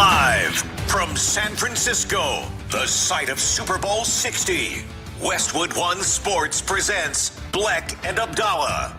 Live from San Francisco, the site of Super Bowl 60, Westwood One Sports presents Bleck and Abdalla.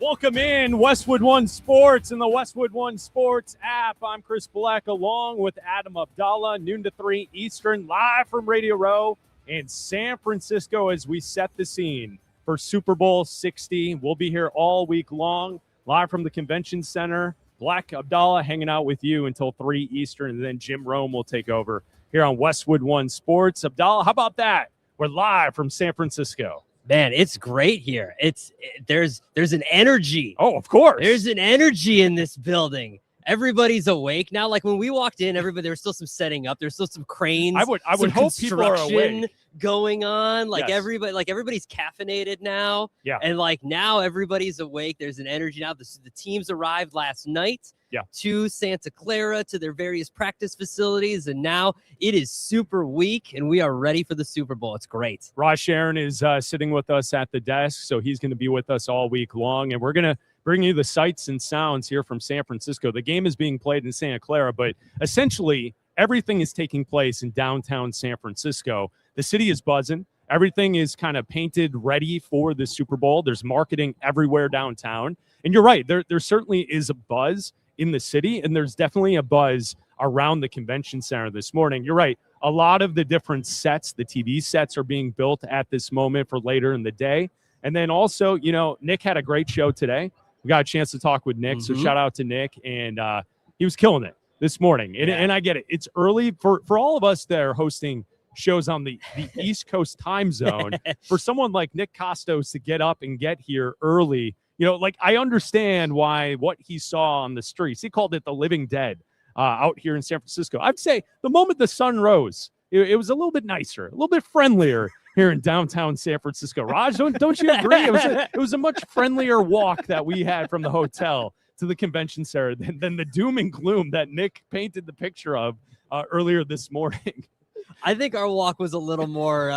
Welcome in, Westwood One Sports and the Westwood One Sports app. I'm Chris Bleck along with Adam Abdalla, noon to 3 Eastern, live from Radio Row in San Francisco as we set the scene for Super Bowl 60. We'll be here all week long, live from the Convention Center. Bleck, Abdalla hanging out with you until 3 Eastern, and then Jim Rome will take over here on Westwood One Sports. Abdalla, how about that? We're live from San Francisco. Man, it's great here. There's an energy. Oh, of course. There's an energy in this building. Everybody's awake now. Like when we walked in, there was still some setting up. There's still some cranes. I would hope people are awake. Going on. Like Yes. everybody's caffeinated now. Yeah. And like now everybody's awake. There's an energy now. The teams arrived last night. Yeah. To Santa Clara, to their various practice facilities, and now it is Super Week, and we are ready for the Super Bowl. It's great. Raj Sharon is sitting with us at the desk, so he's going to be with us all week long, and we're going to bring you the sights and sounds here from San Francisco. The game is being played in Santa Clara, but essentially everything is taking place in downtown San Francisco. The city is buzzing. Everything is kind of painted ready for the Super Bowl. There's marketing everywhere downtown, and you're right. There certainly is a buzz in the city, and there's definitely a buzz around the convention center this morning. You're right. A lot of the different sets, the TV sets, are being built at this moment for later in the day. And then also, Nick had a great show today. We got a chance to talk with Nick, so shout out to Nick, and he was killing it this morning. And I get it. It's early for all of us that are hosting shows on the East Coast time zone. For someone like Nick Costos to get up and get here early, I understand why what he saw on the streets. He called it the living dead out here in San Francisco. I'd say the moment the sun rose, it was a little bit nicer, a little bit friendlier here in downtown San Francisco. Raj, don't you agree? It was a much friendlier walk that we had from the hotel to the convention center than the doom and gloom that Nick painted the picture of earlier this morning. I think our walk was a little more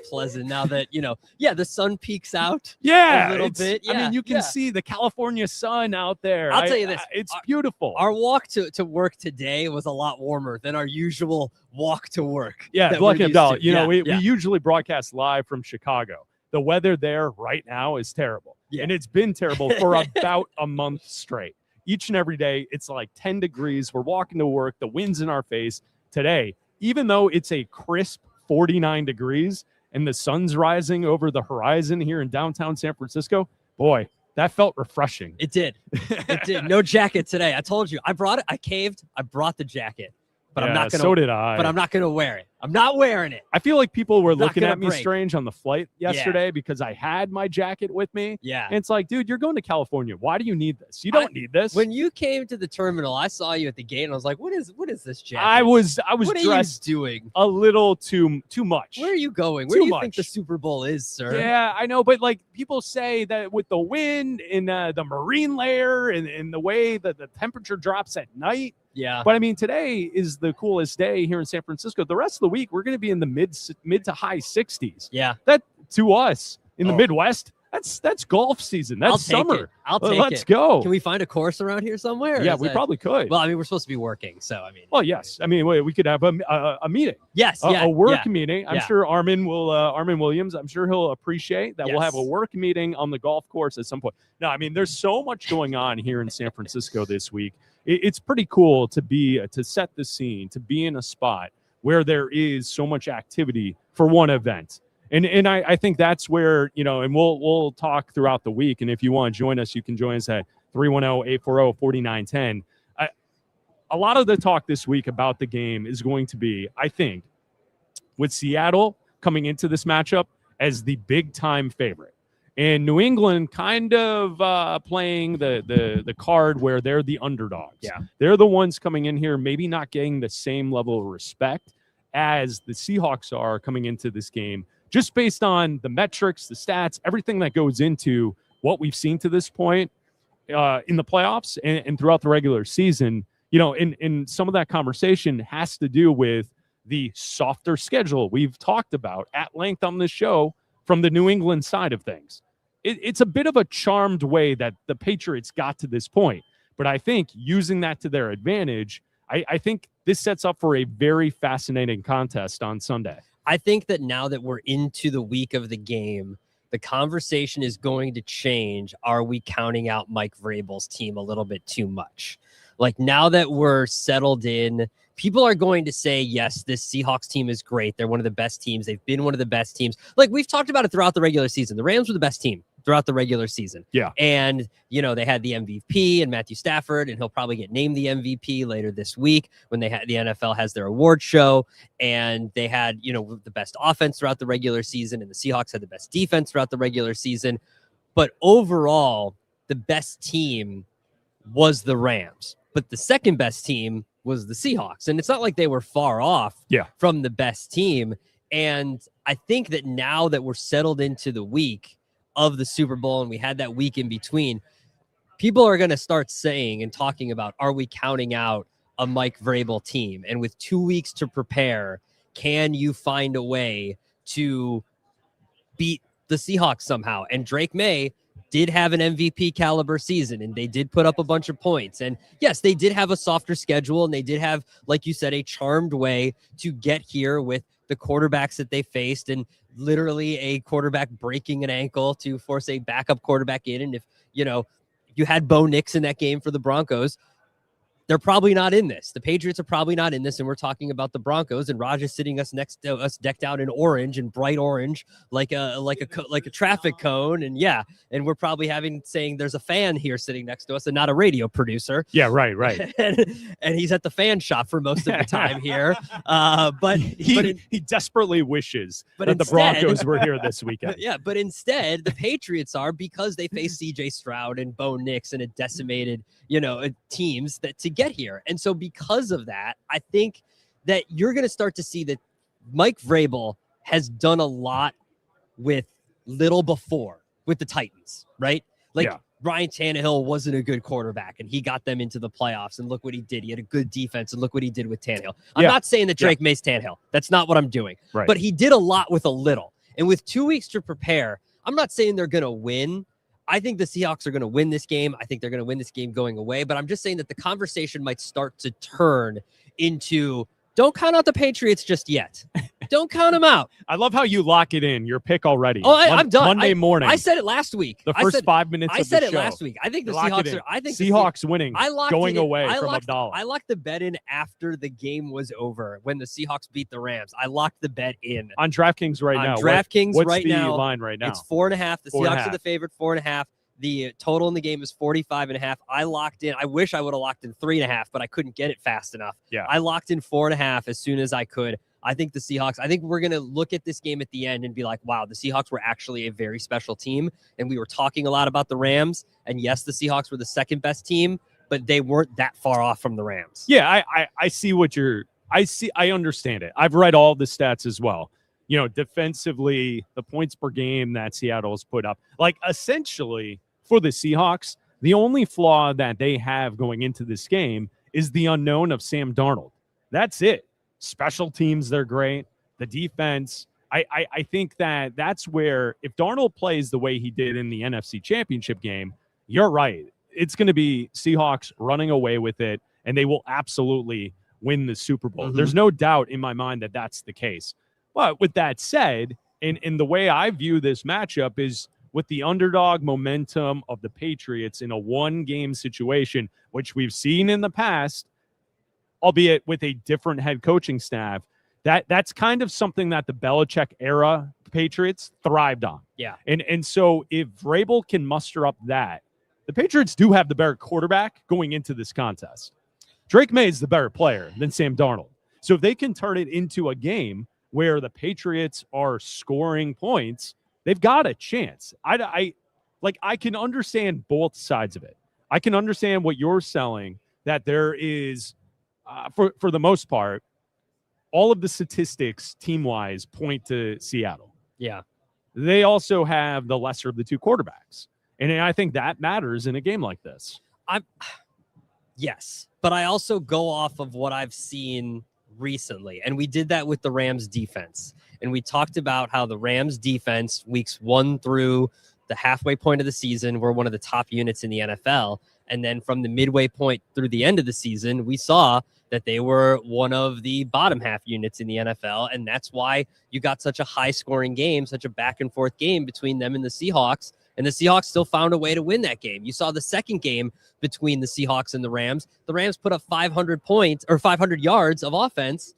pleasant now that, the sun peeks out a little bit. Yeah, I mean, you can see the California sun out there. I'll tell you this. It's beautiful. Our walk to work today was a lot warmer than our usual walk to work. Yeah, Bleck and Abdalla, we usually broadcast live from Chicago. The weather there right now is terrible. Yeah. And it's been terrible for about a month straight. Each and every day, it's like 10 degrees. We're walking to work. The wind's in our face. Today, even though it's a crisp 49 degrees and the sun's rising over the horizon here in downtown San Francisco, boy, that felt refreshing. It did. It did. No jacket today. I told you. I brought it. I caved. I brought the jacket. But I'm not going to. So did I. But I'm not going to wear it. I'm not wearing it. I feel like people were looking at me strange on the flight yesterday because I had my jacket with me. Yeah. And it's like, dude, you're going to California. Why do you need this? You don't need this. When you came to the terminal, I saw you at the gate and I was like, what is this jacket? I was what dressed are you doing? A little too much. Where are you going? Where do you think the Super Bowl is, sir? Yeah, I know. But people say that with the wind and the marine layer and the way that the temperature drops at night. Yeah. But I mean, today is the coolest day here in San Francisco. The rest of the week, we're going to be in the mid to high 60s. Yeah. That to us in the Midwest, that's golf season. That's summer. I'll take it. Let's go. Can we find a course around here somewhere? Yeah, we probably could. Well, I mean, we're supposed to be working, so I mean. Well, yes. I mean, we could have a meeting. Yes. A work meeting. I'm sure Armin Williams, I'm sure he'll appreciate that. We'll have a work meeting on the golf course at some point. No, I mean, there's so much going on here in San Francisco this week. It's pretty cool to set the scene, to be in a spot where there is so much activity for one event. And I think that's where, and we'll talk throughout the week. And if you want to join us, you can join us at 310-840-4910. A lot of the talk this week about the game is going to be, I think, with Seattle coming into this matchup as the big-time favorite. And New England kind of playing the card where they're the underdogs. Yeah. They're the ones coming in here, maybe not getting the same level of respect as the Seahawks are coming into this game, just based on the metrics, the stats, everything that goes into what we've seen to this point in the playoffs and throughout the regular season. And some of that conversation has to do with the softer schedule we've talked about at length on this show from the New England side of things. It's a bit of a charmed way that the Patriots got to this point. But I think using that to their advantage, I think this sets up for a very fascinating contest on Sunday. I think that now that we're into the week of the game, the conversation is going to change. Are we counting out Mike Vrabel's team a little bit too much? Like, now that we're settled in, people are going to say, yes, this Seahawks team is great. They're one of the best teams. They've been one of the best teams. Like, we've talked about it throughout the regular season. The Rams were the best team throughout the regular season. Yeah. And, you know, they had the MVP and Matthew Stafford, and he'll probably get named the MVP later this week when they had the NFL has their award show. And they had, you know, the best offense throughout the regular season, and the Seahawks had the best defense throughout the regular season. But overall, the best team was the Rams. But the second best team was the Seahawks. And it's not like they were far off from the best team. And I think that now that we're settled into the week of the Super Bowl and we had that week in between, people are going to start saying and talking about, are we counting out a Mike Vrabel team? And with 2 weeks to prepare, can you find a way to beat the Seahawks somehow? And Drake May did have an MVP caliber season, and they did put up a bunch of points. And yes, they did have a softer schedule, and they did have, like you said, a charmed way to get here with the quarterbacks that they faced, and literally a quarterback breaking an ankle to force a backup quarterback in. And if, you know, you had Bo Nix in that game for the Broncos, they're probably not in this. The Patriots are probably not in this, and we're talking about the Broncos. And Raj is sitting us next to us, decked out in orange and bright orange, like a traffic cone. And and we're probably saying there's a fan here sitting next to us, and not a radio producer. Yeah, right. and he's at the fan shop for most of the time here. But he desperately wishes that the Broncos were here this weekend. But instead, the Patriots are, because they face C.J. Stroud and Bo Nix and a decimated, teams that to get here. And so because of that, I think that you're going to start to see that Mike Vrabel has done a lot with little before with the Titans, right? Ryan Tannehill wasn't a good quarterback, and he got them into the playoffs, and look what he did. He had a good defense, and look what he did with Tannehill. I'm not saying that Drake May's Tannehill. That's not what I'm doing. Right. But he did a lot with a little. And with 2 weeks to prepare, I'm not saying they're going to win. I think the Seahawks are going to win this game. I think they're going to win this game going away. But I'm just saying that the conversation might start to turn into, don't count out the Patriots just yet. Don't count them out. I love how you lock it in. Your pick already. Oh, I'm done. Monday morning. I said it last week. The first 5 minutes of the show. I said it last week. I think the Seahawks are. I think Seahawks winning. Going away from Abdalla. I locked the bet in after the game was over when the Seahawks beat the Rams. I locked the bet in on DraftKings right now. DraftKings what's right the now. line right now? It's 4.5. The Seahawks are the favorite. 4.5. The total in the game is 45.5. I locked in. I wish I would have locked in 3.5, but I couldn't get it fast enough. Yeah. I locked in 4.5 as soon as I could. I think the Seahawks, I think we're going to look at this game at the end and be like, wow, the Seahawks were actually a very special team. And we were talking a lot about the Rams. And yes, the Seahawks were the second best team, but they weren't that far off from the Rams. Yeah, I see what I understand it. I've read all the stats as well. Defensively, the points per game that Seattle's put up. Like, essentially, for the Seahawks, the only flaw that they have going into this game is the unknown of Sam Darnold. That's it. Special teams, they're great. The defense, I think that's where, if Darnold plays the way he did in the NFC Championship game, you're right. It's going to be Seahawks running away with it, and they will absolutely win the Super Bowl. Mm-hmm. There's no doubt in my mind that that's the case. But with that said, in the way I view this matchup is with the underdog momentum of the Patriots in a one-game situation, which we've seen in the past, albeit with a different head coaching staff, that's kind of something that the Belichick era Patriots thrived on. Yeah. And so if Vrabel can muster up that, the Patriots do have the better quarterback going into this contest. Drake May is the better player than Sam Darnold. So if they can turn it into a game where the Patriots are scoring points, they've got a chance. I can understand both sides of it. I can understand what you're selling, that there is, for the most part, all of the statistics team-wise point to Seattle. Yeah. They also have the lesser of the two quarterbacks. And I think that matters in a game like this. Yes, but I also go off of what I've seen recently. And we did that with the Rams defense. And we talked about how the Rams defense, weeks 1 through the halfway point of the season, were one of the top units in the NFL. And then from the midway point through the end of the season, we saw that they were one of the bottom half units in the NFL. And that's why you got such a high scoring game, such a back and forth game between them and the Seahawks. And the Seahawks still found a way to win that game. You saw the second game between the Seahawks and the Rams. The Rams put up 500 points or 500 yards of offense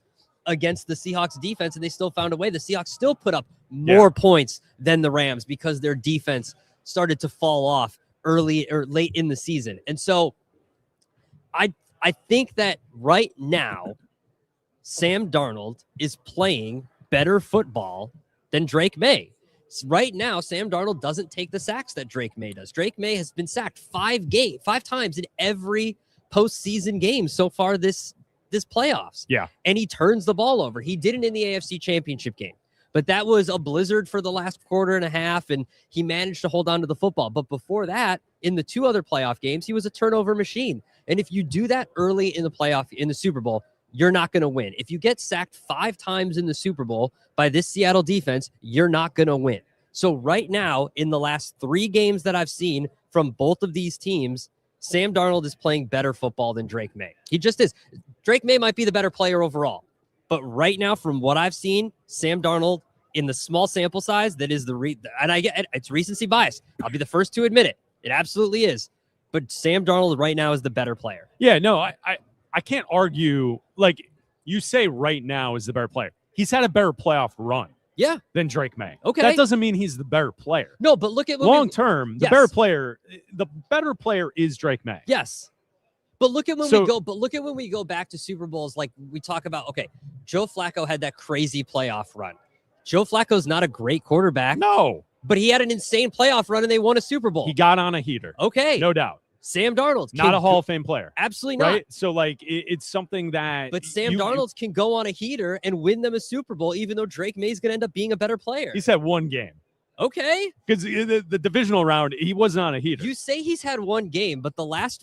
against the Seahawks defense, and they still found a way. The Seahawks still put up more points than the Rams because their defense started to fall off early or late in the season. And so I think that right now, Sam Darnold is playing better football than Drake May. Right now, Sam Darnold doesn't take the sacks that Drake May does. Drake May has been sacked 5 times in every postseason game so far this playoffs. Yeah. And he turns the ball over. He did it in the AFC Championship game. But that was a blizzard for the last quarter and a half, and he managed to hold on to the football. But before that, in the 2 other playoff games, he was a turnover machine. And if you do that early in the playoff, in the Super Bowl, you're not going to win. If you get sacked 5 times in the Super Bowl by this Seattle defense, you're not going to win. So right now, in the last 3 games that I've seen from both of these teams, Sam Darnold is playing better football than Drake May. He just is. Drake May might be the better player overall. But right now, from what I've seen, Sam Darnold, in the small sample size, that is and I get it's recency bias. I'll be the first to admit it. It absolutely is. But Sam Darnold right now is the better player. Yeah, no, I can't argue. Like you say, right now is the better player. He's had a better playoff run. Yeah. Than Drake May. Okay. That doesn't mean he's the better player. No, but look at long term, the better player is Drake May. Yes. But look at when we go back to Super Bowls, like we talk about, okay, Joe Flacco had that crazy playoff run. Joe Flacco's not a great quarterback. No. But he had an insane playoff run and they won a Super Bowl. He got on a heater. Okay. No doubt. Sam Darnold. Not a Hall of Fame player. Absolutely not. Right? So, like, it's something that... But Sam Darnold can go on a heater and win them a Super Bowl, even though Drake May's going to end up being a better player. He's had 1 game. Okay. Because the divisional round, he wasn't on a heater. You say he's had 1 game, but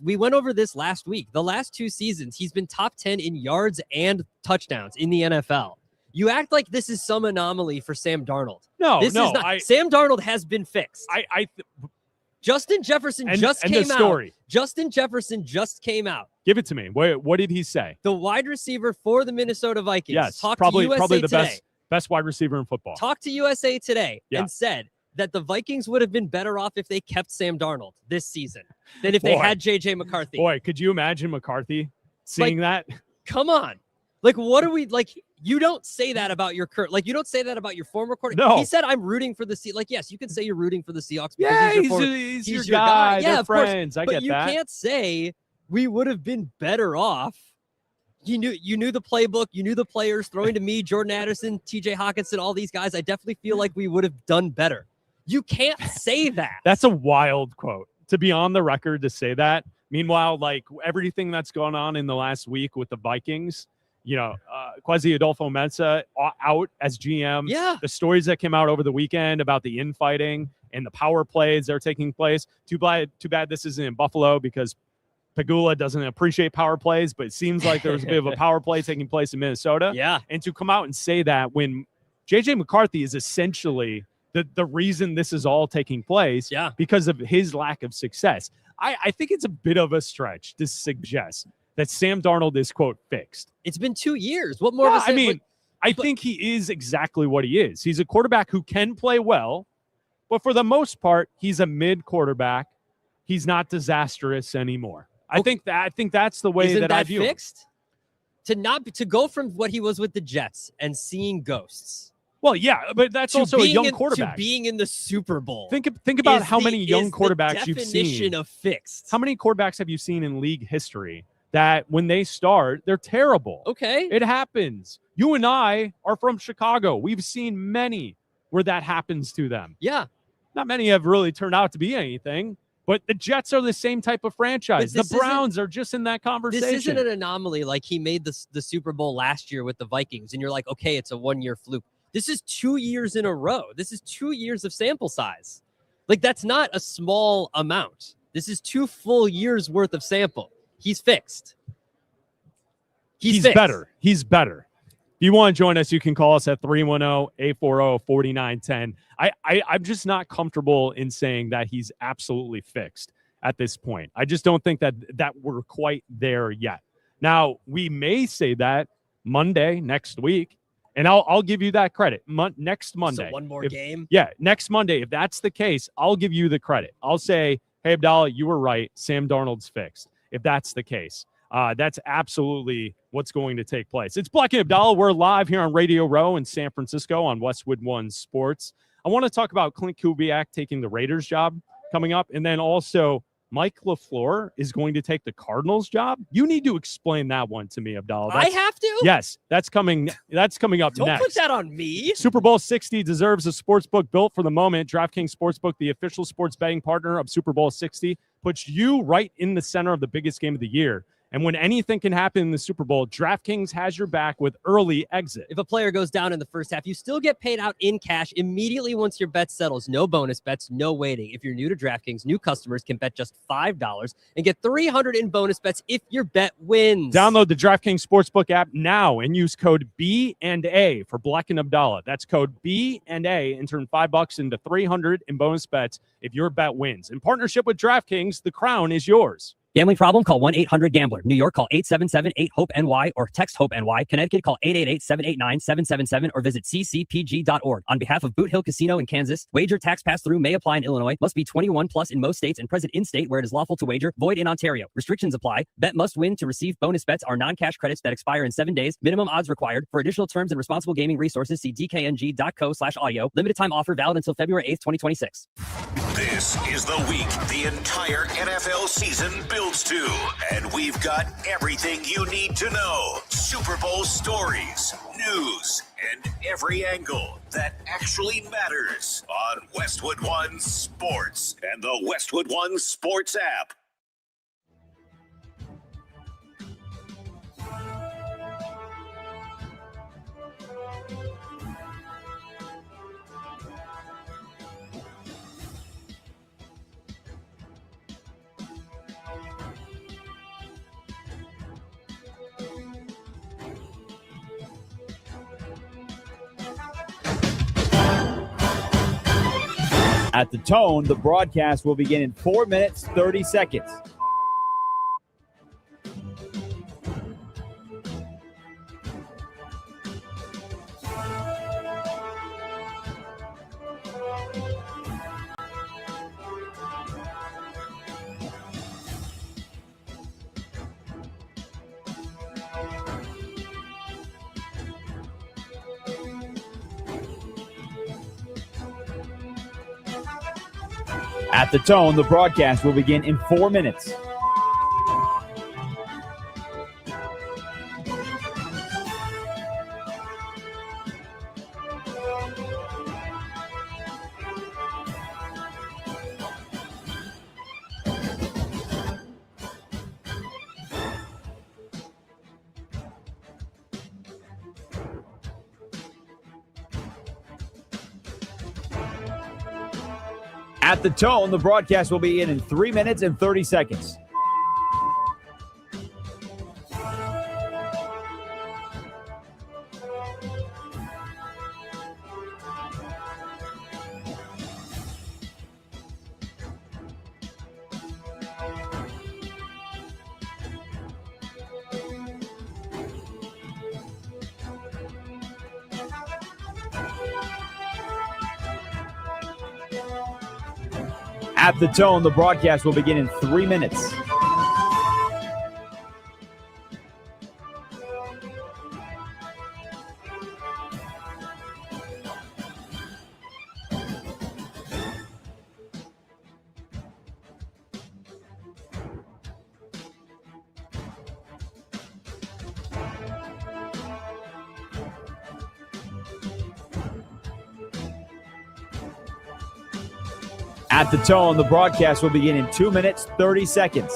we went over this last week. The last 2 seasons, he's been top 10 in yards and touchdowns in the NFL. You act like this is some anomaly for Sam Darnold. No, this is not. Sam Darnold has been fixed. Justin Jefferson just came out. Justin Jefferson just came out. Give it to me. What did he say? The wide receiver for the Minnesota Vikings. Yes, talked probably to USA the today. best wide receiver in football. Talked to USA Today and said that the Vikings would have been better off if they kept Sam Darnold this season than if they had J.J. McCarthy. Boy, could you imagine McCarthy seeing that? Come on. Like, what are we like? You don't say that about your you don't say that about your former quarterback. No. He said, I'm rooting for the Seahawks. Like, yes, you can say you're rooting for the Seahawks because he's your guy. Yeah, They're of friends. course. I but get you that. Can't say we would have been better off. You knew the playbook. You knew the players throwing to me, Jordan Addison, TJ Hawkinson, all these guys. I definitely feel like we would have done better. You can't say that. That's a wild quote to be on the record to say that. Meanwhile, like everything that's gone on in the last week with the Vikings, Kwesi Adolfo-Mensah out as GM. Yeah. The stories that came out over the weekend about the infighting and the power plays that are taking place. Too bad this isn't in Buffalo because Pagula doesn't appreciate power plays, but it seems like there was a bit of a power play taking place in Minnesota. Yeah. And to come out and say that when J.J. McCarthy is essentially the reason this is all taking place because of his lack of success. I think it's a bit of a stretch to suggest that Sam Darnold is, quote, fixed. It's been 2 years. What more? I think he is exactly what he is. He's a quarterback who can play well, but for the most part, he's a mid quarterback. He's not disastrous anymore. I think that's the way that I view fixed? To go from what he was with the Jets and seeing ghosts. Well, yeah, but that's also a young quarterback. To being in the Super Bowl. Think about how many young quarterbacks you've seen. Definition of fixed. How many quarterbacks have you seen in league history that when they start, they're terrible? Okay. It happens. You and I are from Chicago. We've seen many where that happens to them. Yeah. Not many have really turned out to be anything, but the Jets are the same type of franchise. The Browns are just in that conversation. This isn't an anomaly like he made the Super Bowl last year with the Vikings, and you're like, okay, it's a 1-year fluke. This is 2 years in a row. This is 2 years of sample size. Like, that's not a small amount. This is 2 full years worth of sample. He's fixed. He's fixed. Better. He's better. If you want to join us, you can call us at 310-840-4910. I'm just not comfortable in saying that he's absolutely fixed. at this point. I just don't think that we're quite there yet. Now, we may say that Monday next week, and I'll give you that credit. Next Monday. So one more game? Yeah, next Monday. If that's the case, I'll give you the credit. I'll say, hey, Abdalla, you were right. Sam Darnold's fixed. If that's the case. That's absolutely what's going to take place. It's Bleck and Abdalla. We're live here on Radio Row in San Francisco on Westwood One Sports. I want to talk about Clint Kubiak taking the Raiders job coming up, and then also Mike LaFleur is going to take the Cardinals job. You need to explain that one to me, Abdalla. I have to? Yes, that's coming up next. Don't put that on me. Super Bowl 60 deserves a sportsbook built for the moment. DraftKings Sportsbook, the official sports betting partner of Super Bowl 60, puts you right in the center of the biggest game of the year. And when anything can happen in the Super Bowl, DraftKings has your back with early exit. If a player goes down in the first half, you still get paid out in cash immediately once your bet settles. No bonus bets, no waiting. If you're new to DraftKings, new customers can bet just $5 and get $300 in bonus bets if your bet wins. Download the DraftKings Sportsbook app now and use code B&A for Bleck and Abdalla. That's code B&A and turn $5 into $300 in bonus bets if your bet wins. In partnership with DraftKings, the crown is yours. Gambling problem? Call 1-800-GAMBLER. New York, call 877-8-HOPE-NY or text HOPE-NY. Connecticut, call 888-789-777 or visit ccpg.org. On behalf of Boot Hill Casino in Kansas, wager tax pass-through may apply in Illinois. Must be 21 plus in most states and present in state where it is lawful to wager. Void in Ontario. Restrictions apply. Bet must win to receive bonus bets are non-cash credits that expire in 7 days. Minimum odds required. For additional terms and responsible gaming resources, see dkng.co/audio. Limited time offer valid until February 8th, 2026. This is the week the entire NFL season builds to, and we've got everything you need to know. Super Bowl stories, news, and every angle that actually matters on Westwood One Sports and the Westwood One Sports app. At the tone, the broadcast will begin in 4 minutes, 30 seconds. At the tone, the broadcast will begin in 4 minutes. At the tone, the broadcast will begin in 3 minutes and 30 seconds. At the tone, the broadcast will begin in 3 minutes. At the tone, the broadcast will begin in 2 minutes, 30 seconds.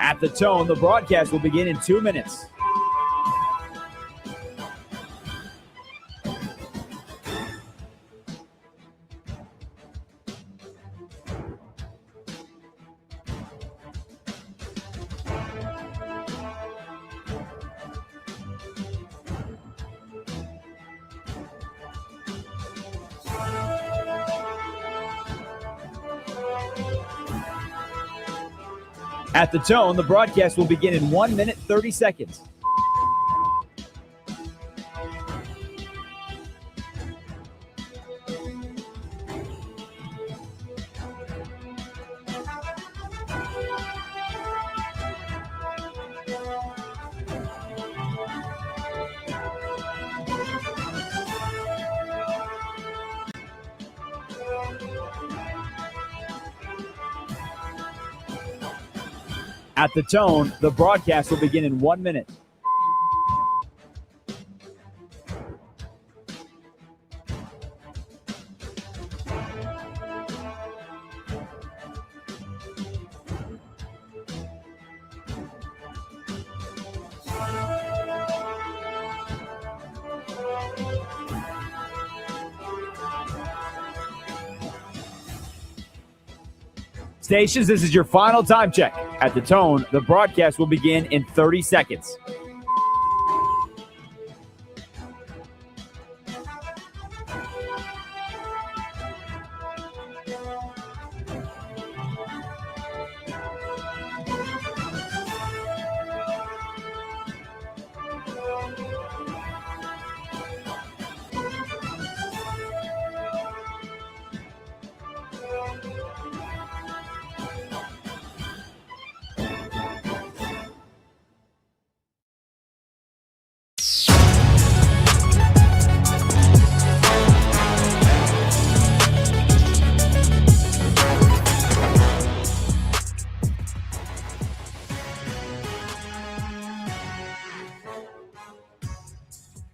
At the tone, the broadcast will begin in 2 minutes. At the tone, the broadcast will begin in 1 minute, 30 seconds. At the tone, the broadcast will begin in 1 minute. Stations, this is your final time check. At the tone, the broadcast will begin in 30 seconds.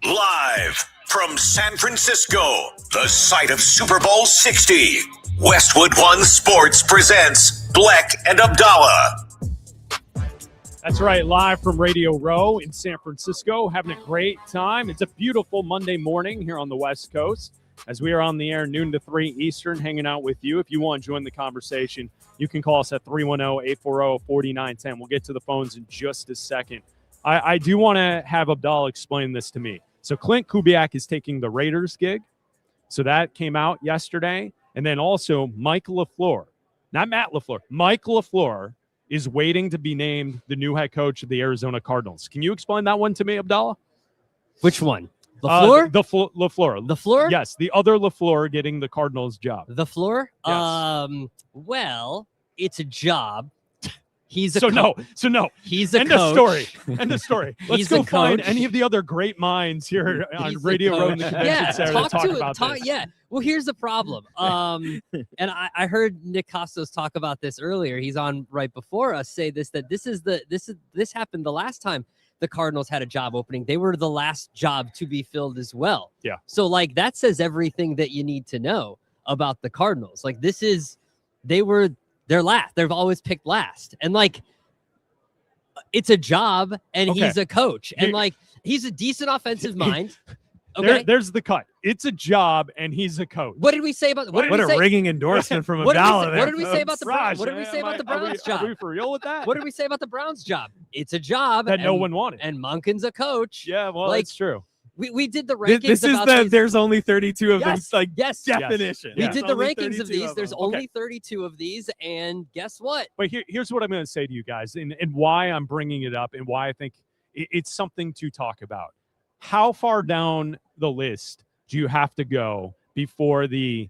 Live from San Francisco, the site of Super Bowl 60, Westwood One Sports presents Bleck and Abdalla. That's right, live from Radio Row in San Francisco, having a great time. It's a beautiful Monday morning here on the West Coast as we are on the air noon to 3 Eastern, hanging out with you. If you want to join the conversation, you can call us at 310-840-4910. We'll get to the phones in just a second. I do want to have Abdalla explain this to me. So Clint Kubiak is taking the Raiders gig. So that came out yesterday. And then also Mike LaFleur, not Matt LaFleur, Mike LaFleur is waiting to be named the new head coach of the Arizona Cardinals. Can you explain that one to me, Abdalla? Which one? LaFleur? LaFleur. LaFleur? Yes, the other LaFleur getting the Cardinals job. The floor? Yes. Well, it's a job. He's a no. He's a End coach. of story. End of story. Let's He's go a find coach. any of the other great minds here on He's Radio a Row in the coach. Convention Center to talk about this. Yeah. Well, here's the problem. And I heard Nick Costos talk about this earlier. He's on right before us. Say this this happened the last time the Cardinals had a job opening. They were the last job to be filled as well. Yeah. So like that says everything that you need to know about the Cardinals. Like they're last. They've always picked last, and like. It's a job, and Okay. he's a coach, and like he's a decent offensive mind. Okay, There's the cut. It's a job, and he's a coach. what did we say about What did a we say? rigging endorsement from What did we Abdalla say- there, what did we say folks. about the Browns? Raj, What did we say about the Browns Are we job? for real with that? What did we say about the Browns job? It's a job that no and- one wanted. and Munkin's a coach. Yeah, well, like, that's true. We did the rankings. This is about the these. there's only 32 of Yes, them, like yes. definition. We Yeah. did There's the only rankings of 32 these. There's them. only 32 of these, and guess what? But here's what I'm going to say to you guys, and why I'm bringing it up, and why I think it's something to talk about. How far down the list do you have to go before the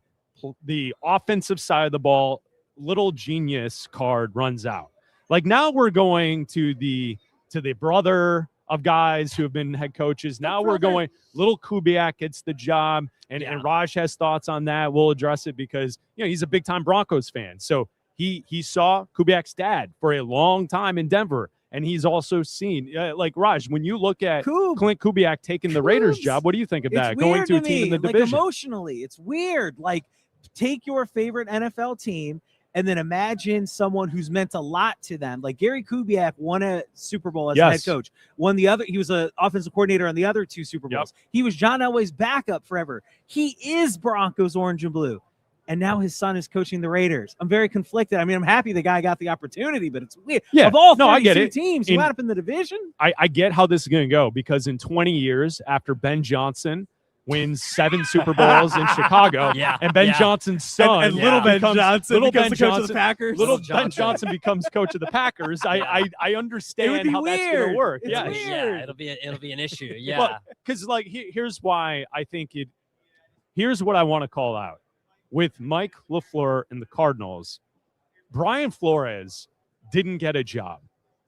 offensive side of the ball little genius card runs out? Like now we're going to the brother of guys who have been head coaches. Now we're going little Kubiak gets the job, and Raj has thoughts on that. We'll address it because he's a big time Broncos fan. So he saw Kubiak's dad for a long time in Denver. And he's also seen, like Raj, when you look at Clint Kubiak taking the Raiders job, what do you think of that? It's Going weird to a to team me. in the Like division. emotionally, it's weird. Like, take your favorite NFL team And then imagine someone who's meant a lot to them. Like Gary Kubiak won a Super Bowl as a head coach. He was an offensive coordinator on the other 2 Super Bowls. He was John Elway's backup forever. He is Broncos orange and blue. And now his son is coaching the Raiders. I'm very conflicted. I mean, I'm happy the guy got the opportunity, but it's weird. Yeah. Of all 32 I get it. teams, you wound up in the division. I get how this is going to go, because in 20 years after Ben Johnson wins 7 Super Bowls in Chicago, and Ben Johnson's son and little Ben Johnson becomes the coach of the Packers. Little Ben Johnson becomes coach of the Packers. I understand how that's going to work. It's weird. Yeah, it'll be an issue. Yeah, because like here's why I think it. Here's what I want to call out with Mike LaFleur and the Cardinals. Brian Flores didn't get a job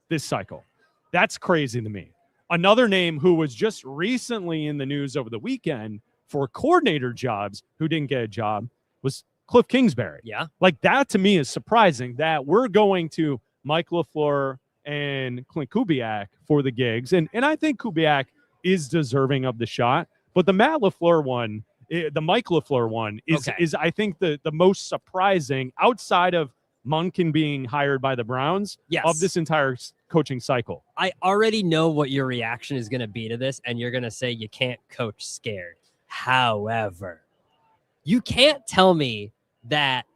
this cycle. That's crazy to me. Another name who was just recently in the news over the weekend for coordinator jobs who didn't get a job was Cliff Kingsbury. Yeah. Like, that to me is surprising that we're going to Mike LaFleur and Clint Kubiak for the gigs. And I think Kubiak is deserving of the shot. But the Matt LaFleur one, the Mike LaFleur one is I think the most surprising outside of Munkin being hired by the Browns of this entire coaching cycle. I already know what your reaction is going to be to this, and you're going to say you can't coach scared. However, you can't tell me that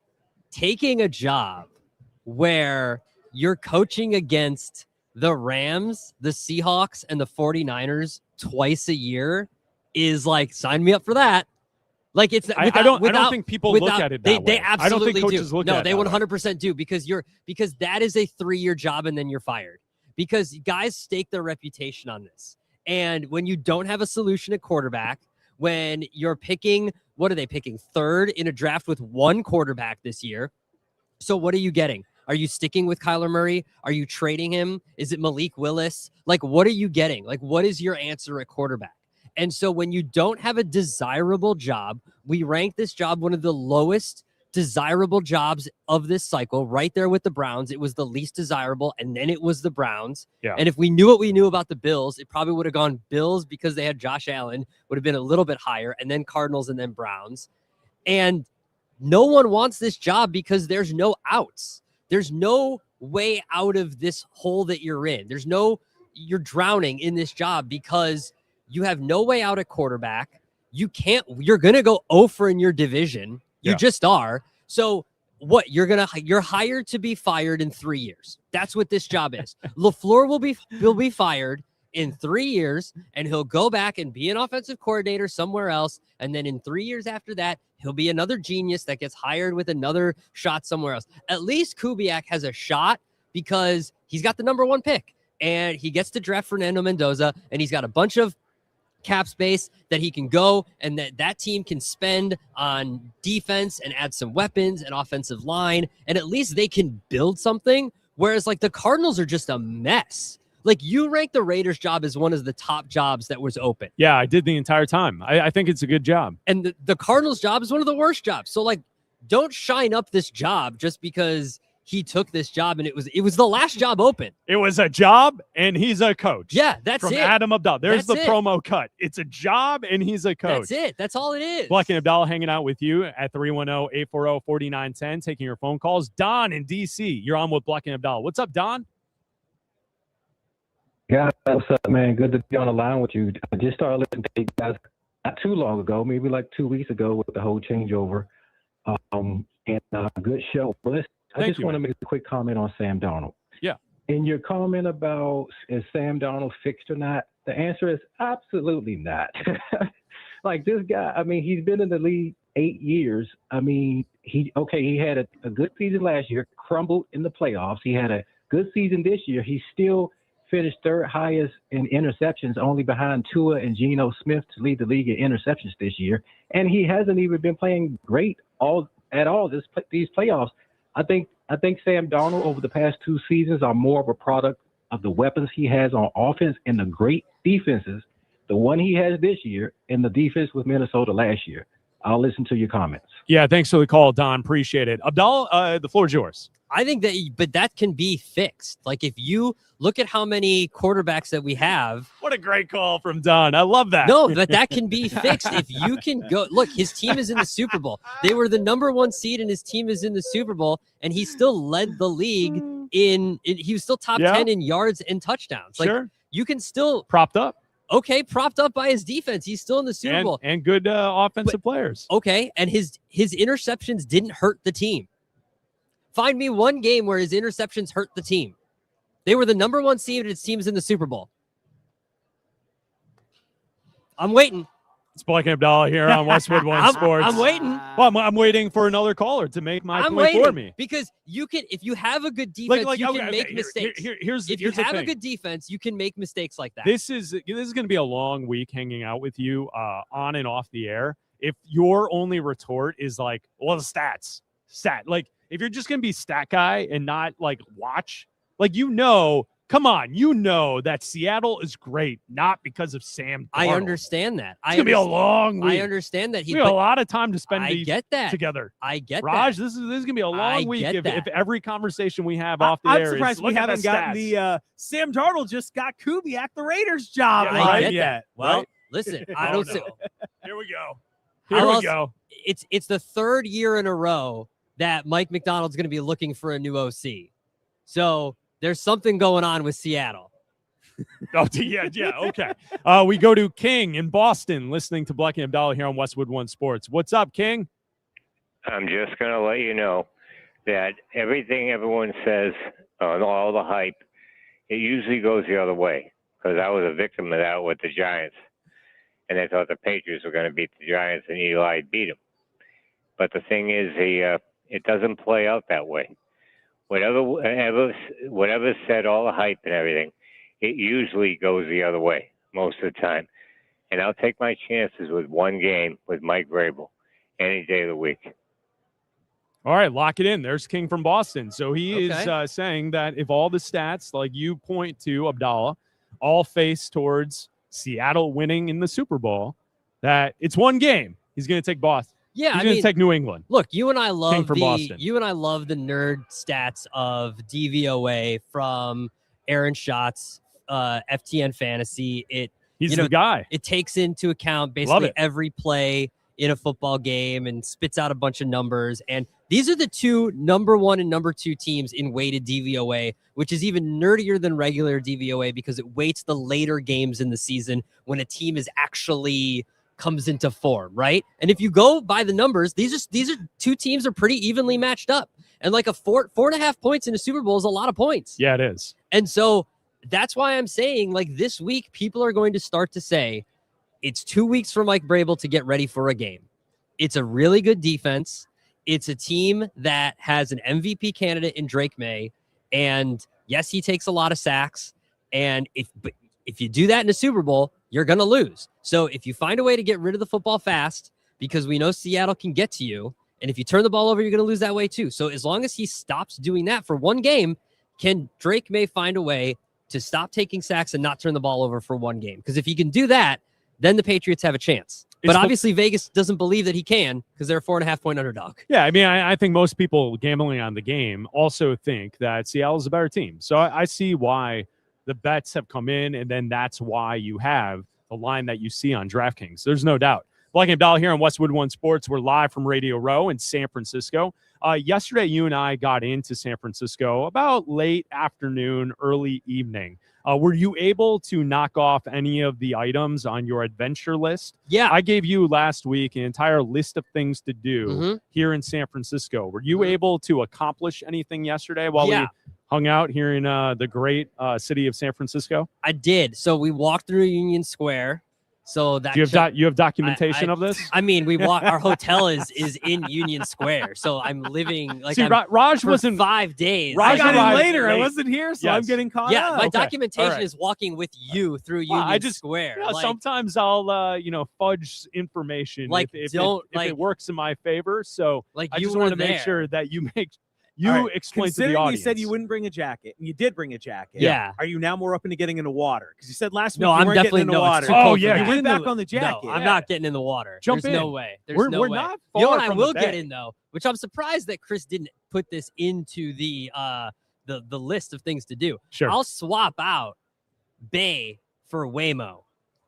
taking a job where you're coaching against the Rams, the Seahawks, and the 49ers twice a year is like, sign me up for that. Like, it's I don't think people look at it that way. They absolutely I don't think coaches do. Look at it. No, they 100% do, because that is a 3-year job and then you're fired, because guys stake their reputation on this. And when you don't have a solution at quarterback, when you're picking, what are they picking? 3rd in a draft with 1 quarterback this year. So what are you getting? Are you sticking with Kyler Murray? Are you trading him? Is it Malik Willis? Like, what are you getting? Like, what is your answer at quarterback? And so when you don't have a desirable job, we rank this job one of the lowest desirable jobs of this cycle, right there with the Browns. It was the least desirable, and then it was the Browns. Yeah. And if we knew what we knew about the Bills, it probably would have gone Bills because they had Josh Allen, would have been a little bit higher, and then Cardinals and then Browns. And no one wants this job because there's no outs. There's no way out of this hole that you're in. You're drowning in this job because you have no way out at quarterback. You're going to go 0 in your division. You just are. So what? You're hired to be fired in 3 years. That's what this job is. LaFleur will be fired in 3 years, and he'll go back and be an offensive coordinator somewhere else. And then in 3 years after that, he'll be another genius that gets hired with another shot somewhere else. At least Kubiak has a shot because he's got the number 1 pick, and he gets to draft Fernando Mendoza, and he's got a bunch of cap space that he can go and that team can spend on defense and add some weapons and offensive line, and at least they can build something. Whereas like the Cardinals are just a mess. Like, you rank the Raiders job as one of the top jobs that was open. Yeah, I did the entire time. I think it's a good job. And the Cardinals job is one of the worst jobs. So like, don't shine up this job just because he took this job and it was the last job open. It was a job and he's a coach. Yeah, that's from it. Adam Abdalla. There's That's the it. promo cut. It's a job and he's a coach. That's it. That's all it is. Bleck and Abdalla hanging out with you at 310-840-4910, taking your phone calls. Don in DC, you're on with Bleck and Abdalla. What's up, Don? Yeah, what's up, man? Good to be on the line with you. I just started listening to you guys not too long ago, maybe like 2 weeks ago with the whole changeover. Good show. Well, I just want to make a quick comment on Sam Darnold. Yeah. In your comment about is Sam Darnold fixed or not, the answer is absolutely not. Like, this guy, I mean, he's been in the league 8 years. I mean, he had a good season last year, crumbled in the playoffs. He had a good season this year. He still finished 3rd highest in interceptions, only behind Tua and Geno Smith to lead the league in interceptions this year. And he hasn't even been playing great at all these playoffs. I think Sam Darnold over the past 2 seasons are more of a product of the weapons he has on offense and the great defenses, the one he has this year and the defense with Minnesota last year. I'll listen to your comments. Yeah, thanks for the call, Don. Appreciate it. Abdalla, the floor is yours. I think that, but that can be fixed. Like, if you look at how many quarterbacks that we have. What a great call from Don. I love that. No, but that can be fixed. If you can go, look, his team is in the Super Bowl. They were the #1 seed and his team is in the Super Bowl, and he still led the league he was still top 10 in yards and touchdowns. Like, sure. You can still propped up. Okay, propped up by his defense. He's still in the Super Bowl. And good offensive players. Okay, and his interceptions didn't hurt the team. Find me one game where his interceptions hurt the team. They were the #1 seed and his team's in the Super Bowl. I'm waiting. It's Bleck and Abdalla here on Westwood One Sports. I'm waiting. Well, I'm waiting for another caller to make my point for me. Because you can, if you have a good defense, you can make mistakes. If you have a good defense, you can make mistakes like that. This is going to be a long week hanging out with you on and off the air. If your only retort is like, well, the stats, like if you're just going to be stat guy and not like watch, like, come on, that Seattle is great, not because of Sam Darnold. I understand that. It's going to be a long week. I understand that. We have a lot of time to spend together. I get Raj, that. this is going to be a long week if every conversation we have off the air is I'm surprised we haven't gotten the Sam Darnold just got Kubiak the Raiders job yet. Well, right? Listen, I don't see. Here we go. It's the third year in a row that Mike McDonald's going to be looking for a new OC. So there's something going on with Seattle. Okay. We go to King in Boston, listening to Bleck and Abdalla here on Westwood One Sports. What's up, King? I'm just going to let you know that everything everyone says on all the hype, it usually goes the other way, because I was a victim of that with the Giants, and they thought the Patriots were going to beat the Giants, and Eli beat them. But the thing is, it doesn't play out that way. Whatever said, all the hype and everything, it usually goes the other way most of the time. And I'll take my chances with one game with Mike Vrabel any day of the week. All right, lock it in. There's King from Boston. So he is saying that if all the stats, like you point to, Abdalla, all face towards Seattle winning in the Super Bowl, that it's one game. He's going to take Boston. Yeah, he's going to take New England. Look, you and I love the nerd stats of DVOA from Aaron Schatz, FTN Fantasy. He's the guy. It takes into account basically every play in a football game and spits out a bunch of numbers. And these are the two #1 and #2 teams in weighted DVOA, which is even nerdier than regular DVOA because it weights the later games in the season when a team is actually comes into form, right? And if you go by the numbers, these are two teams are pretty evenly matched up. And like a 4.5 points in a Super Bowl is a lot of points. Yeah, it is. And so that's why I'm saying, like, this week, people are going to start to say it's 2 weeks for Mike Vrabel to get ready for a game. It's a really good defense. It's a team that has an MVP candidate in Drake May. And yes, he takes a lot of sacks. And if you do that in a Super Bowl, you're going to lose. So if you find a way to get rid of the football fast, because we know Seattle can get to you, and if you turn the ball over, you're going to lose that way too. So as long as he stops doing that for one game, Drake may find a way to stop taking sacks and not turn the ball over for one game. Because if he can do that, then the Patriots have a chance. But obviously Vegas doesn't believe that he can because they're a 4.5-point underdog. Yeah, I mean, I think most people gambling on the game also think that Seattle's a better team. So I see why the bets have come in, and then that's why you have the line that you see on DraftKings. There's no doubt. Bleck and Abdalla here on Westwood One Sports. We're live from Radio Row in San Francisco. Yesterday, you and I got into San Francisco about late afternoon, early evening. Were you able to knock off any of the items on your adventure list? Yeah. I gave you last week an entire list of things to do here in San Francisco. Were you able to accomplish anything yesterday while we hung out here in the great city of San Francisco? I did. So we walked through Union Square. So that you have documentation of this? I mean, our hotel is in Union Square, so I'm living like. See, Raj wasn't 5 days. I got in later. I wasn't here, so I'm getting caught up. Yeah, my documentation is walking with you through Union Square. Yeah, sometimes I'll fudge information if it works in my favor. So like I you just want to make sure that you make. You All right, explain to the considering audience. you said you wouldn't bring a jacket, and you did bring a jacket. Yeah. Are you now more open to getting into water? Because you said last week No, you I'm weren't definitely getting into no. water. It's too cold Oh, for yeah, that. You went into back the- on the jacket. No, I'm not getting in the water. Jump There's no in. way. There's We're no way. not You know far what I from will the get bay. in though, which I'm surprised that Chris didn't put this into the list of things to do. Sure. I'll swap out Bay for Waymo.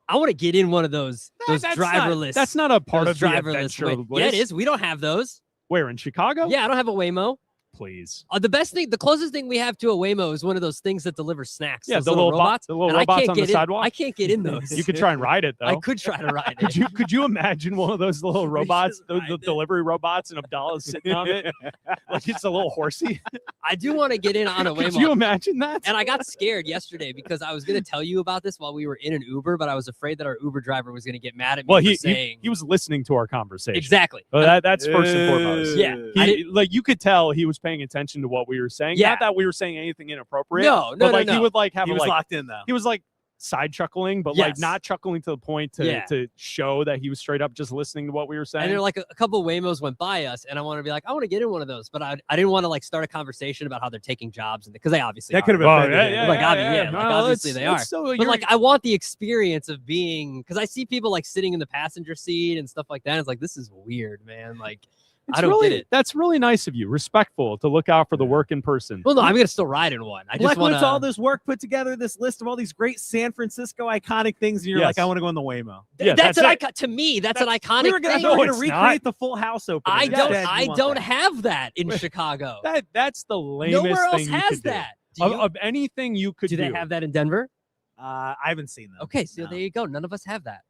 I want to get in one of those That's driverless. That's not a part those of the driverless adventure Way- list. Yeah, it is. We don't have those. Where, in Chicago? Yeah, I don't have a Waymo. Please. The closest thing we have to a Waymo is one of those things that deliver snacks. Yeah, those the little robots. the little and I robots can't on the get in- sidewalk. I can't get in those. You could try and ride it, though. I could try to ride it. Could you imagine one of those little robots, the ride it. delivery robots, and Abdalla sitting on it like it's a little horsey? I do want to get in on a Could Waymo. you imagine that? And I got scared yesterday because I was going to tell you about this while we were in an Uber, but I was afraid that our Uber driver was going to get mad at me Well, for he saying was listening to our conversation. exactly. Well, that's first and foremost. Yeah, I He, didn't- like you could tell he was paying attention to what we were saying. Yeah. Not that we were saying anything inappropriate. No, but like no. he would like have He a, was like locked in though. he was like side chuckling, but like Yes. not chuckling to the point to Yeah. to show that he was straight up just listening to what we were saying. And there like a couple Waymos went by us, and I want to be like, I want to get in one of those, but I didn't want to like start a conversation about how they're taking jobs, and because they obviously That are. could have been Well, offended him. Like, like obviously they are. So But like I want the experience of being, because I see people like sitting in the passenger seat and stuff like that. And it's like, this is weird, man. Like I don't really, get it. That's really nice of you. Respectful to look out for the working person. Well, no, I'm gonna still ride in one. I just Like want when it's all this work put together, this list of all these great San Francisco iconic things, and you're Yes. like, I want to go on the Waymo. Yeah, that's that's an it. icon to me. That's an iconic We were gonna, thing. we were gonna it's recreate not. the Full House opening. I Instead, you don't want that. have that in Chicago. That's the lamest Nowhere else thing you has could do. that. Do, Of, you? of anything you could Do do. they have that in Denver? I haven't seen them. Okay, so No. there you go. None of us have that.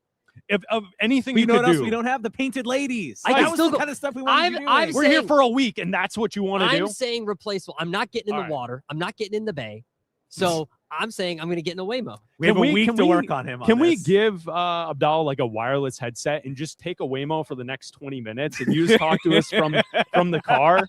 If, of anything But you you know could what else do. we don't have? The painted ladies. I that can was still the go- kind of stuff we wanted to do. I've We're here saying- for a week, and that's what you want to I'm do. saying replaceable. I'm not getting in All the right. water. I'm not getting in the bay. So I'm saying I'm going to get in a Waymo. We have Can a we- week can to we- work on him. Can on we this. give Abdalla like a wireless headset and just take a Waymo for the next 20 minutes and you just talk to us from the car?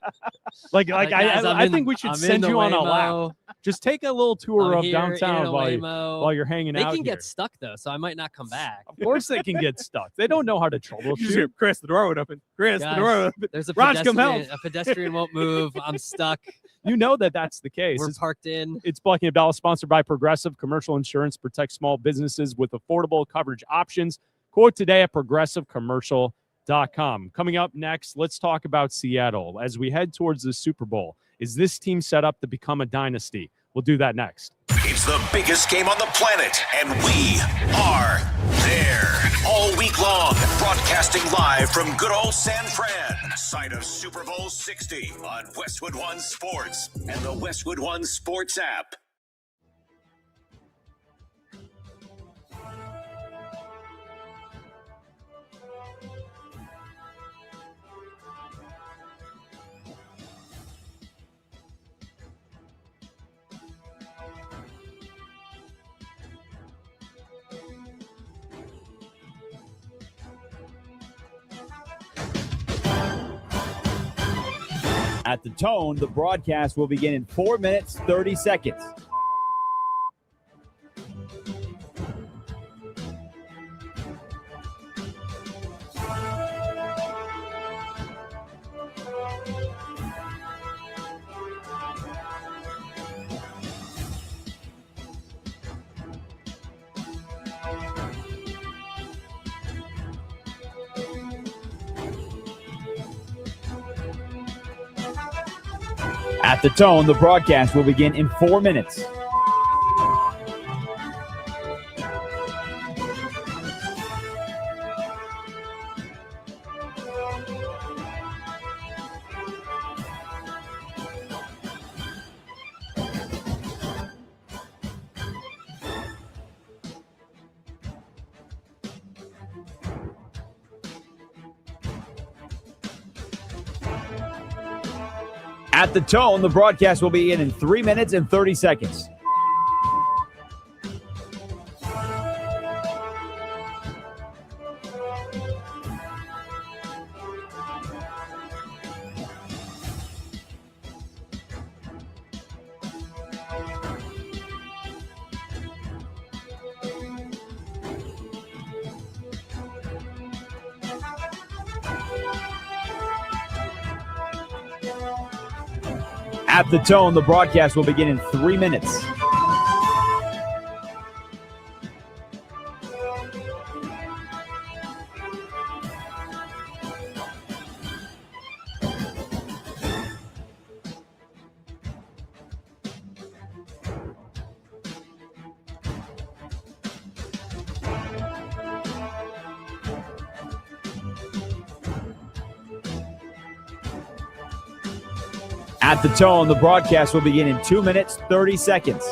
Like Guys, I think we should I'm in send the you on a Waymo. lap. Just take a little tour I'm of here in downtown a while Waymo. you're hanging They out can here. get stuck though, so I might not come back. Of course they can get stuck. They don't know how to You just troubleshoot. hear, Chris, the door would open. Chris, the Guys, door would open. There's a Raj, come pedestrian. help. A pedestrian won't move. I'm stuck. You know that's the case. We're parked in. It's Bleck and Abdalla, sponsored by Progressive. Commercial insurance protects small businesses with affordable coverage options. Quote today at progressivecommercial.com. Coming up next, let's talk about Seattle. As we head towards the Super Bowl, is this team set up to become a dynasty? We'll do that next. It's the biggest game on the planet, and we are there all week long, broadcasting live from good old San Fran, site of Super Bowl 60 on Westwood One Sports and the Westwood One Sports app. At the tone, the broadcast will begin in 4 minutes, 30 seconds. At the tone, the broadcast will begin in 4 minutes. At the tone, the broadcast will begin in 3 minutes and 30 seconds. At the tone, the broadcast will begin in 3 minutes. At the tone, the broadcast will begin in 2 minutes, 30 seconds.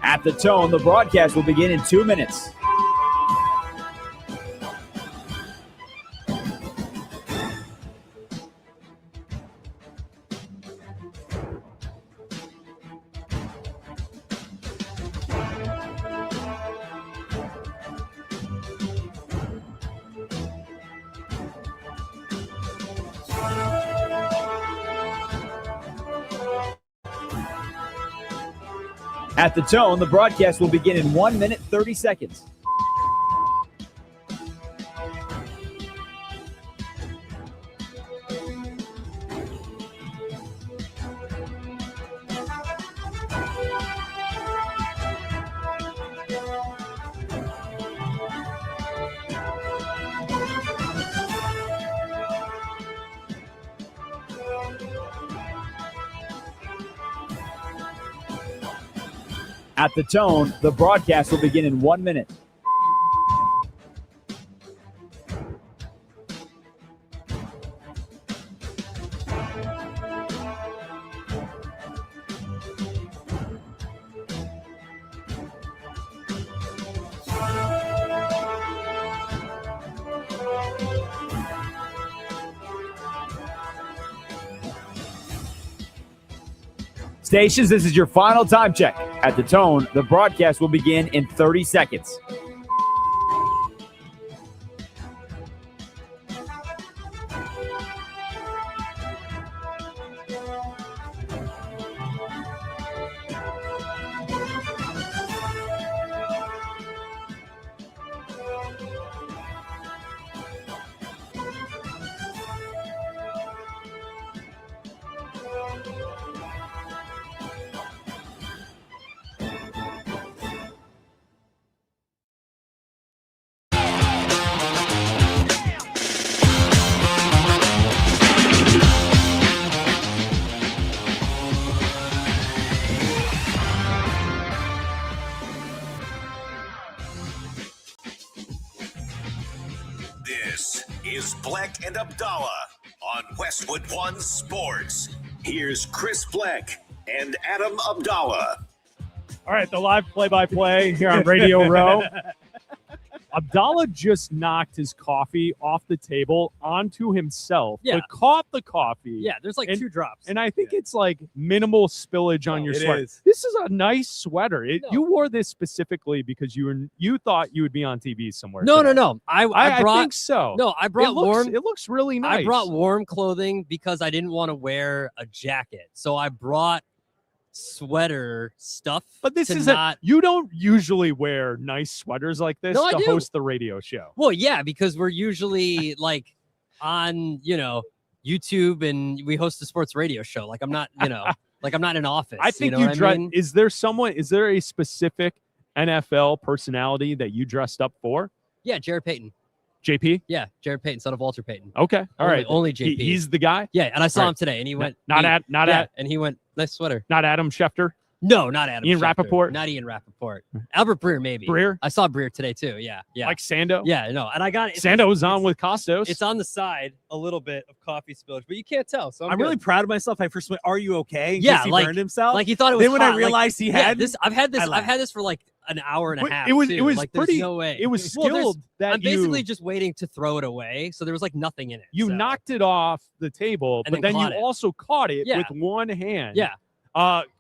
At the tone, the broadcast will begin in 2 minutes. At the tone, the broadcast will begin in 1 minute, 30 seconds. At the tone, the broadcast will begin in 1 minute. Stations, this is your final time check. At the tone, the broadcast will begin in 30 seconds. This is Bleck and Abdalla on Westwood One Sports. Here's Chris Bleck and Adam Abdalla. All right, the live play-by-play here on Radio Row. Abdalla just knocked his coffee off the table onto himself, but caught the coffee. Yeah, there's like 2 drops. And I think it's like minimal spillage on your sweater. is. This is a nice sweater. You wore this specifically because you thought you would be on TV somewhere. No. I I think so. No, I brought warm. It looks really nice. I brought warm clothing because I didn't want to wear a jacket. So I brought sweater stuff. But this is not. You don't usually wear nice sweaters like this No, I to do. host the radio show. Well, yeah, because we're usually like on, YouTube and we host a sports radio show. Like I'm not, like I'm not in office. I think you dress. Is there a specific NFL personality that you dressed up for? Yeah, Jared Payton. JP? Yeah, Jared Payton, son of Walter Payton. Okay. All right. Only JP. He's the guy? Yeah, and I saw All right. him today and he went and he went, nice sweater. not Adam Schefter? No, not Adam. Ian Schefter. Rappaport? Not Ian Rappaport. Albert Breer, maybe. Breer? I saw Breer today too. Yeah. Like Sando? Yeah, no. And I got it. Sando's on with Costos. It's on the side, a little bit of coffee spillage, but you can't tell. So I'm really proud of myself. I first went, "Are you okay?" In Yeah, case he like- burned himself. like he thought it was Then when hot. I realized he had this, I've had I laughed. this for like an hour and a But half. it was too. like there's pretty- no way. It was Well, skilled that I'm basically just waiting to throw it away, so there was like nothing in it. you so. knocked it off the table, And but then then you caught it. also caught it Yeah. with one hand. Yeah.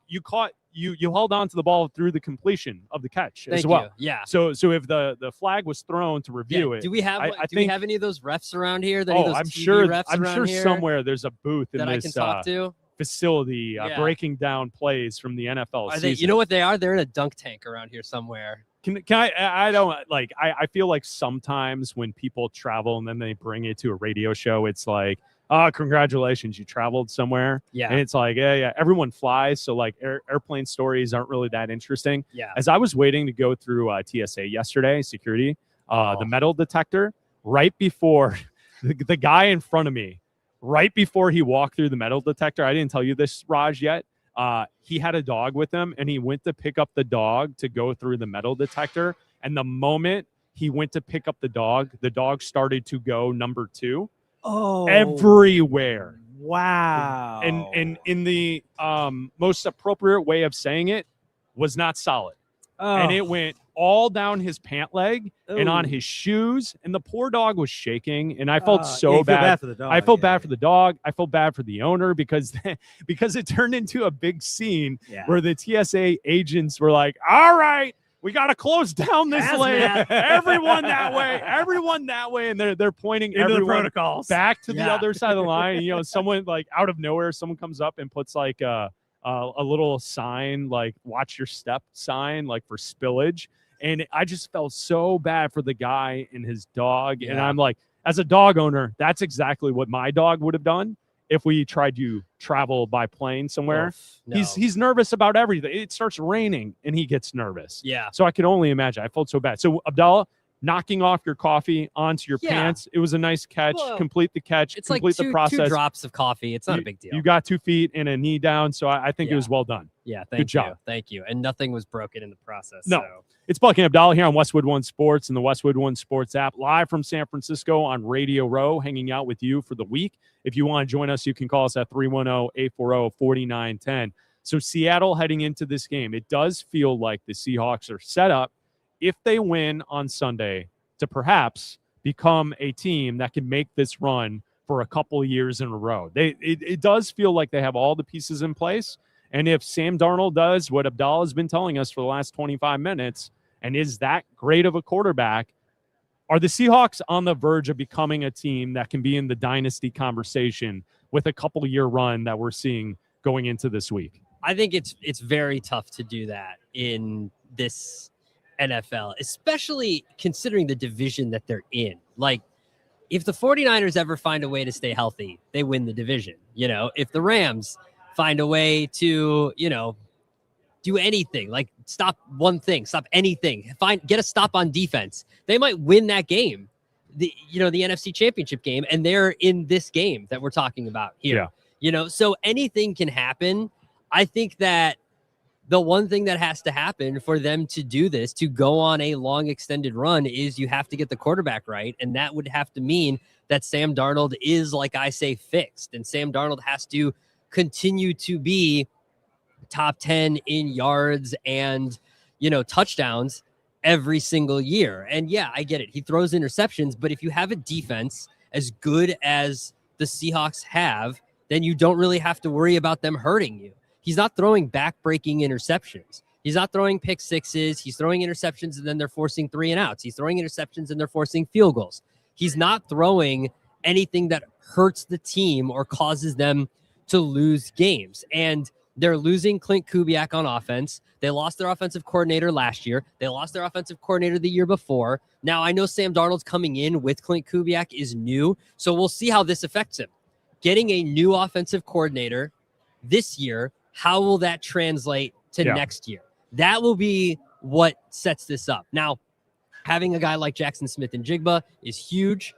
You caught you held on to the ball through the completion of the catch as Thank well. you. Yeah. So if the flag was thrown to review it, do we have I do we think, have any of those refs around here? Any of those I'm TV sure refs I'm around sure here somewhere there's a booth in that I this can talk to. facility Yeah. breaking down plays from the NFL Are season. they? You know what they are? They're in a dunk tank around here somewhere. Can I don't like I feel like sometimes when people travel and then they bring it to a radio show, it's like, oh, congratulations, you traveled somewhere. Yeah. And it's like, yeah, everyone flies. So like airplane stories aren't really that interesting. Yeah. As I was waiting to go through TSA yesterday, security, the metal detector, right before the guy in front of me, right before he walked through the metal detector, I didn't tell you this, Raj, yet. He had a dog with him, and he went to pick up the dog to go through the metal detector. And the moment he went to pick up the dog started to go number 2. Oh, everywhere. Wow. And in the most appropriate way of saying it, was not solid. Oh. And it went all down his pant leg and on Ooh. his shoes. And the poor dog was shaking. And I felt Yeah, so you feel bad. for the dog. I felt bad for the dog. I felt bad for the owner because it turned into a big scene where the TSA agents were like, all right, we got to close down this lane. Everyone that way. And they're pointing Into the everyone protocols. back to the other side of the line. And, you know, someone like out of nowhere, someone comes up and puts like a little sign, like watch your step sign, like for spillage. And I just felt so bad for the guy and his dog. And I'm like, as a dog owner, that's exactly what my dog would have done if we tried to travel by plane somewhere. No. He's nervous about everything. It starts raining and he gets nervous. Yeah. So I can only imagine. I felt so bad. So Abdalla, knocking off your coffee onto your pants. It was a nice catch. Well, complete the catch. It's complete like the process. 2 drops of coffee. It's not a big deal. You got 2 feet and a knee down. So I think it was well done. Yeah. Good job. Thank you. And nothing was broken in the process. No. So. It's Bleck and Abdalla here on Westwood One Sports and the Westwood One Sports app, live from San Francisco on Radio Row, hanging out with you for the week. If you want to join us, you can call us at 310-840-4910. So Seattle heading into this game, it does feel like the Seahawks are set up, if they win on Sunday, to perhaps become a team that can make this run for a couple of years in a row. It does feel like they have all the pieces in place. And if Sam Darnold does what Abdalla has been telling us for the last 25 minutes and is that great of a quarterback, are the Seahawks on the verge of becoming a team that can be in the dynasty conversation with a couple-year run that we're seeing going into this week? I think it's very tough to do that in this NFL, especially considering the division that they're in. Like, if the 49ers ever find a way to stay healthy, they win the division. You know, if the Rams find a way to, you know, do anything, like stop one thing, stop anything, get a stop on defense, they might win that game, the NFC Championship game, and they're in this game that we're talking about here. Yeah. You know, so anything can happen. I think that the one thing that has to happen for them to do this, to go on a long extended run, is you have to get the quarterback right. And that would have to mean that Sam Darnold is, like I say, fixed. And Sam Darnold has to continue to be top 10 in yards and, you know, touchdowns every single year. And yeah, I get it. He throws interceptions, but if you have a defense as good as the Seahawks have, then you don't really have to worry about them hurting you. He's not throwing back-breaking interceptions. He's not throwing pick sixes. He's throwing interceptions and then they're forcing 3 and outs. He's throwing interceptions and they're forcing field goals. He's not throwing anything that hurts the team or causes them to lose games. And they're losing Clint Kubiak on offense. They lost their offensive coordinator last year. They lost their offensive coordinator the year before. Now, I know Sam Darnold's coming in with Clint Kubiak is new, so we'll see how this affects him. Getting a new offensive coordinator this year, how will that translate to next year? That will be what sets this up. Now, having a guy like Jackson Smith-Njigba is huge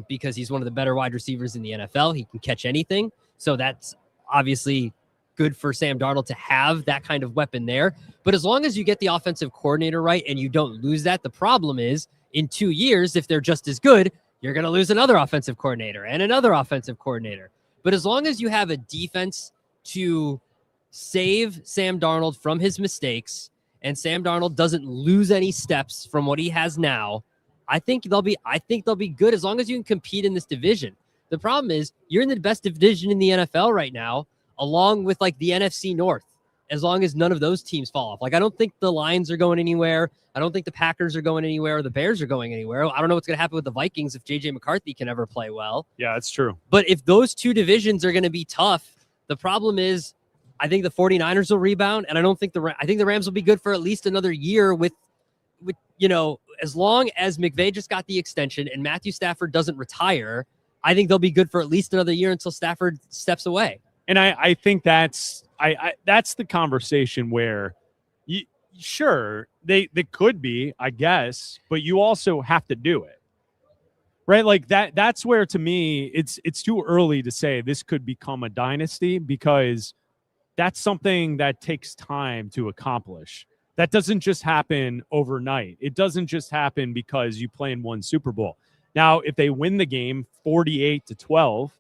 because he's one of the better wide receivers in the NFL. He can catch anything. So that's obviously good for Sam Darnold to have that kind of weapon there. But as long as you get the offensive coordinator right and you don't lose that, the problem is in 2 years, if they're just as good, you're going to lose another offensive coordinator and another offensive coordinator. But as long as you have a defense to save Sam Darnold from his mistakes and Sam Darnold doesn't lose any steps from what he has now, I think they'll be good as long as you can compete in this division. The problem is you're in the best division in the NFL right now, along with like the NFC North as long as none of those teams fall off. Like, I don't think the Lions are going anywhere. I don't think the Packers are going anywhere, or the Bears are going anywhere. I don't know what's going to happen with the Vikings if J.J. McCarthy can ever play well. Yeah, that's true. But if those two divisions are going to be tough, the problem is I think the 49ers will rebound, and I think the Rams will be good for at least another year with as long as McVay just got the extension and Matthew Stafford doesn't retire, I think they'll be good for at least another year until Stafford steps away. And I think that's the conversation where sure, they could be, I guess, but you also have to do it. Right? Like that's where, to me, it's too early to say this could become a dynasty, because that's something that takes time to accomplish. That doesn't just happen overnight. It doesn't just happen because you play in one Super Bowl. Now, if they win the game 48-12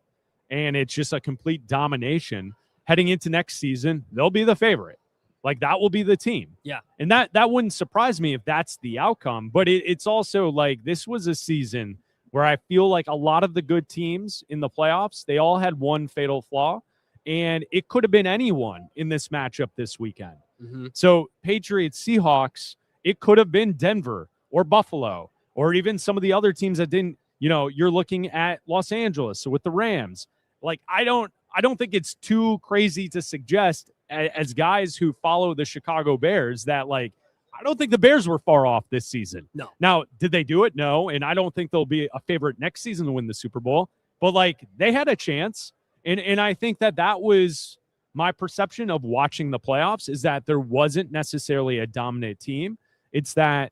and it's just a complete domination heading into next season, they'll be the favorite. Like, that will be the team. Yeah. And that wouldn't surprise me if that's the outcome. But it's also like, this was a season where I feel like a lot of the good teams in the playoffs, they all had one fatal flaw, and it could have been anyone in this matchup this weekend. Mm-hmm. So Patriots, Seahawks, it could have been Denver or Buffalo, or even some of the other teams that didn't, you're looking at Los Angeles with the Rams. Like, I don't think it's too crazy to suggest, as guys who follow the Chicago Bears, that, like, I don't think the Bears were far off this season. No. Now, did they do it? No. And I don't think they'll be a favorite next season to win the Super Bowl, but, like, they had a chance. And I think that was my perception of watching the playoffs, is that there wasn't necessarily a dominant team. It's that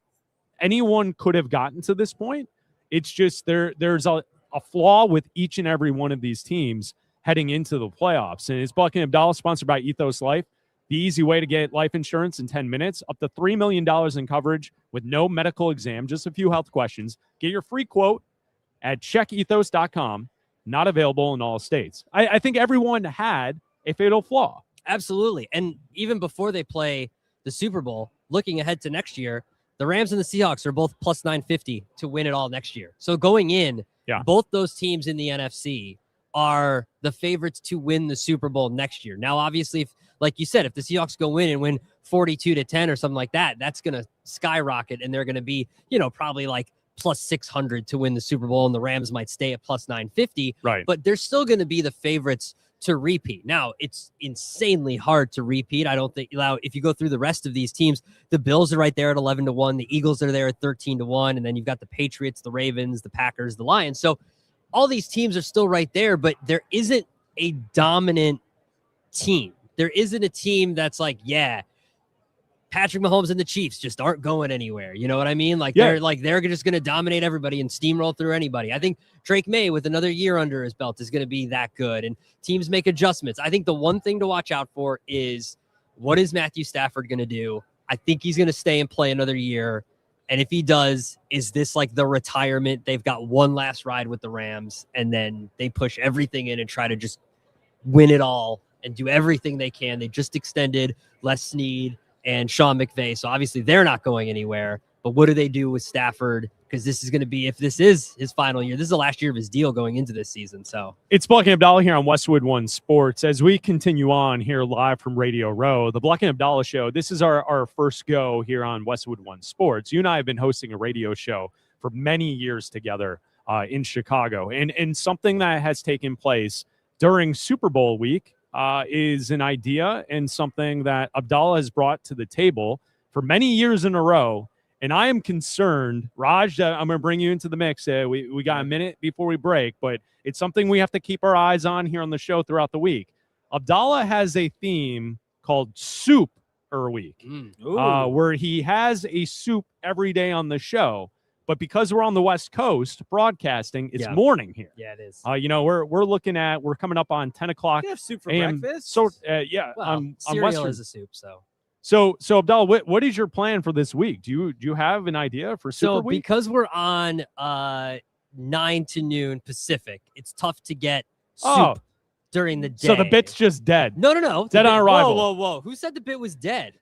anyone could have gotten to this point. It's just there's a flaw with each and every one of these teams heading into the playoffs. And it's Bleck and Abdalla, sponsored by Ethos Life, the easy way to get life insurance in 10 minutes, up to $3 million in coverage with no medical exam, just a few health questions. Get your free quote at checkethos.com. Not available in all states. I think everyone had a fatal flaw. Absolutely. And even before they play the Super Bowl, looking ahead to next year, the Rams and the Seahawks are both plus 950 to win it all next year. So going in, both those teams in the NFC are the favorites to win the Super Bowl next year. Now, obviously, if, like you said, if the Seahawks go in and win 42-10 or something like that, that's going to skyrocket, and they're going to be, probably like plus 600 to win the Super Bowl, and the Rams might stay at plus 950. Right. But they're still going to be the favorites to repeat. Now, it's insanely hard to repeat. I don't think, if you go through the rest of these teams, the Bills are right there at 11-1, the Eagles are there at 13-1, and then you've got the Patriots, the Ravens, the Packers, the Lions. So all these teams are still right there, but there isn't a dominant team. There isn't a team that's like, Patrick Mahomes and the Chiefs just aren't going anywhere. You know what I mean? They're just going to dominate everybody and steamroll through anybody. I think Drake May, with another year under his belt, is going to be that good, and teams make adjustments. I think the one thing to watch out for is, what is Matthew Stafford going to do? I think he's going to stay and play another year. And if he does, is this like the retirement? They've got one last ride with the Rams, and then they push everything in and try to just win it all and do everything they can. They just extended Les Snead and Sean McVay. So obviously they're not going anywhere. But what do they do with Stafford? Because this is going to be, if this is his final year, this is the last year of his deal going into this season. So it's Bleck and Abdalla here on Westwood One Sports. As we continue on here live from Radio Row, the Bleck and Abdalla Show, this is our first go here on Westwood One Sports. You and I have been hosting a radio show for many years together in Chicago. And something that has taken place during Super Bowl week is an idea and something that Abdalla has brought to the table for many years in a row. And I am concerned, Raj, I'm going to bring you into the mix. We got a minute before we break, but it's something we have to keep our eyes on here on the show throughout the week. Abdalla has a theme called Soup per week, where he has a soup every day on the show. But because we're on the West Coast broadcasting, it's morning here. Yeah, it is. We're coming up on 10 o'clock. You have soup for AM. breakfast? So, Well, on cereal Western. is a soup, so. So Abdalla, what is your plan for this week? Do you have an idea for Super Week? Because we're on 9 to noon Pacific, it's tough to get soup during the day. So the bit's just dead. No. Dead on arrival. Whoa. Who said the bit was dead?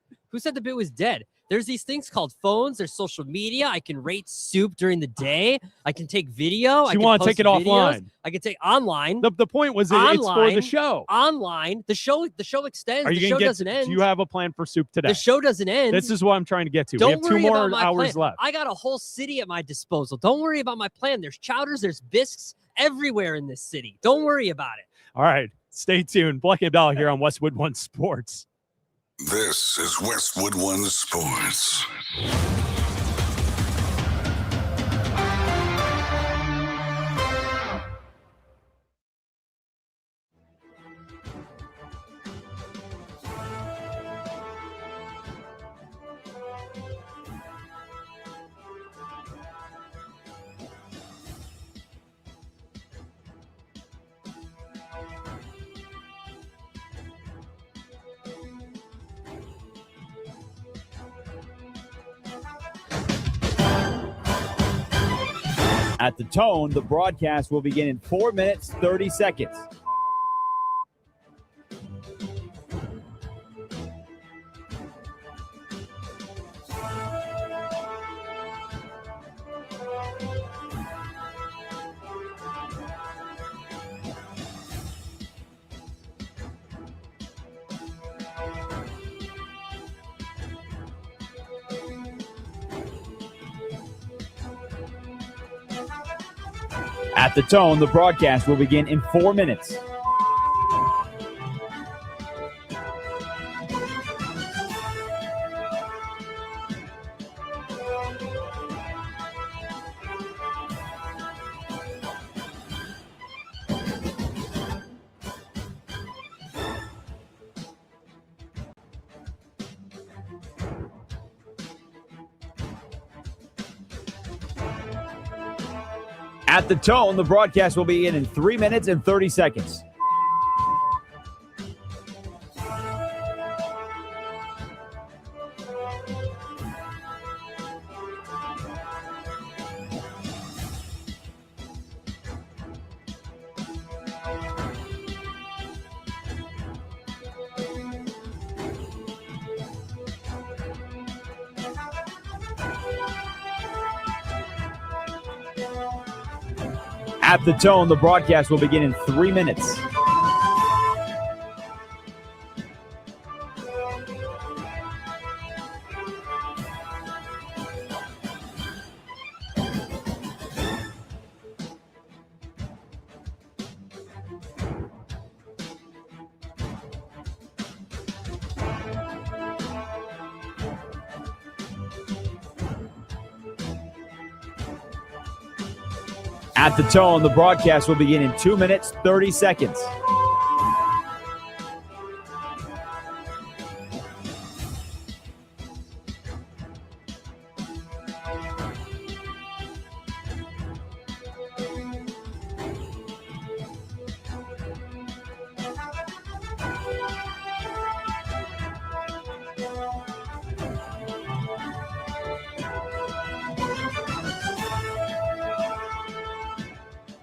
There's these things called phones. There's social media. I can rate soup during the day. I can take video. So you want to take it offline? I can take online. The point was that it's for the show. Online. The show extends. The show doesn't end. Do you have a plan for soup today? The show doesn't end. This is what I'm trying to get to. Don't we have 2 more hours plan. left. I got a whole city at my disposal. Don't worry about my plan. There's chowders. There's bisques everywhere in this city. Don't worry about it. All right. Stay tuned. Bleck and Abdalla here on Westwood One Sports. This is Westwood One Sports. At the tone, the broadcast will begin in 4 minutes, 30 seconds. At the tone, the broadcast will begin in 4 minutes. At the tone, the broadcast will begin in 3 minutes and 30 seconds. At the tone, the broadcast will begin in 3 minutes. At the tone, the broadcast will begin in 2 minutes, 30 seconds.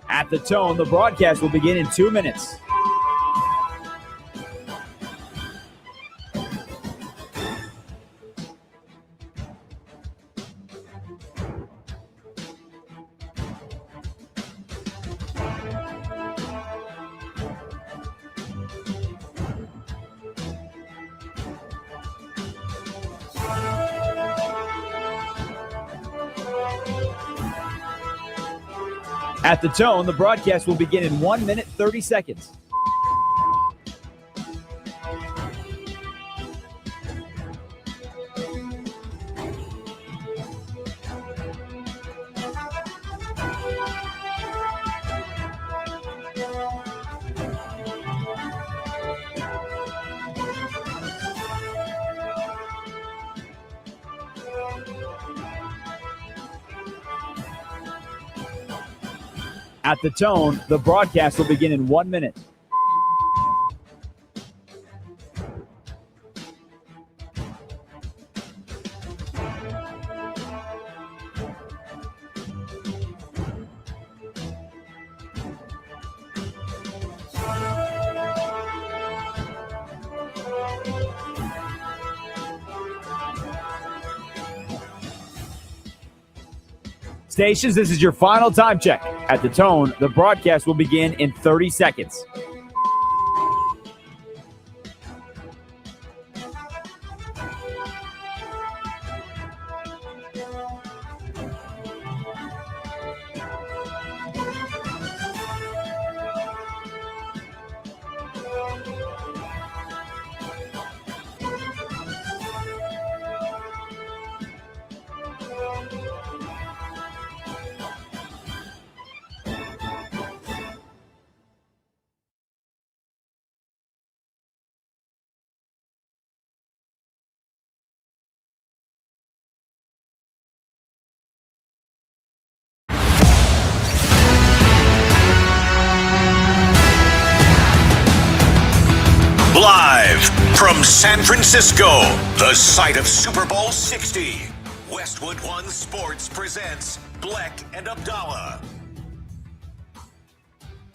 At the tone, the broadcast will begin in 2 minutes. At the tone, the broadcast will begin in 1 minute, 30 seconds. At the tone, the broadcast will begin in 1 minute. Stations, this is your final time check. At the tone, the broadcast will begin in 30 seconds. Live from San Francisco, the site of Super Bowl 60, Westwood One Sports presents Bleck and Abdalla.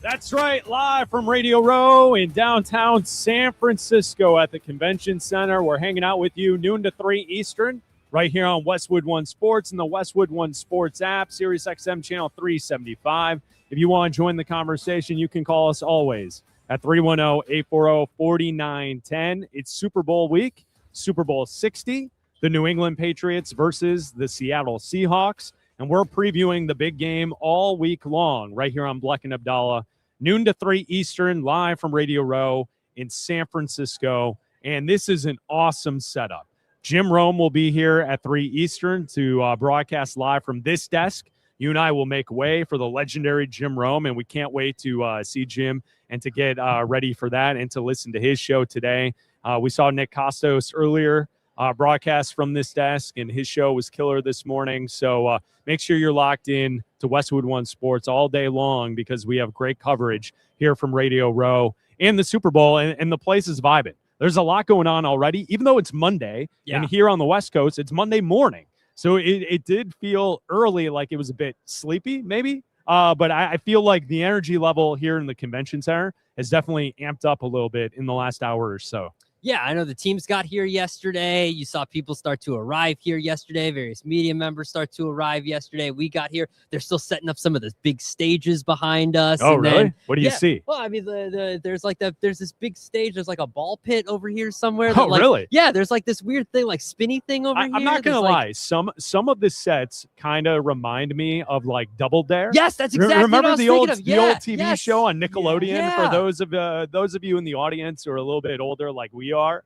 That's right, live from Radio Row in downtown San Francisco at the Convention Center. We're hanging out with you noon to 3 Eastern right here on Westwood One Sports and the Westwood One Sports app, Sirius XM channel 375. If you want to join the conversation, you can call us always at 310-840-4910. It's Super Bowl week, Super Bowl 60, the New England Patriots versus the Seattle Seahawks. And we're previewing the big game all week long right here on Bleck and Abdalla, noon to 3 Eastern, live from Radio Row in San Francisco. And this is an awesome setup. Jim Rome will be here at 3 Eastern to broadcast live from this desk. You and I will make way for the legendary Jim Rome, and we can't wait to see Jim and to get ready for that and to listen to his show today. We saw Nick Costos earlier broadcast from this desk, and his show was killer this morning. So make sure you're locked in to Westwood One Sports all day long because we have great coverage here from Radio Row and the Super Bowl, and the place is vibing. There's a lot going on already, even though it's Monday, and here on the West Coast, it's Monday morning. So it did feel early like it was a bit sleepy, maybe. But I feel like the energy level here in the convention center has definitely amped up a little bit in the last hour or so. Yeah, I know the teams got here yesterday. You saw people start to arrive here yesterday. Various media members start to arrive yesterday. We got here. They're still setting up some of the big stages behind us. Oh, and really? Then, what do you see? Well, I mean, there's like there's this big stage. There's like a ball pit over here somewhere. Oh, really? Yeah, there's like this weird thing, like spinny thing over here. I'm not gonna lie. Some of the sets kind of remind me of like Double Dare. Yes, that's exactly Remember what I was the old thinking of. TV show on Nickelodeon? Yeah. For those of you in the audience who are a little bit older, like we are.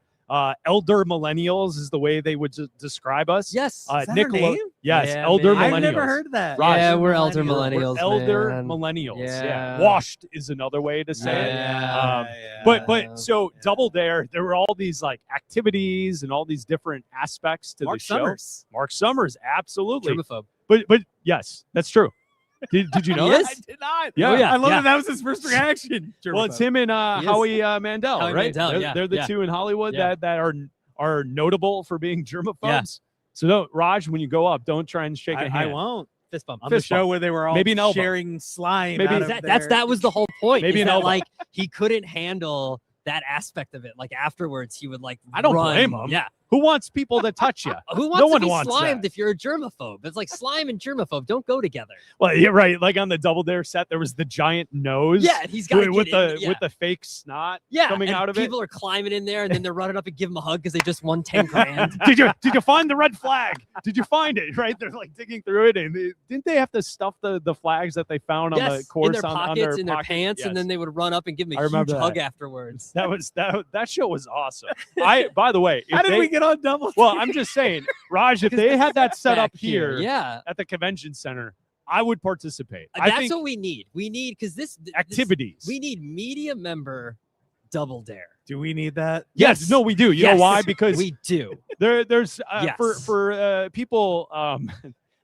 Elder millennials is the way they would describe us. Yes. Is that our name? Yes, Yeah, elder man. millennials. I've never heard that. Raj, Yeah, we're elder We're millennials. elder man. millennials. Yeah. Washed is another way to say it. But so Double Dare, there were all these like activities and all these different aspects to Mark the show. Summers. Mark Summers, absolutely. Germaphobe. But yes, that's true. Did you know He that? is? I did not. Yeah. Oh, yeah. I love yeah. that was his first reaction. Well, it's him and He is. Howie Mandel, Howie right? Mandel, They're the yeah. two in Hollywood Yeah. that are notable for being germaphobes. Yeah. So don't, Raj, when you go up, don't try and shake a I hand. won't. Fist bump. On Fist the show bump. where they were all Maybe an elbow. sharing slime. Maybe out of That their- was the whole point. Maybe is an that, elbow. like he couldn't handle that aspect of it. Like afterwards, he would like. I don't run. blame him. Yeah. Who wants people to touch you? Who wants No to one be wants slimed that. if you're a germaphobe? It's like slime and germaphobe don't go together. Well, you're right. Like on the Double Dare set, there was the giant nose. Yeah, and he's got with the fake snot coming and out of it. people are climbing in there, and then they're running up and give him a hug because they just won 10 grand. Did you find the red flag? Did you find it? Right? They're like digging through it, and didn't they have to stuff the flags that they found on the Yes, course in their on pockets, in their pocket? pants, Yes. and then they would run up and give him I a huge remember hug that. afterwards. that show was awesome. By the way, How did we get on Double Dare? Well, I'm just saying, Raj, if they had that set up Back here, here yeah. at the convention center, I would participate. That's I think what we need. We need because this activities. we need media member Double Dare. Do we need that? Yes, no, we do. You know Yes, why? Because we do. there's Yes. for people.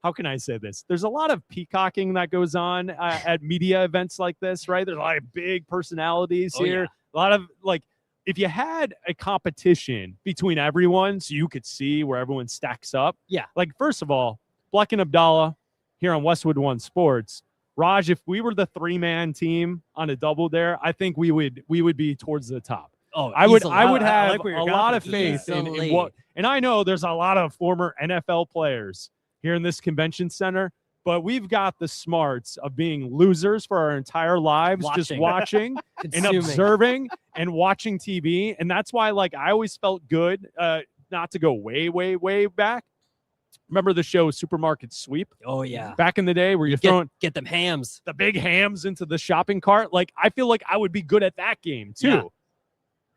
How can I say this? There's a lot of peacocking that goes on at media events like this, right? There's a lot of big personalities Oh, here. yeah. A lot of like, if you had a competition between everyone, so you could see where everyone stacks up. Yeah. Like first of all, Bleck and Abdalla here on Westwood One Sports. Raj, if we were the 3-man team on a Double Dare, I think we would be towards the top. Oh, I would easily. have like where a you're lot going of with faith this. in Easily. what, and I know there's a lot of former NFL players here in this convention center, but we've got the smarts of being losers for our entire lives, just watching and Consuming. observing and watching TV. And that's why, like, I always felt good, not to go way, way, way back. Remember the show Supermarket Sweep? Oh, yeah. Back in the day where you're throwing get them hams, the big hams into the shopping cart. Like, I feel like I would be good at that game too. Yeah.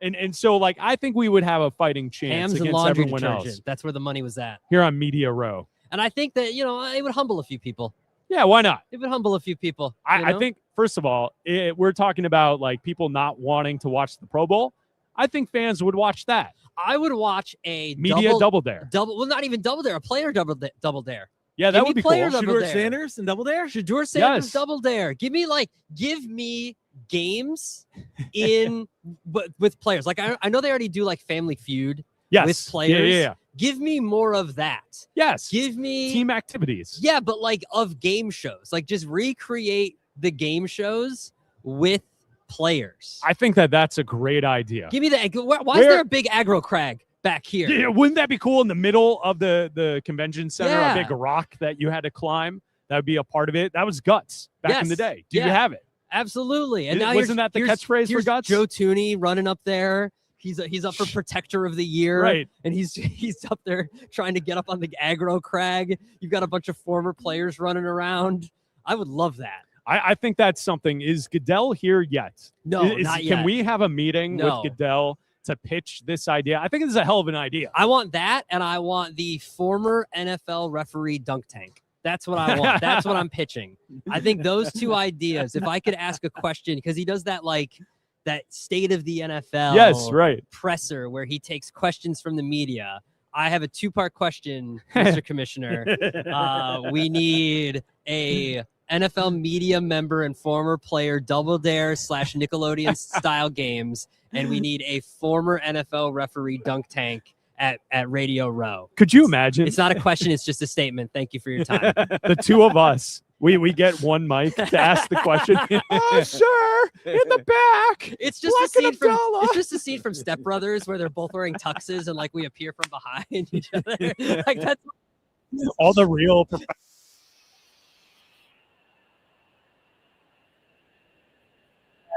And so, like, I think we would have a fighting chance hams and against laundry everyone detergent. else That's where the money was at. here on Media Row. And I think that, it would humble a few people. Yeah, why not? It would humble a few people. I think, first of all, we're talking about, like, people not wanting to watch the Pro Bowl. I think fans would watch that. I would watch a Media double dare. Well, not even double dare, a player double dare. Yeah, that would be cool. Shedeur Sanders and Double Dare? Shedeur Sanders Yes. double dare. Give me games with players. Like I know they already do like Family Feud Yes. with players. Yeah. Give me more of that. Yes. Give me team activities. Yeah, but like of game shows. Like just recreate the game shows with players. I think that's a great idea. Give me that. Why is there a big aggro crag back here? Yeah, wouldn't that be cool in the middle of the convention center? Yeah. A big rock that you had to climb. That would be a part of it. That was Guts back in the day. Do you have it? Absolutely. And now wasn't that the catchphrase for here's Guts? Joe Tooney running up there. He's up for Protector of the Year, right? And he's up there trying to get up on the aggro crag. You've got a bunch of former players running around. I would love that. I think that's something. Is Goodell here yet? No, not yet. Can we have a meeting with Goodell to pitch this idea? I think this is a hell of an idea. I want that, and I want the former NFL referee dunk tank. That's what I want. That's what I'm pitching. I think those two ideas, if I could ask a question, because he does that like that state of the NFL presser where he takes questions from the media. I have a two-part question, Mr. Commissioner. We need a NFL media member and former player double dare / Nickelodeon style games, and we need a former NFL referee dunk tank at Radio Row. Could you imagine? It's not a question, it's just a statement. Thank you for your time. The two of us, we get one mic to ask the question. Oh, sir, in the back. It's just Bleck a scene from Step Brothers where they're both wearing tuxes and like we appear from behind each other. Like that's all the real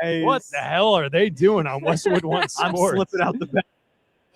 What the hell are they doing on Westwood One Sports? I'm slipping out the back.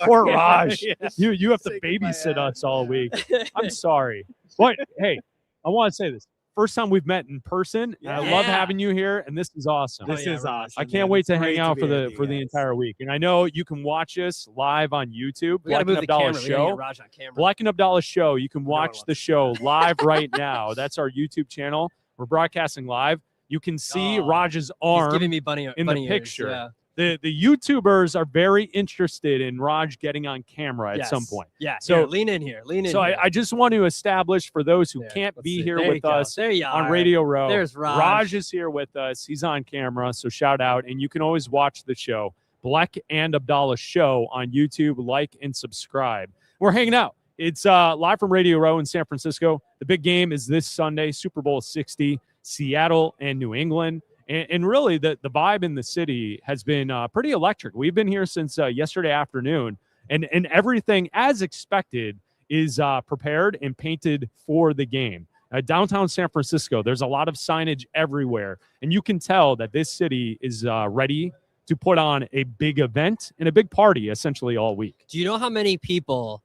Poor Raj. Yeah. You have to babysit us all week. I'm sorry. But hey, I want to say this. First time we've met in person. Yeah. I love having you here, and this is awesome. This is awesome. I can't wait to hang out for the entire week. And I know you can watch us live on YouTube. We gotta move the Abdalla camera. Show. Raj on camera. Bleck and Abdalla Show. You can watch the show live right now. That's our YouTube channel. We're broadcasting live. You can see Raj's arm giving me bunny in the ears, picture. yeah. The YouTubers are very interested in Raj getting on camera at some point. Yeah. So here, lean in here. Lean in. So here. I just want to establish for those who There, can't let's be see. here There you with go. us There you on are. Radio Row. There's Raj. Raj is here with us. He's on camera, so shout out. And you can always watch the show, Bleck and Abdalla Show on YouTube. Like and subscribe. We're hanging out. It's live from Radio Row in San Francisco. The big game is this Sunday, Super Bowl 60, Seattle and New England. And really, the vibe in the city has been pretty electric. We've been here since yesterday afternoon, and everything, as expected, is prepared and painted for the game. Downtown San Francisco, there's a lot of signage everywhere, and you can tell that this city is ready to put on a big event and a big party essentially all week. Do you know how many people,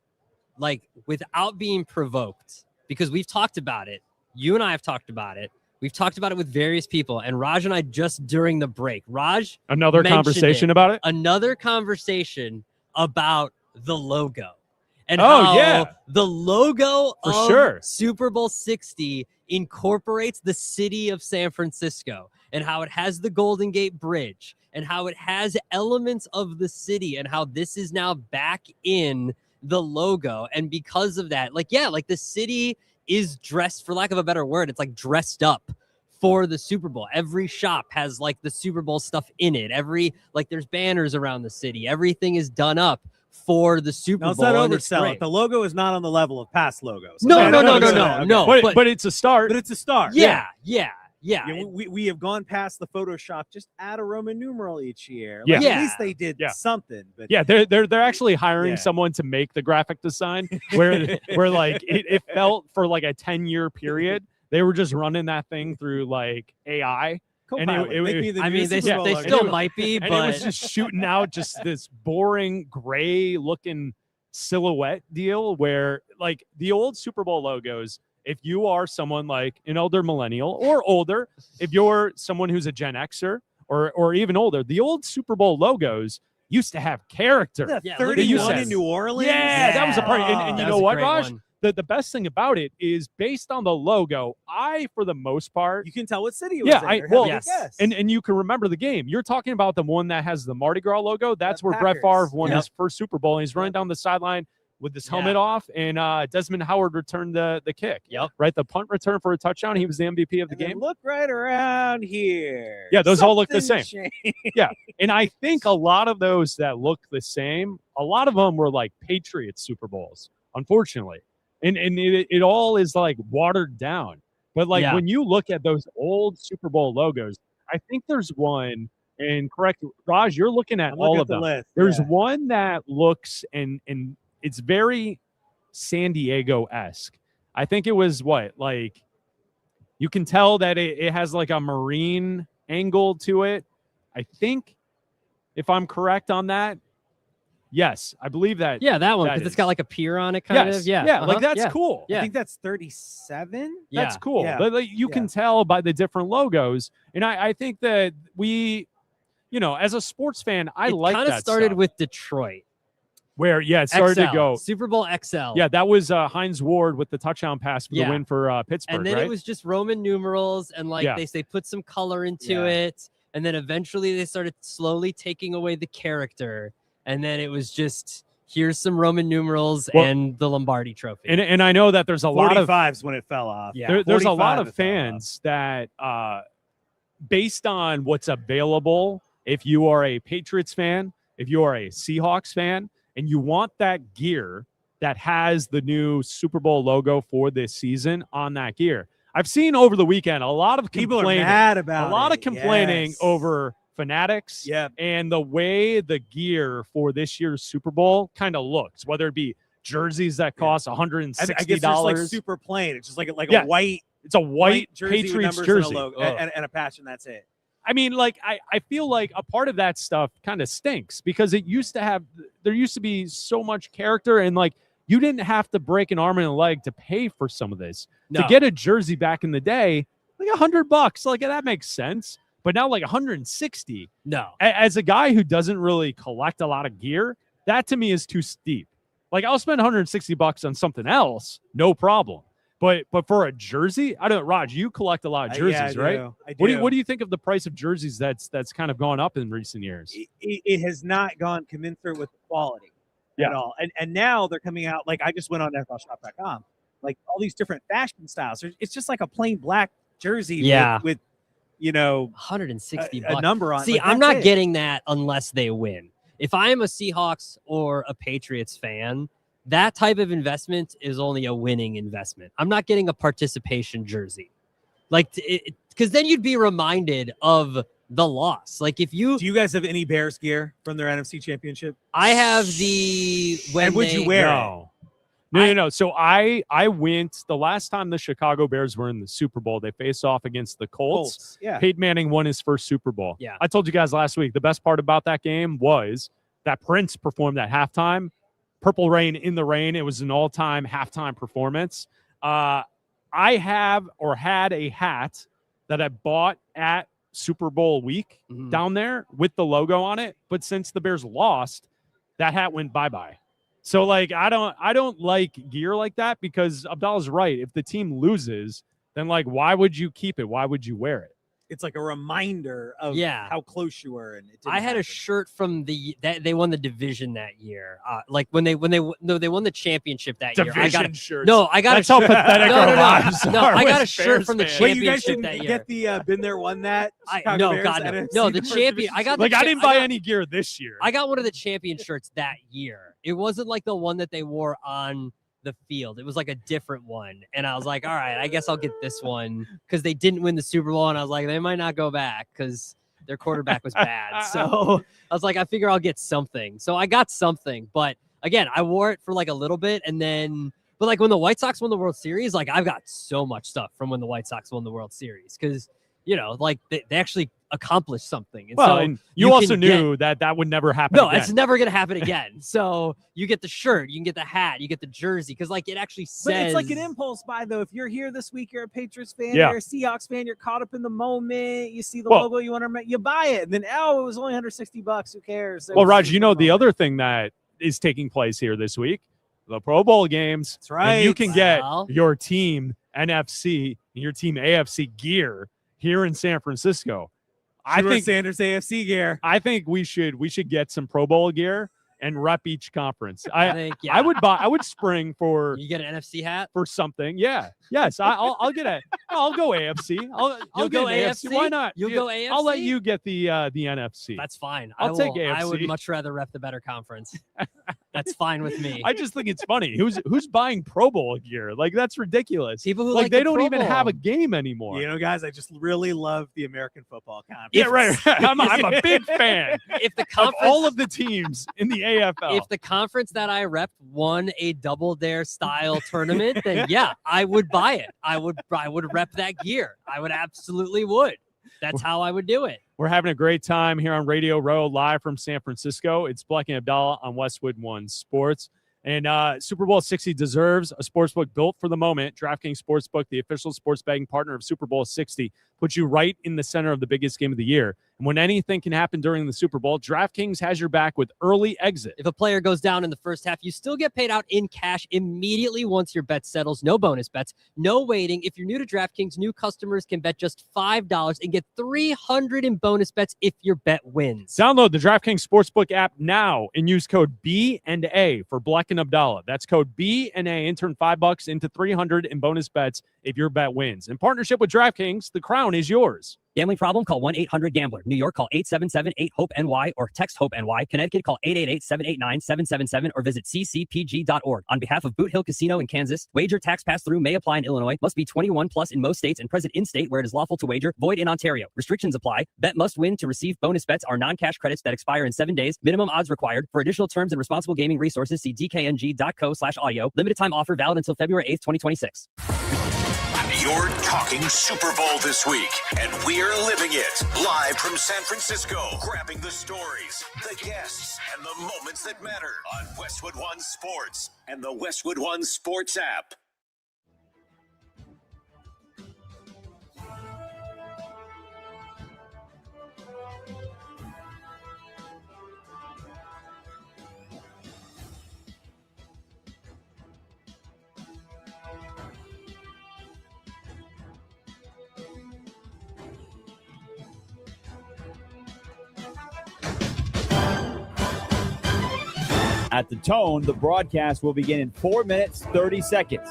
like, without being provoked, because we've talked about it, you and I have talked about it, we've talked about it with various people, and Raj and I just during the break. Raj, another conversation about it. Another conversation about the logo, and the logo of Super Bowl 60 incorporates the city of San Francisco, and how it has the Golden Gate Bridge, and how it has elements of the city, and how this is now back in the logo, and because of that, like the city is dressed, for lack of a better word, it's like dressed up for the Super Bowl. Every shop has like the Super Bowl stuff in it. There's banners around the city. Everything is done up for the Super Bowl. Let's not oversell it. The logo is not on the level of past logos. No. But it's a start. But it's a start. Yeah. We have gone past the Photoshop. Just add a Roman numeral each year. Yeah. At least they did something. But they're actually hiring someone to make the graphic design where like it felt for like a 10-year period they were just running that thing through like AI. And I mean, they logo. still might be, and but it was just shooting out just this boring gray looking silhouette deal where like the old Super Bowl logos, if you are someone like an elder millennial or older, if you're someone who's a Gen Xer or even older, the old Super Bowl logos used to have character. The Yeah, 31 in New Orleans. Yeah, that was a part. And you That know was a what, great Raj? one. The best thing about it is based on the logo, for the most part, You can tell what city it was in. Or yes. yes. and you can remember the game. You're talking about the one that has the Mardi Gras logo. That's The where Brett Favre Packers. won Yep. his first Super Bowl. And he's running down the sideline with his helmet off, and Desmond Howard returned the kick. Yep. Right, the punt return for a touchdown. He was the MVP of the And then game. look right around here. Yeah, those all look the same. Something And I think a lot of those that look the same, a lot of them were like Patriots Super Bowls, unfortunately. And it all is like watered down. But like when you look at those old Super Bowl logos, I think there's one, and correct, Raj, you're looking at all of them. List. There's Yeah. one that looks and it's very San Diego-esque. I think it was like you can tell that it has like a marine angle to it. I think, if I'm correct on that, yes, I believe that. Yeah, that one, that because it's is. got like a pier on it, kind of. Yeah, Yeah, like uh-huh, that's cool. Yeah. I think that's 37. That's cool. Yeah. But like, you can tell by the different logos. And I think that we, as a sports fan, I like that. It kind of started stuff. with Detroit. Where, it started to XL, go. Super Bowl XL. Yeah, that was Heinz Ward with the touchdown pass for the win for Pittsburgh. And then right? it was just Roman numerals, and like they put some color into it. And then eventually they started slowly taking away the character. And then it was just, here's some Roman numerals and the Lombardi trophy. And I know that there's a lot of 45s when it fell off. Yeah. there's a lot 45 of fans that based on what's available, if you are a Patriots fan, if you are a Seahawks fan, and you want that gear that has the new Super Bowl logo for this season on that gear. I've seen over the weekend a lot of People complaining, are mad about a lot it. of complaining Yes. over Fanatics and the way the gear for this year's Super Bowl kind of looks, whether it be jerseys that cost $160. I guess it's like super plain. It's just like a white. It's a white jersey Patriots with numbers jersey. and a logo and a patch, and that's it. I mean, like, I feel like a part of that stuff kind of stinks because there used to be so much character, and like you didn't have to break an arm and a leg to pay for some of this. No. To get a jersey back in the day, like $100, like that makes sense. But now like 160. No. As a guy who doesn't really collect a lot of gear, that to me is too steep. Like I'll spend $160 on something else, no problem. But for a jersey, I don't. Raj, you collect a lot of jerseys, right? I do. What do you think of the price of jerseys that's kind of gone up in recent years? It has not gone commensurate with the quality at all. And now they're coming out, like I just went on NFLshop.com, like all these different fashion styles. It's just like a plain black jersey with $160 a number on it. See, Like, I'm that's not it. getting that unless they win. If I am a Seahawks or a Patriots fan, that type of investment is only a winning investment. I'm not getting a participation jersey. Like, because then you'd be reminded of the loss. Like, if you... Do you guys have any Bears gear from their NFC Championship? I have the... And would you wear it? No. So I went the last time the Chicago Bears were in the Super Bowl. They faced off against the Colts. Yeah. Peyton Manning won his first Super Bowl. Yeah. I told you guys last week the best part about that game was that Prince performed at halftime. Purple Rain in the Rain. It was an all-time halftime performance. I have or had a hat that I bought at Super Bowl week down there with the logo on it. But since the Bears lost, that hat went bye-bye. So like I don't like gear like that because Abdalla's right. If the team loses, then like why would you keep it? Why would you wear it? It's like a reminder of how close you were. And I had a shirt from they won the division that year. Like when they won the championship that year. I got shirts. No, I got That's a how shirt. pathetic No, our no, no. lives No, are I got a as shirt Bears from the fans. Wait, you guys championship didn't that year. get the been there, won that? Chicago No, Bears God, no. NFC No, the first champion. division I got Like the I didn't buy any gear this year. I got one of the champion shirts that year. It wasn't like the one that they wore on the field. It was like a different one. And I was like, all right, I guess I'll get this one because they didn't win the Super Bowl. And I was like, they might not go back because their quarterback was bad. So I was like, I figure I'll get something. So I got something. But again, I wore it for like a little bit. And then, But like when the White Sox won the World Series, like I've got so much stuff from when the White Sox won the World Series because, like they actually accomplished something. And well, so and you also knew that would never happen. No, again. it's never going to happen again. So you get the shirt, you can get the hat, you get the jersey because like it actually says. But it's like an impulse buy though. If you're here this week, you're a Patriots fan, Yeah. you're a Seahawks fan, you're caught up in the moment. You see the logo, you want to, you buy it, and then it was only $160. Who cares? Well, Raj, the other thing that is taking place here this week, the Pro Bowl games. That's right. And you can get your team NFC and your team AFC gear here in San Francisco. I think Sanders AFC gear. I think we should get some Pro Bowl gear and rep each conference. I would spring for you get an NFC hat for something. Yeah. Yes. I'll go AFC. I'll go get AFC. Why not? You'll go AFC. I'll let you get the NFC. That's fine. I'll take AFC. I would much rather rep the better conference. That's fine with me. I just think it's funny. Who's buying Pro Bowl gear? Like that's ridiculous. People who like they don't Pro even Bowl. have a game anymore. Guys, I just really love the American Football Conference. Yeah, right. I'm a big fan. If the of conference, all of the teams in the AFL. If the conference that I rep won a Double Dare style tournament, then yeah, I would buy it. I would rep that gear. I would absolutely would. That's how I would do it. We're having a great time here on Radio Row, live from San Francisco. It's Bleck and Abdalla on Westwood One Sports. And Super Bowl 60 deserves a sportsbook built for the moment. DraftKings Sportsbook, the official sports betting partner of Super Bowl 60, puts you right in the center of the biggest game of the year. And when anything can happen during the Super Bowl, DraftKings has your back with early exit. If a player goes down in the first half, you still get paid out in cash immediately once your bet settles. No bonus bets, no waiting. If you're new to DraftKings, new customers can bet just $5 and get $300 in bonus bets if your bet wins. Download the DraftKings Sportsbook app now and use code B&A for Bleck and Abdalla. That's code B&A and turn $5 into $300 in bonus bets if your bet wins. In partnership with DraftKings, the crown is yours. Gambling problem? Call 1-800-GAMBLER. New York, call 877-8-HOPE-NY or text HOPE-NY. Connecticut, call 888-789-777 or visit ccpg.org. On behalf of Boot Hill Casino in Kansas, wager tax pass-through may apply in Illinois. Must be 21 plus in most states and present in state where it is lawful to wager. Void in Ontario. Restrictions apply. Bet must win to receive bonus bets are non-cash credits that expire in 7 days. Minimum odds required. For additional terms and responsible gaming resources, see dkng.co/audio. Limited time offer valid until February 8th, 2026. You're talking Super Bowl this week, and we're living it live from San Francisco, grabbing the stories, the guests, and the moments that matter on Westwood One Sports and the Westwood One Sports app. At the tone, the broadcast will begin in 4 minutes, 30 seconds.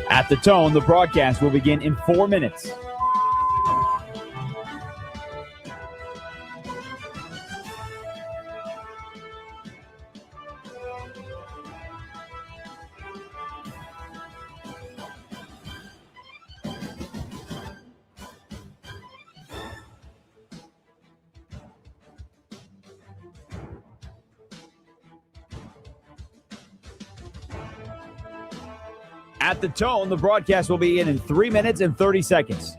At the tone, the broadcast will begin in 4 minutes. At the tone, the broadcast will begin in 3 minutes and 30 seconds.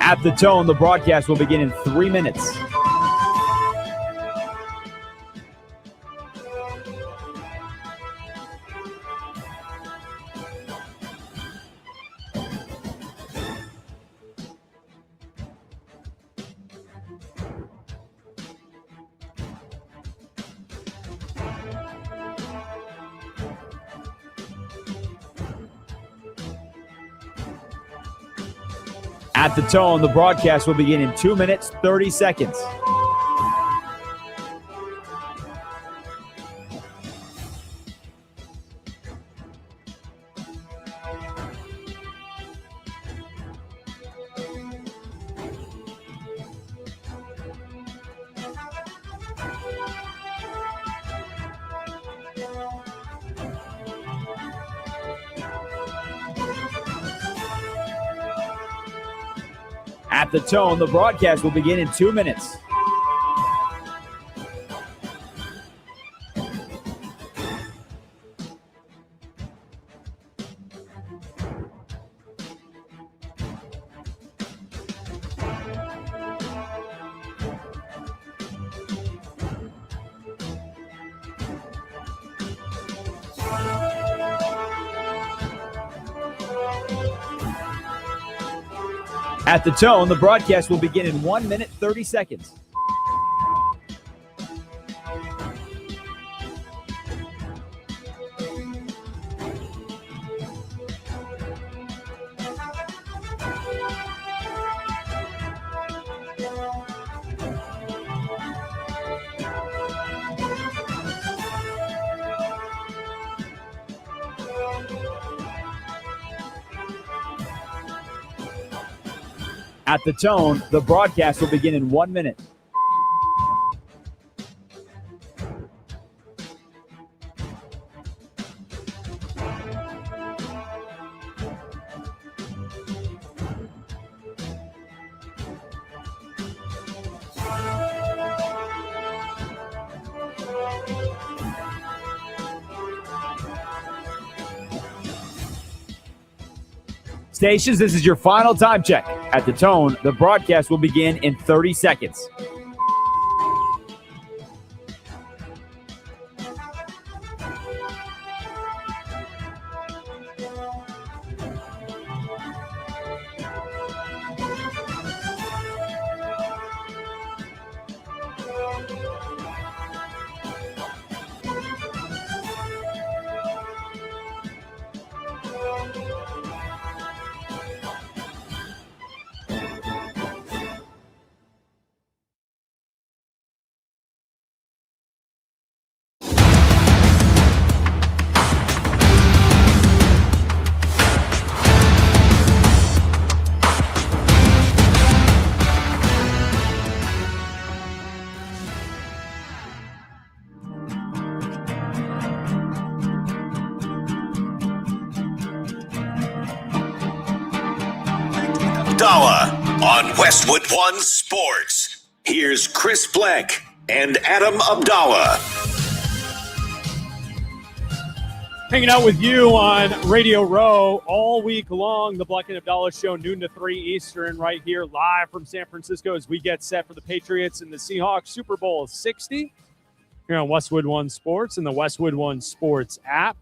At the tone, the broadcast will begin in 3 minutes. At the tone, the broadcast will begin in 2 minutes, 30 seconds. At the tone, the broadcast will begin in 2 minutes. At the tone, the broadcast will begin in 1 minute, 30 seconds. At the tone, the broadcast will begin in 1 minute. Stations, this is your final time check. At the tone, the broadcast will begin in 30 seconds. Abdalla on Westwood One Sports. Here's Chris Bleck and Adam Abdalla. Hanging out with you on Radio Row all week long. The Bleck and Abdalla Show, noon to 3 Eastern, right here live from San Francisco as we get set for the Patriots and the Seahawks Super Bowl 60 here on Westwood One Sports and the Westwood One Sports app.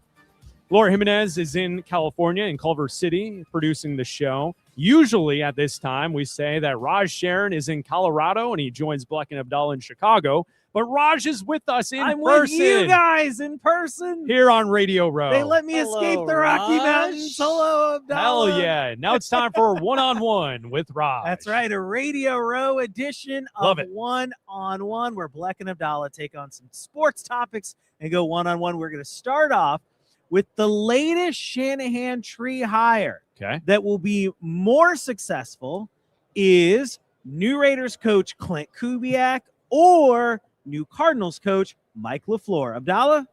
Laura Jimenez is in California, in Culver City, producing the show. Usually at this time, we say that Raj Sharon is in Colorado and he joins Bleck and Abdalla in Chicago. But Raj is with us in I'm person. with you guys in person. Here on Radio Row. They let me escape the Rocky Mountains. Hello, Abdalla. Hell yeah. Now it's time for a one-on-one with Raj. That's right. A Radio Row edition Love of it. One-on-One where Bleck and Abdalla take on some sports topics and go one-on-one. We're going to start off with the latest Shanahan tree hire that will be more successful is new Raiders coach Clint Kubiak or new Cardinals coach Mike LaFleur. Abdalla?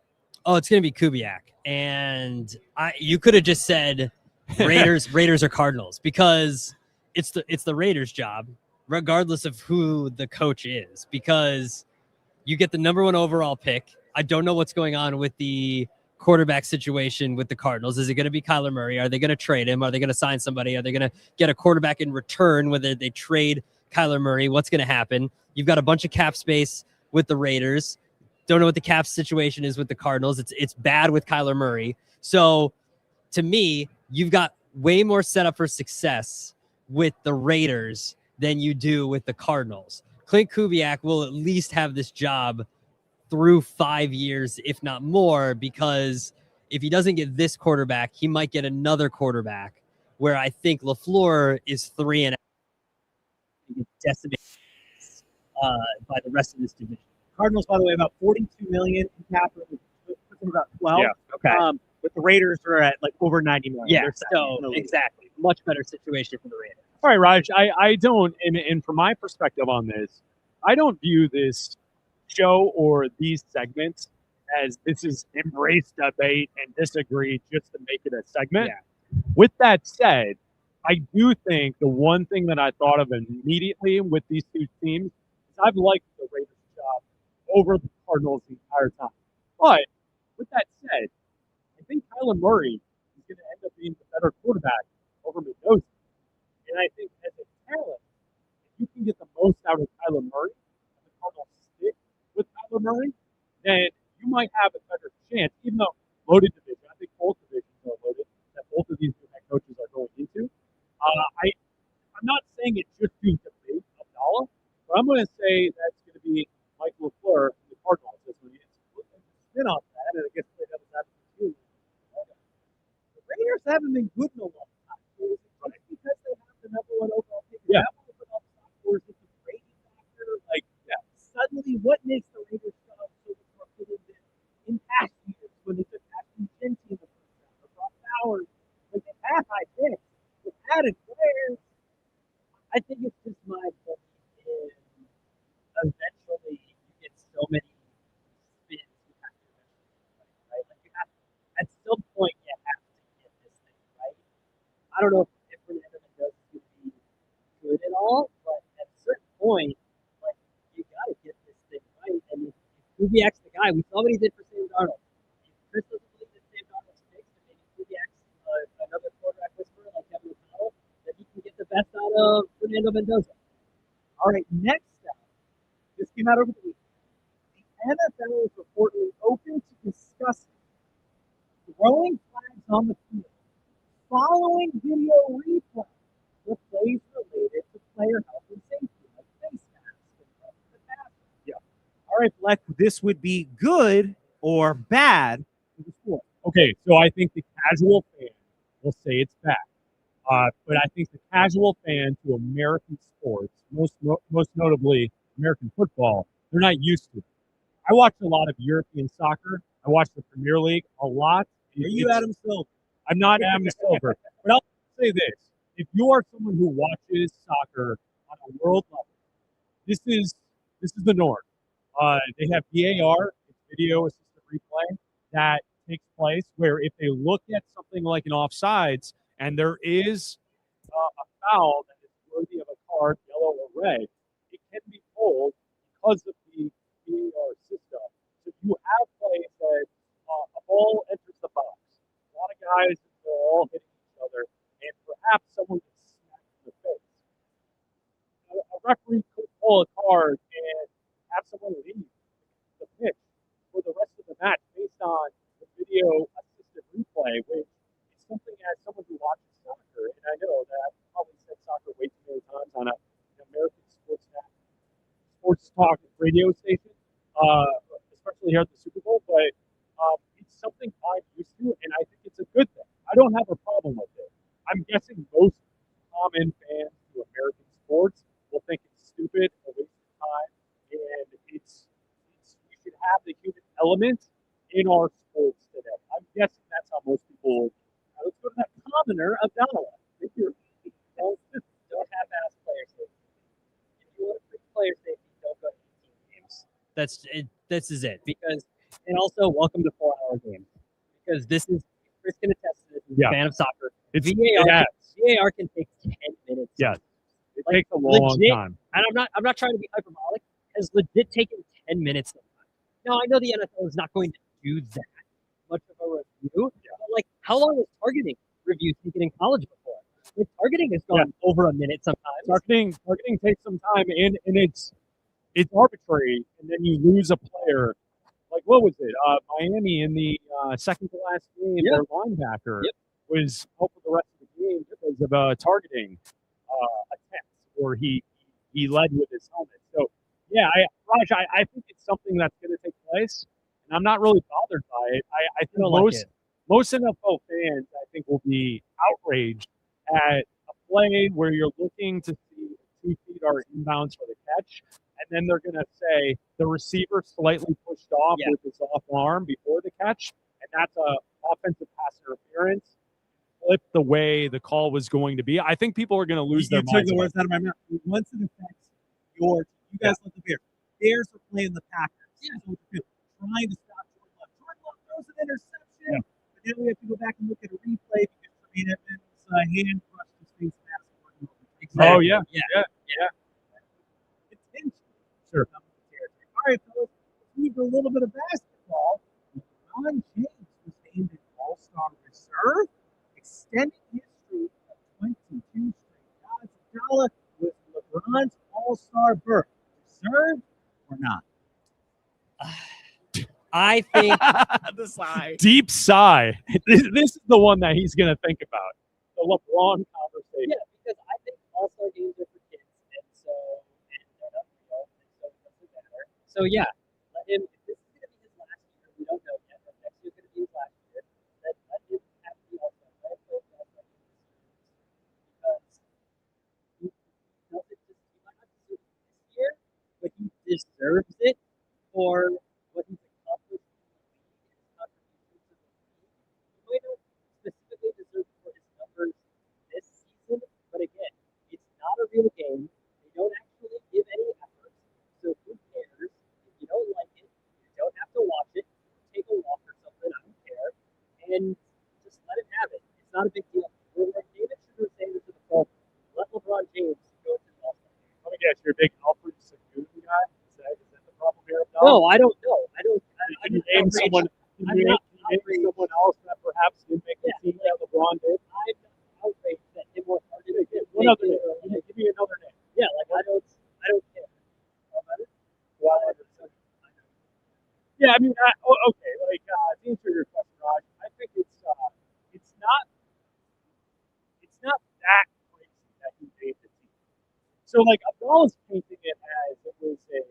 Oh, it's going to be Kubiak. And you could have just said Raiders or Cardinals because it's the Raiders' job, regardless of who the coach is, because you get the number 1 overall pick. I don't know what's going on with the quarterback situation with the Cardinals. Is it going to be Kyler Murray? Are they going to trade him? Are they going to sign somebody? Are they going to get a quarterback in return, whether they trade Kyler Murray? What's going to happen? You've got a bunch of cap space with the Raiders. Don't know what the cap situation is with the Cardinals. It's bad with Kyler Murray. So to me, you've got way more set up for success with the Raiders than you do with the Cardinals. Clint Kubiak will at least have this job through 5 years, if not more, because if he doesn't get this quarterback, he might get another quarterback, where I think LaFleur is 3 and decimated by the rest of this division. Cardinals, by the way, about 42 million in capital. Puts them about 12. Yeah. Okay. But the Raiders are at like over 90 million. Yeah. They're So second in the league. exactly, much better situation for the Raiders. All right, Raj, I don't, and from my perspective on this, I don't view this show or these segments as this is embrace debate and disagree just to make it a segment. Yeah. With that said, I do think the one thing that I thought of immediately with these two teams is I've liked the Raiders' job over the Cardinals the entire time. But with that said, I think Kyler Murray is going to end up being the better quarterback over Mendoza. And I think as a talent, if you can get the most out of Kyler Murray, and the Cardinals stick with Kyler Murray, then you might have a better chance, even though loaded division, I think both divisions are loaded, that both of these new head coaches are going into. I'm not saying it's just to debate Abdalla, but I'm going to say that's going to be Mike LaFleur from the Cardinals this week. It's a spin off that, and I guess play that as too. The Raiders haven't been good in a long time. Right? Because they have the number one overall pick. Yeah. That one with all the stock wars, it's a Brady factor. Like, yeah. Suddenly, what makes the Raiders job so much more fitting than in past years when they took Ashton Shenty in the first round or Brock Bowers? Like, they have high picks. They've added players. I think it's just my belief in eventually you get so many spins you have to eventually get right. Like you have at some point you have to get this thing right. I don't know if Fernando Mendoza is going to be good at all, but at a certain point, like you got to get this thing right. And if Kubiak's the guy, we saw what he did for Sam Darnold. If Chris doesn't believe that Sam Darnold's fixed, and maybe Kubiak's another quarterback whisperer like Kevin O'Connell, that he can get the best out of Fernando Mendoza. All right, next up, this came out over the weekend. The NFL is reportedly open to discussing throwing flags on the field following video replay for plays related to player health and safety, like face masks and the passer. Yeah. All right, Bleck, this would be good or bad for the sport. Okay, so I think the casual fan will say it's bad. But I think the casual fan to American sports, most notably American football, they're not used to it. I watch a lot of European soccer. I watch the Premier League a lot. Are you Adam Silver? I'm not Adam Silver. But I'll say this. If you are someone who watches soccer on a world level, this is the norm. They have VAR, it's video assistant replay, that takes place where if they look at something like an offsides and there is a foul that is worthy of a card, yellow or red, it can be pulled because of the VAR system. So you have plays that a ball enters the box. A lot of guys are all hitting each other, and perhaps someone gets smacked in the face. A referee could pull a card and have someone leave the pitch for the rest of the match based on the video assistant replay, which is something as someone who watches soccer, and I know that I've probably said soccer way too many times on an American sports talk radio station, especially here at the Super Bowl, but it's something I'm used to, and I think it's a good thing. I don't have a problem with it. I'm guessing most common fans to American sports will think it's stupid, a waste of time, and it's we should have the human element in our sports today. I'm guessing that's how most people. Let's go to that commoner, Abdalla. If you're Don't have ass player safety. If you want to pick player safety, don't go to 18 games. That's it. This is it. Because and also welcome to 4-hour games. Because this is Chris can attest to this. He's a fan of soccer. VAR can take 10 minutes. Yeah, it takes a long time. And I'm not trying to be hyperbolic. Has legit taken 10 minutes sometimes. Now I know the NFL is not going to do that much of a review. Yeah. But like, how long was targeting reviews taken in college before? Like, targeting has gone over a minute sometimes. Targeting takes some time, and it's arbitrary, and then you lose a player. Like, what was it? Miami in the second to last game, their linebacker was out for the rest of the game because of a targeting attempt, or he led with his helmet. So, yeah, Raj, I think it's something that's going to take place, and I'm not really bothered by it. I think most NFL fans, I think, will be outraged at a play where you're looking to see a 2 feet are inbounds for the catch. And then they're going to say the receiver slightly pushed off with his off arm before the catch. And that's a offensive pass interference. Flip the way the call was going to be. I think people are going to lose their minds. You took the words out of my mouth. Once it affects your team, you guys let the Bears. Bears are playing the Packers. Yeah. So trying to stop Jordan Love. Jordan Love throws an interception. Yeah. But then we have to go back and look at a replay because Tremaine Edmonds' hand crushed his face mask. Exactly. Oh, yeah. Sure. All right, fellas. Let's move to a little bit of basketball. LeBron James was named an All-Star reserve, extending his streak of 22 straight shots. Abdalla was LeBron's All-Star berth. Reserved or not? I think the sigh. Deep sigh. This is the one that he's going to think about. The LeBron conversation. Yeah, because I think All-Star games are for kids, and they're not real, and so it doesn't matter. So yeah, let him. If this is going to be his last year, we don't know yet. But next year's going to be his last year. Let him have the All-Star. Let him play the All-Star game because he doesn't just. He might not deserve it this year, but he deserves it for what he's accomplished in the league and his contribution to the league. He might not specifically deserve it for his numbers this season, but again, it's not a real game. They don't actually give any effort, so who cares? If you don't like it, you don't have to watch it. Take a walk or something, I don't care, and just let him have it. It's not a big deal. David should say this to the phone. Let LeBron James go to the All-Star game. Let me guess, you're a big Alfred Sengun guy? Is that the problem here? No, I don't know. Can you name someone? Can you name someone else that perhaps didn't make the team that LeBron did? I'm not outraged that him or Harden did. What other name? Give me another name. Yeah, like I don't care. Yeah, I mean, okay. Like to answer your question, Raj, I think it's not that crazy that he made the team. So like Abdalla's painting it as it was a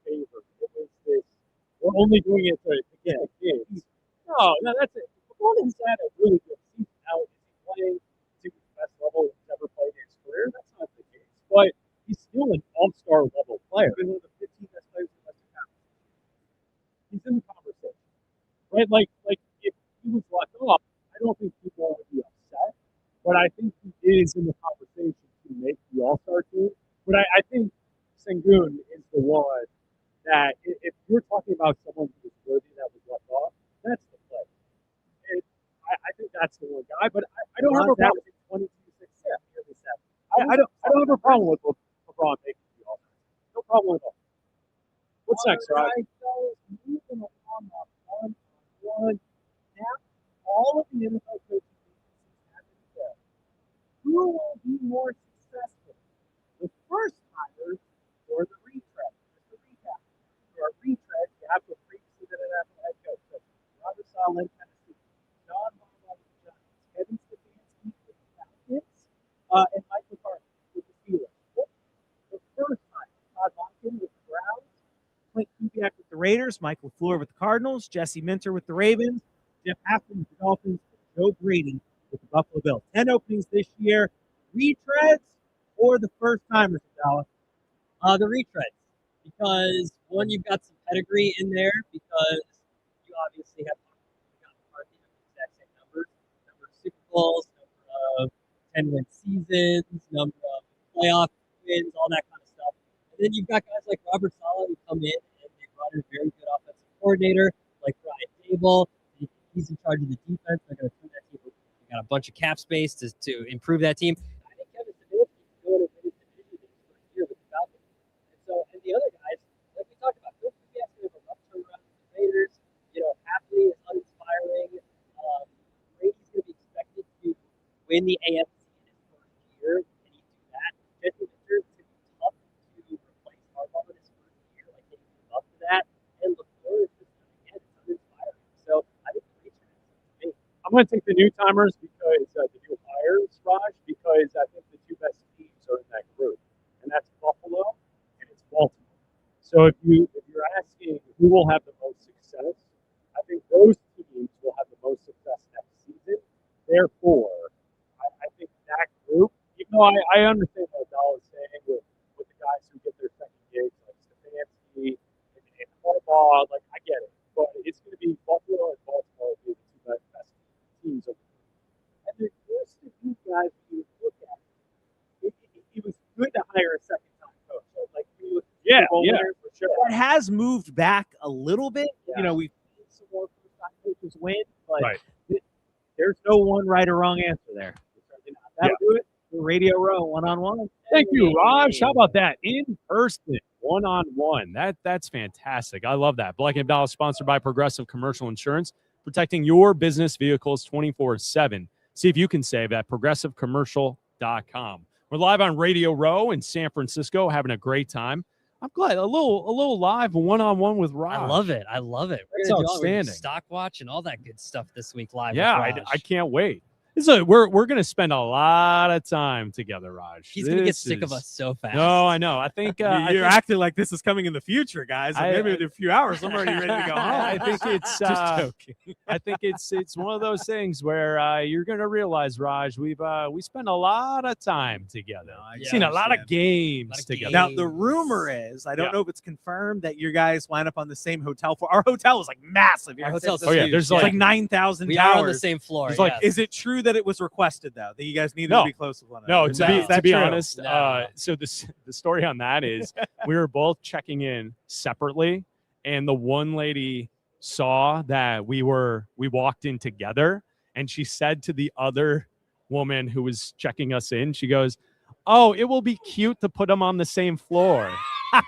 favor. It was this. We're only doing it to get the kids. No, that's it. LeBron has had a really good season. Now is he playing to the best level he's ever played in his career? That's not the case. But he's still an all-star level player. He's been one of the 15 best players in the Western Conference. He's in the conversation, right? Like if he was left off, I don't think people would be upset. But I think he is in the conversation to make the all-star team. But I think Sengun is the one that if you're talking about someone who is worthy that was left off, that's the play. I think that's the one guy, but I don't have a problem with 22-6. Yeah, I don't have a problem with LeBron making the All-Star. No problem at all. What's next, Rod? Moving along on one. Now, all of the NFL coaches have been said. Who will be more successful, the first timers or the retreads? Just a recap. For a retread, you have to previously been an NFL head coach. So Robert Saleh, Tennessee, John Harbaugh with the Giants, Kevin Stefanski with the Falcons, and Mike McCarthy with the Steelers. The first time, Todd Monken with the Browns, Clint Kubiak with the Raiders, Mike LaFleur with the Cardinals, Jesse Minter with the Ravens, Jeff Afton with the Dolphins, Joe Brady with the Buffalo Bills. 10 openings this year. Retreads or the first timers, Abdalla? The retreads, because one, you've got some pedigree in there, because you obviously have McCarthy have the exact same numbers, number of Super Bowls, number of 10-win seasons, number of playoff wins, all that kind of stuff. And then you've got guys like Robert Saleh who come in and they brought in a very good offensive coordinator like Brian Dable. He's in charge of the defense. They're going to turn that team. They got a bunch of cap space to improve that team. I think Kevin Stefanski can go in and win his division in his first year with the Falcons. And the other guys, like we talked about, Bill Kubiak's going to have a rough turnaround with the Raiders. Happily is uninspiring. Brady's going to be expected to win the AFC in his first year. Can he do that? Jesse Minter is going to be tough to replace Harbaugh in his first year. Like, can he live up to that? And LaFleur is just, again, it's uninspiring. So I think the Patriots. I'm going to take the new timers because the new hires, Raj, because I think the two best teams are in that group, and that's Buffalo and it's Baltimore. So if you're asking who will have the most success, I think those teams will have the most success next season. Therefore, I think that group, even though I understand what Abdalla is saying with Yeah, winners. for sure. It has moved back a little bit. Yeah. You know, we've seen some more first-time coaches win, but Right. there's no one right or wrong answer there. That'll do it. Radio Row, one-on-one. Thank you, Raj. How about that? In person, one-on-one. That's fantastic. I love that. Bleck and Abdalla, sponsored by Progressive Commercial Insurance, protecting your business vehicles 24/7. See if you can save at progressivecommercial.com. We're live on Radio Row in San Francisco, having a great time. I'm glad a little live one-on-one with Raj. I love it. I love it. That's We're gonna do outstanding. stock watch and all that good stuff this week live. Yeah, with Raj. I can't wait. We're going to spend a lot of time together, Raj. He's gonna get This sick of is- us so fast. No, I know. I think You're acting like this is coming in the future, guys. I- Maybe in a few hours, I'm already ready to go home. I think it's Just joking. I think it's one of those things where you're going to realize, Raj, we spend a lot of time together. I Seen a lot of understand. games together. Now the rumor is, I don't know if it's confirmed, that you guys line up on the same hotel floor. Our hotel is like massive. Our Here. hotel's Oh, yeah, huge. there's It's like like 9,000 we towers. are on the same floor. There's like- yes. Is it true that it was requested though, that you guys needed No. to be close with one No, another? to Is that be true? honest, No. so the story on that is we were both checking in separately, and the one lady saw that we walked in together, and she said to the other woman who was checking us in, she goes, "Oh, it will be cute to put them on the same floor."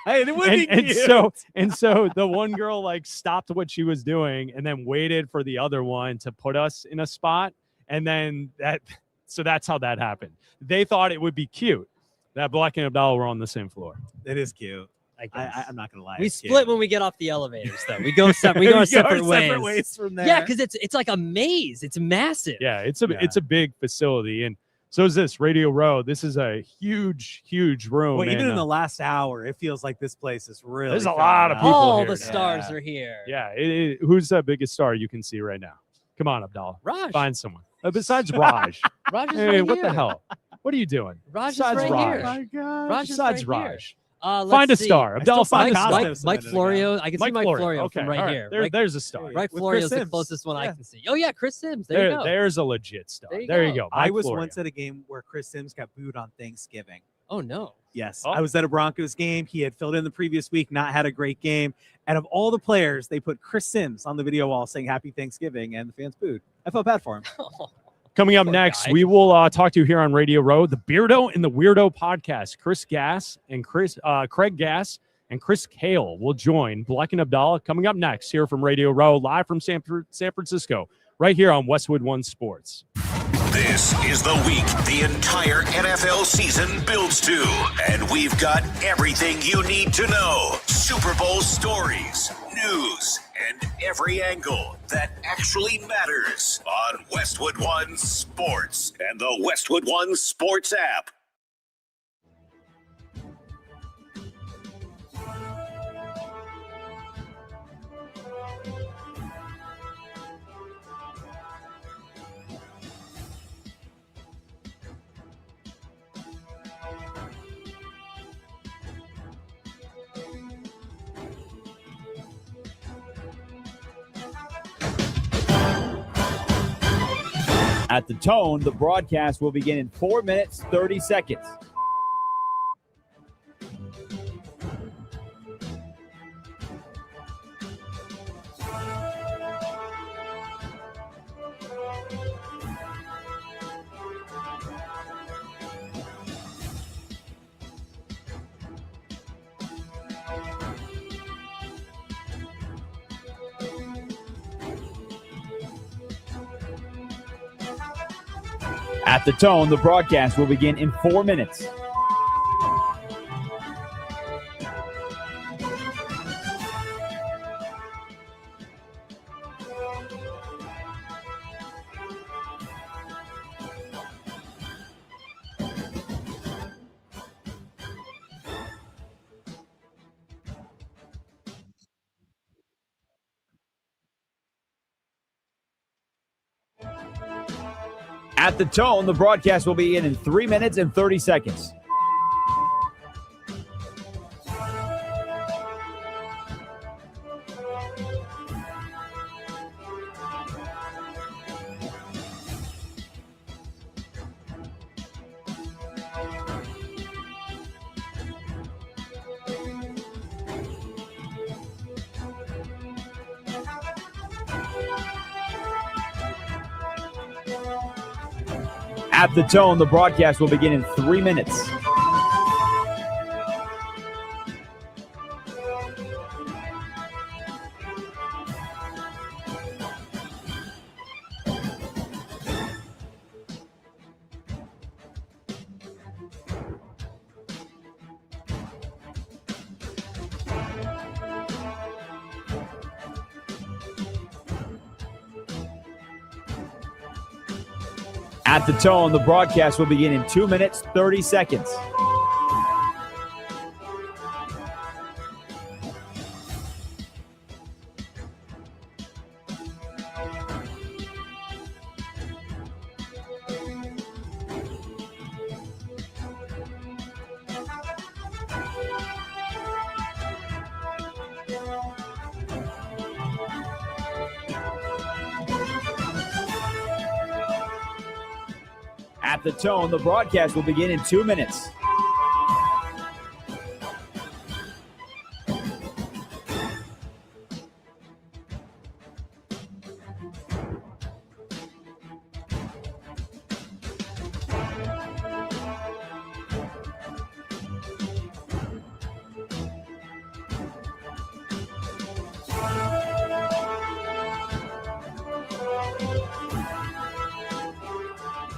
It would be and cute. so the one girl like stopped what she was doing and then waited for the other one to put us in a spot, and then that's how that happened. They thought it would be cute that Bleck and Abdalla were on the same floor. It is cute. I guess. I'm not gonna lie. We it's split cute. when we get off the elevators, though. We go we go our separate ways. from there. Yeah, because it's like a maze. It's massive. Yeah, it's a big facility, and so is this Radio Row. This is a huge room. Well, even and, in the last hour, it feels like this place is really. There's a filling lot of up. people All here. the stars Yeah. are here. yeah, who's the biggest star you can see right now? Come on, Abdalla. Raj. Find someone. Besides Raj. Raj is Hey, right what here. the hell? What are you doing? Raj is Besides right Raj. here. My God. Raj is Besides right here. Raj. Let's Find a see. star. I still Abdalla, find a saw star. Costa. Mike Florio. I can see Mike Florio Okay, from right all right. here. There's a star. Mike With Florio Chris is the Sims. closest one I Yeah. can see. Oh yeah, Chris Sims. There you go. There's a legit star. There you There go. you go. I Mike was Florio. once at a game where Chris Sims got booed on Thanksgiving. Oh no. Yes, Oh. I was at a Broncos game. He had filled in the previous week, not had a great game. And of all the players, they put Chris Sims on the video wall saying Happy Thanksgiving, and the fans booed. I felt bad for him. Coming up Poor next, guy. we will talk to you here on Radio Row, the Beardo and the Weirdo podcast. Craig Gass and Chris Kale will join Bleck and Abdalla coming up next here from Radio Row, live from San Francisco, right here on Westwood One Sports. This is the week the entire NFL season builds to, and we've got everything you need to know. Super Bowl stories, news, and every angle that actually matters on Westwood One Sports and the Westwood One Sports app. At the tone, the broadcast will begin in 4 minutes, 30 seconds. At the tone, the broadcast will begin in 4 minutes. At the tone, the broadcast will begin in 3 minutes and 30 seconds. At the tone, the broadcast will begin in 3 minutes. At the tone, the broadcast will begin in 2 minutes, 30 seconds. At the tone, the broadcast will begin in 2 minutes.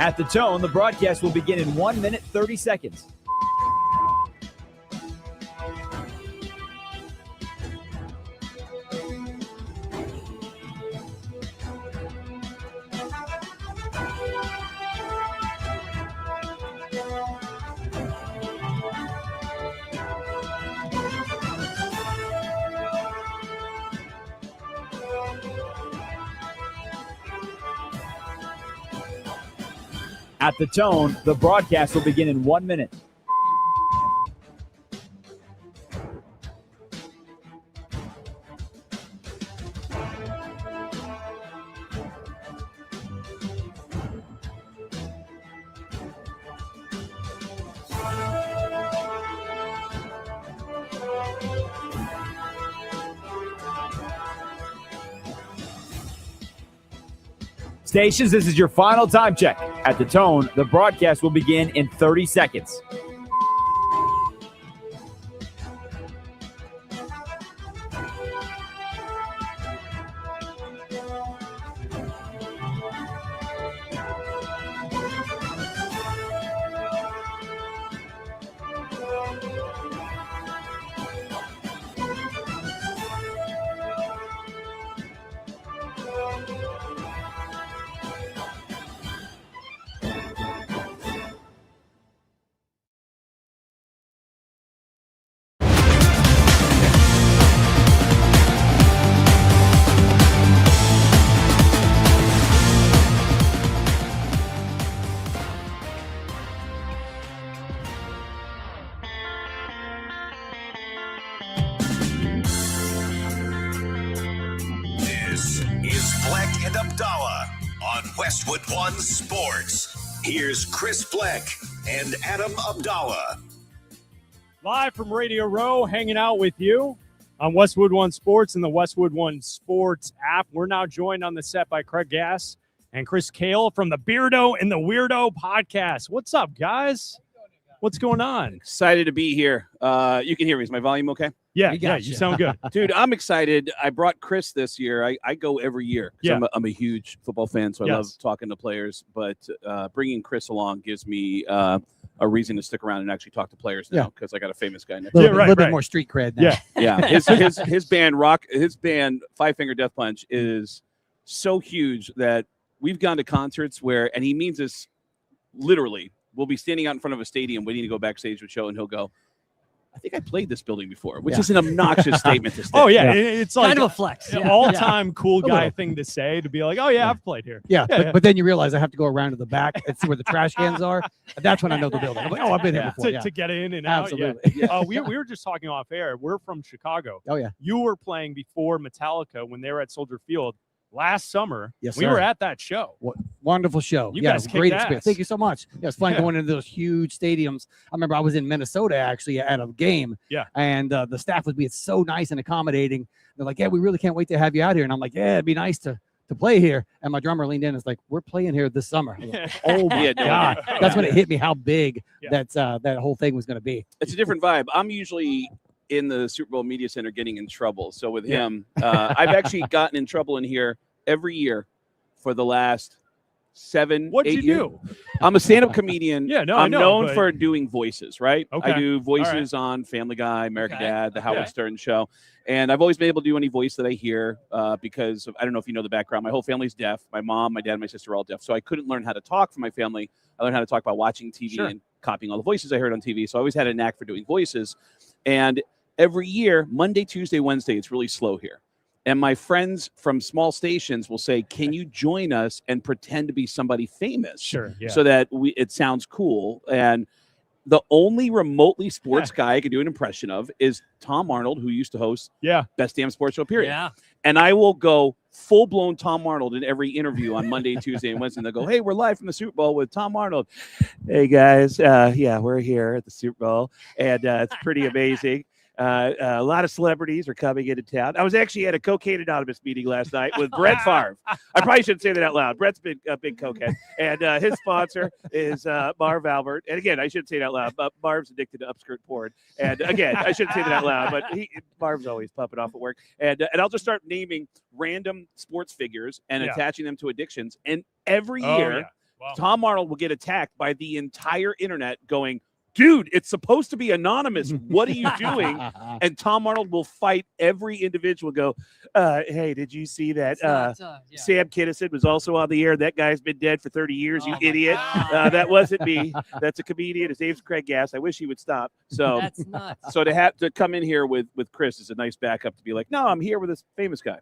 At the tone, the broadcast will begin in 1 minute, 30 seconds. At the tone, the broadcast will begin in 1 minute. Stations, this is your final time check. At the tone, the broadcast will begin in 30 seconds. This is Bleck and Abdalla on Westwood One Sports. Here's Chris Bleck and Adam Abdalla. Live from Radio Row, hanging out with you on Westwood One Sports and the Westwood One Sports app. We're now joined on the set by Craig Gass and Chris Kale from the Beardo and the Weirdo podcast. What's up, guys? What's going on? Excited to be here. You can hear me. Is my volume okay? Yeah, you sound good. Dude, I'm excited. I brought Chris this year. I go every year. Yeah. I'm a huge football fan, so I love talking to players. But bringing Chris along gives me a reason to stick around and actually talk to players now because I got a famous guy next to me. A little bit more street cred now. Yeah. His band Five Finger Death Punch is so huge that we've gone to concerts where, and he means this literally, we'll be standing out in front of a stadium waiting to go backstage with show, and he'll go, I think I played this building before, which is an obnoxious statement to say. Oh, yeah. It's like kind of a flex. All-time cool guy thing to say, to be like, oh, yeah, I've played here. But then you realize I have to go around to the back and see where the trash cans are. And that's when I know the building. I'm like, oh, I've been here before. To get in and out. Absolutely. We were just talking off air. We're from Chicago. Oh, yeah. You were playing before Metallica when they were at Soldier Field last summer. Yes, we sir. were at that show. Wonderful show. You guys great kicked experience. ass. Thank you so much. Yeah, it's fun going into those huge stadiums. I remember I was in Minnesota actually at a game. Yeah. And the staff was being so nice and accommodating. They're like, yeah, we really can't wait to have you out here. And I'm like, yeah, it'd be nice to to play here. And my drummer leaned in and was like, we're playing here this summer. I was like, oh my Yeah, no God. idea. That's when it hit me how big Yeah. that whole thing was going to be. It's a different vibe. I'm usually in the Super Bowl Media Center getting in trouble. So with him, I've actually gotten in trouble in here every year for the last 7, What'd 8 you years. do? I'm a stand-up comedian. Yeah, no, I I'm know, known but- for doing voices, right? Okay. I do All voices on Family Guy, American Okay. Dad, The Howard Yeah. Stern Show. And I've always been able to do any voice that I hear because of, I don't know if you know the background. My whole family's deaf. My mom, my dad, and my sister are all deaf. So I couldn't learn how to talk for my family. I learned how to talk by watching TV Sure. and copying all the voices I heard on TV. So I always had a knack for doing voices. And every year, Monday, Tuesday, Wednesday, it's really slow here. And my friends from small stations will say, can you join us and pretend to be somebody famous? Sure. Yeah. So that it sounds cool. And the only remotely sports guy I can do an impression of is Tom Arnold, who used to host yeah. Best Damn Sports Show, period. Yeah. And I will go full-blown Tom Arnold in every interview on Monday, Tuesday, and Wednesday. And they'll go, hey, we're live from the Super Bowl with Tom Arnold. Hey, guys. Yeah, we're here at the Super Bowl, and it's pretty amazing. A lot of celebrities are coming into town. I was actually at a Cocaine Anonymous meeting last night with Brett Favre. I probably shouldn't say that out loud. Brett's a big cokehead, and his sponsor is Marv Albert. And again, I shouldn't say it out loud, but Marv's addicted to upskirt porn. And again, I shouldn't say that out loud, but Marv's always pumping off at work. And I'll just start naming random sports figures and attaching them to addictions. And every year, Wow. Tom Arnold will get attacked by the entire internet going, dude, it's supposed to be anonymous. What are you doing? And Tom Arnold will fight every individual. Go, hey, did you see that? Sam Kinison was also on the air. That guy's been dead for 30 years. You idiot. That wasn't me. That's a comedian. His name's Craig Gass. I wish he would stop. So That's nuts. So to have to come in here with Chris is a nice backup to be like, no, I'm here with this famous guy.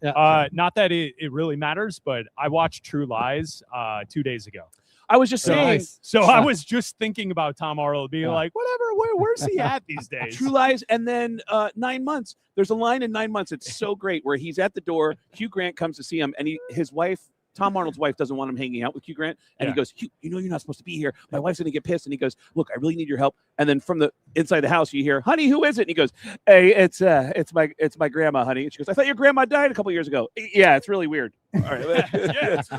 Not that it really matters, but I watched True Lies 2 days ago. I was just saying. So I was just thinking about Tom Arnold being like, whatever, where's he at these days? True Lies, and then 9 months. There's a line in 9 months. It's so great where he's at the door. Hugh Grant comes to see him, and his wife, Tom Arnold's wife, doesn't want him hanging out with Hugh Grant. And he goes, Hugh, you know you're not supposed to be here. My wife's going to get pissed. And he goes, look, I really need your help. And then from the inside the house, you hear, honey, who is it? And he goes, hey, it's my grandma, honey. And she goes, I thought your grandma died a couple years ago. Yeah, it's really weird. All right. It's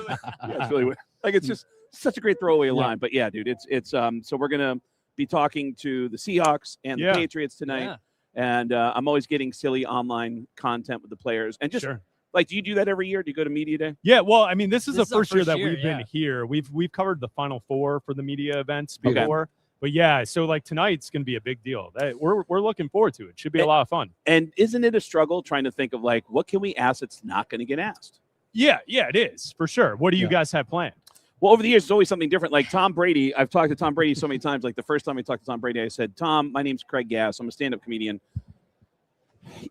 really weird. Like, it's just such a great throwaway line. But yeah, dude, it's so we're going to be talking to the Seahawks and the Patriots tonight. Yeah. And I'm always getting silly online content with the players. And just like, do you do that every year? Do you go to media day? Yeah, well, I mean, this is the This is our first year first that year, we've been here. We've covered the Final Four for the media events before. But yeah, so like tonight's going to be a big deal. We're looking forward to it. Should be a lot of fun. And isn't it a struggle trying to think of like, what can we ask that's not going to get asked? Yeah, it is for sure. What do you guys have planned? Well, over the years, it's always something different. Like Tom Brady, I've talked to Tom Brady so many times. Like the first time I talked to Tom Brady, I said, Tom, my name's Craig Gass. I'm a stand-up comedian.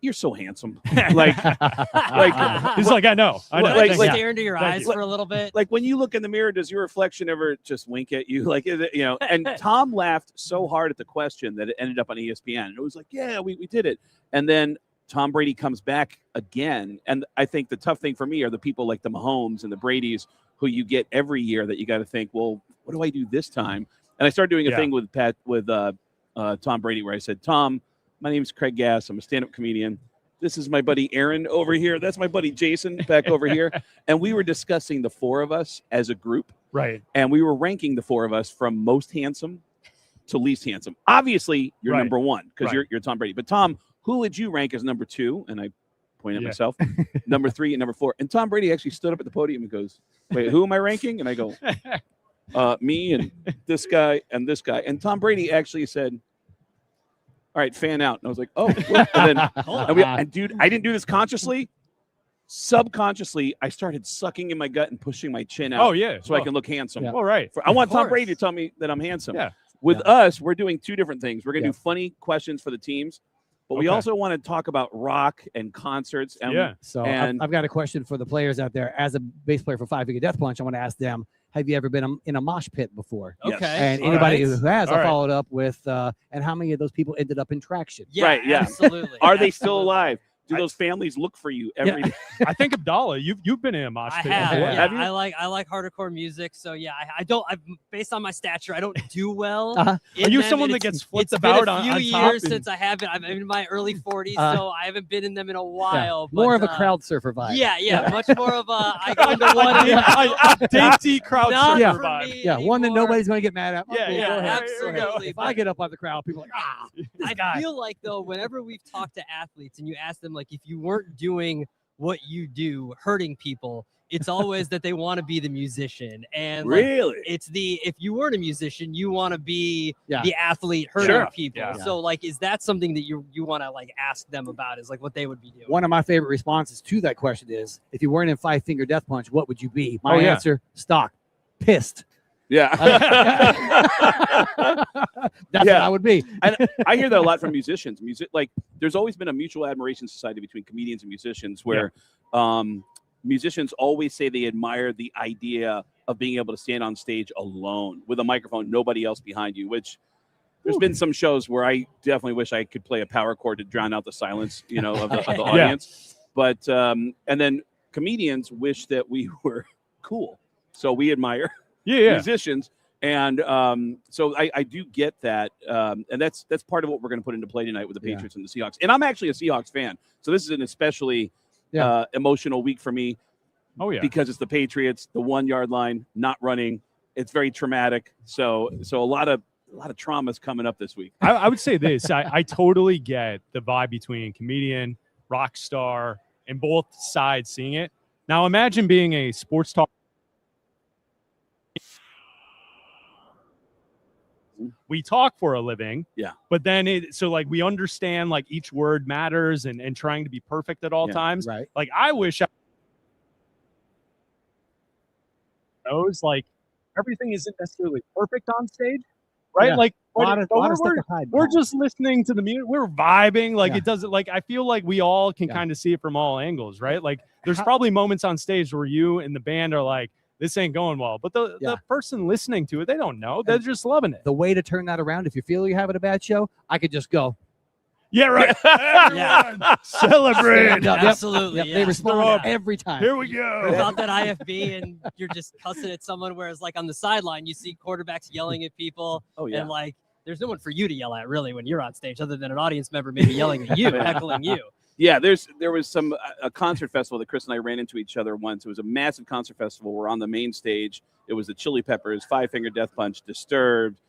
You're so handsome. He's like, I know. Like, stare into your eyes for a little bit. Like when you look in the mirror, does your reflection ever just wink at you? Like, is it, you know, and Tom laughed so hard at the question that it ended up on ESPN. And it was like, yeah, we did it. And then Tom Brady comes back again. And I think the tough thing for me are the people like the Mahomes and the Bradys who you get every year that you got to think, well, what do I do this time? And I started doing a thing with Tom Brady where I said, Tom, my name is Craig Gass. I'm a stand-up comedian. This is my buddy Aaron over here. That's my buddy Jason back over here. And we were discussing the four of us as a group. Right. And we were ranking the four of us from most handsome to least handsome. Obviously, you're number one because you're Tom Brady. But Tom, who would you rank as number two? And I point at myself. Number three and number four. And Tom Brady actually stood up at the podium and goes, wait, who am I ranking? And I go, me and this guy and this guy. And Tom Brady actually said, all right, fan out. And I was like, oh. And then, and dude, I didn't do this consciously. Subconsciously, I started sucking in my gut and pushing my chin out. Oh, yeah. So I can look handsome. All right. I want Tom Brady to tell me that I'm handsome. Yeah. With us, we're doing two different things. We're going to do funny questions for the teams, but we also want to talk about rock and concerts. And, So I've got a question for the players out there. As a bass player for Five Finger Death Punch, I want to ask them, have you ever been in a mosh pit before? Okay. And anybody who has, I right. followed up with, and how many of those people ended up in traction? Yeah, Right, yeah. absolutely. Are they still alive? Do those families look for you every day? I think Abdalla, you've been in a mosh I pit have. before. Yeah, Have you? I like hardcore music. So yeah, I don't. Based on my stature, I don't do well. Uh-huh. Are you them, someone and that it's- gets flipped it's about been a on few top years and- since I haven't. I'm in my early 40s, so I haven't been in them in a Yeah. while. More but, of a crowd surfer vibe. Yeah, much more of a. I go into one. a dainty crowd Not surfer for vibe. me Yeah, one that anymore. nobody's going to get mad at. Yeah, Cool, yeah, go ahead. absolutely. If I get up on the crowd, people are like, this I guy. feel like though, whenever we've talked to athletes and you ask them like, if you weren't doing what you do, hurting people, it's always that they want to be the musician. And like, Really? it's if you weren't a musician, you want to be Yeah. the athlete hurting Sure. people. Yeah. So like, is that something that you want to like ask them about? Is like what they would be doing? One of my favorite responses to that question is, if you weren't in Five Finger Death Punch, what would you be? My answer, stock, pissed. Yeah. That's what I would be. And I hear that a lot from musicians. Like, there's always been a mutual admiration society between comedians and musicians where musicians always say they admire the idea of being able to stand on stage alone with a microphone, nobody else behind you, which there's been some shows where I definitely wish I could play a power chord to drown out the silence, of the audience. But, and then comedians wish that we were cool. So we admire musicians. And so I do get that. And that's part of what we're going to put into play tonight with the Patriots and the Seahawks. And I'm actually a Seahawks fan. So this is an especially emotional week for me. Oh, yeah. Because it's the Patriots, the 1 yard line, not running. It's very traumatic. So a lot of traumas coming up this week. I would say this. I totally get the vibe between comedian, rock star, and both sides seeing it. Now imagine being a sports talk. We talk for a living. Yeah. But then so like we understand like each word matters and trying to be perfect at all times. Right. Like I wish I knows like everything isn't necessarily perfect on stage. Right. Yeah. Like A lot of stuff we're to hide we're behind. just listening to the music. We're vibing. Like Yeah. it doesn't like I feel like we all can Yeah. kind of see it from all angles, right? Like there's probably moments on stage where you and the band are like, this ain't going well. But the person listening to it, they don't know. They're just loving it. The way to turn that around, if you feel you're having a bad show, I could just go. Yeah, right. Everyone celebrate. Stand up. Yep. Absolutely. Yep. Yeah. They respond Yeah. every time. Here we go. Without that IFB and you're just cussing at someone, whereas like on the sideline, you see quarterbacks yelling at people. Oh, yeah. And like, there's no one for you to yell at really when you're on stage other than an audience member maybe yelling at you, heckling you. Yeah, there was a concert festival that Chris and I ran into each other once. It was a massive concert festival. We're on the main stage. It was the Chili Peppers, Five Finger Death Punch, Disturbed,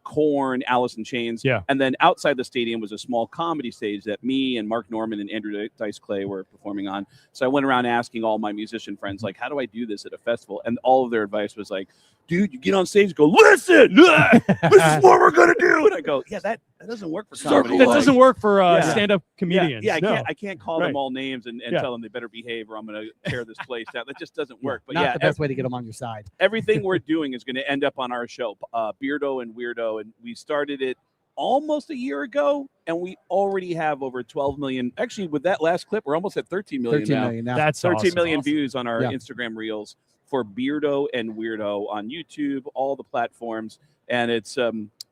Korn, Alice in Chains. Yeah. And then outside the stadium was a small comedy stage that me and Mark Norman and Andrew Dice Clay were performing on. So I went around asking all my musician friends, like, how do I do this at a festival? And all of their advice was like, dude, you get on stage, go, listen, this is what we're going to do. And I go, yeah, that doesn't work for comedy. That doesn't work for Yeah. stand-up comedians. Yeah, No. I can't call Right. them all names and Yeah. tell them they better behave or I'm going to tear this place down. That just doesn't work. But Not yeah, the best way to get them on your side. everything we're doing is going to end up on our show, Beardo and Weirdo. And we started it almost a year ago, and we already have over 12 million. Actually, with that last clip, we're almost at 13 million 13 now. million now. That's 13 awesome. million views on our Yeah. Instagram reels for Beardo and Weirdo on YouTube, all the platforms. And it's,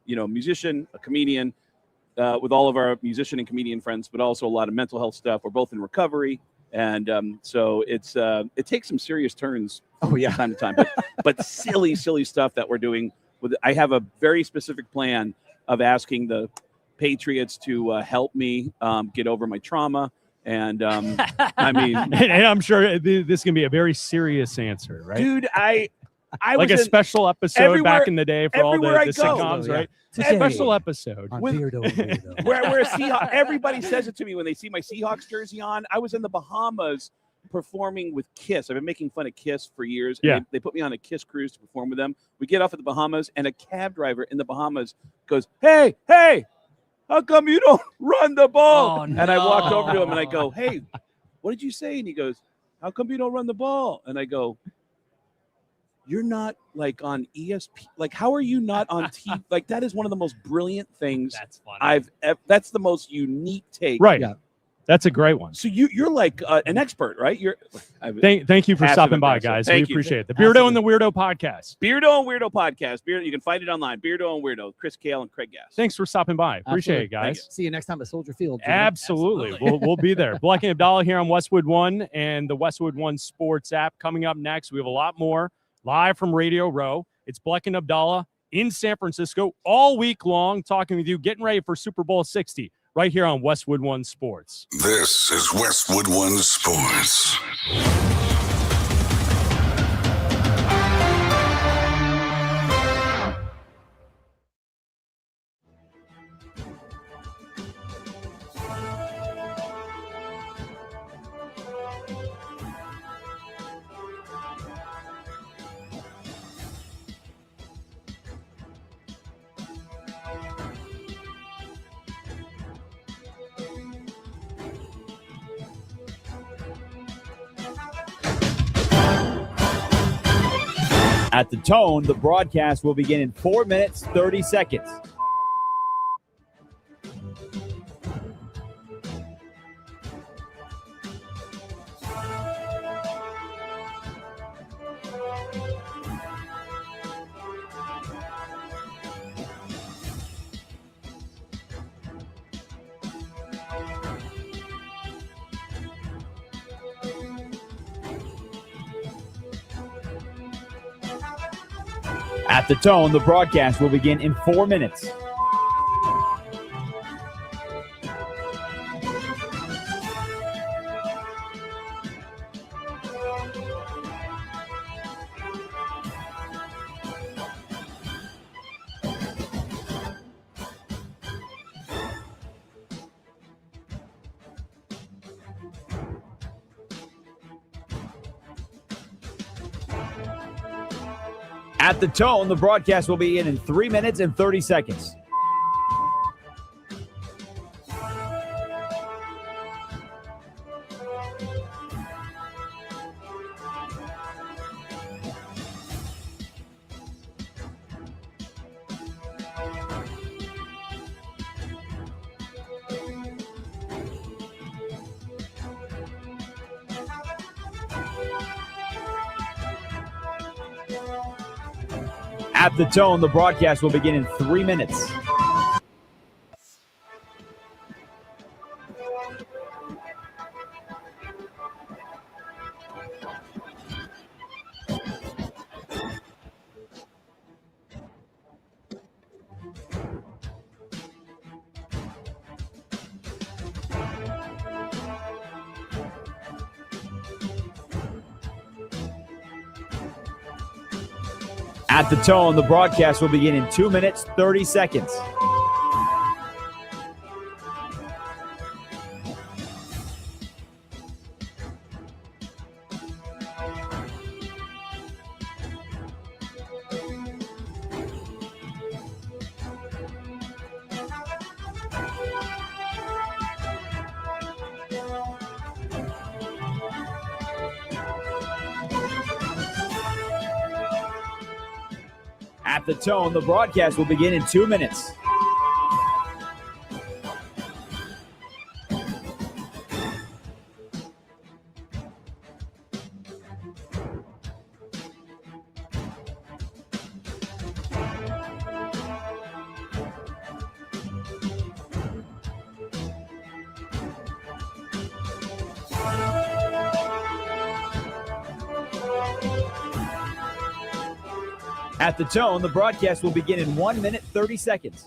musician, a comedian, with all of our musician and comedian friends, but also a lot of mental health stuff. We're both in recovery. And so it takes some serious turns from time to time, but silly stuff that we're doing. I have a very specific plan of asking the Patriots to help me get over my trauma. And I mean, and I'm sure this can be a very serious answer, right? dude, I like was a special episode back in the day for all the everywhere I go. sitcoms, right? Today Special episode. on When- Beardo and Weirdo. where a Seahawks, everybody says it to me when they see my Seahawks jersey on. I was in the Bahamas performing with Kiss. I've been making fun of Kiss for years. And Yeah. they put me on a Kiss cruise to perform with them. We get off at the Bahamas, and a cab driver in the Bahamas goes, hey, how come you don't run the ball? Oh, And I walked over to no. him and I go, hey, what did you say? And he goes, how come you don't run the ball? And I go, you're not like on ESP. Like, how are you not on TV? Like, that is one of the most brilliant things That's funny. that's the most unique take Right. Yeah. That's a great one. So you're like an expert, right? Thank you for stopping by, guys. Thank we you. appreciate it. The Beardo and the Weirdo podcast. Beardo and Weirdo podcast. You can find it online. Beardo and Weirdo. Chris Kale and Craig Gass. Thanks for stopping by. Appreciate it, guys. See you next time at Soldier Field. Jimmy. Absolutely. We'll be there. Bleck and Abdalla here on Westwood One and the Westwood One Sports app. Coming up next, we have a lot more live from Radio Row. It's Bleck and Abdalla in San Francisco all week long, talking with you, getting ready for Super Bowl 60 right here on Westwood One Sports. This is Westwood One Sports. At the tone, the broadcast will begin in 4 minutes, 30 seconds. At the tone, the broadcast will begin in 4 minutes. At the tone, the broadcast will begin in 3 minutes and 30 seconds. At the tone, the broadcast will begin in 3 minutes. At the tone, the broadcast will begin in 2 minutes, 30 seconds. At the tone, the broadcast will begin in 2 minutes. At the tone, the broadcast will begin in 1 minute, 30 seconds.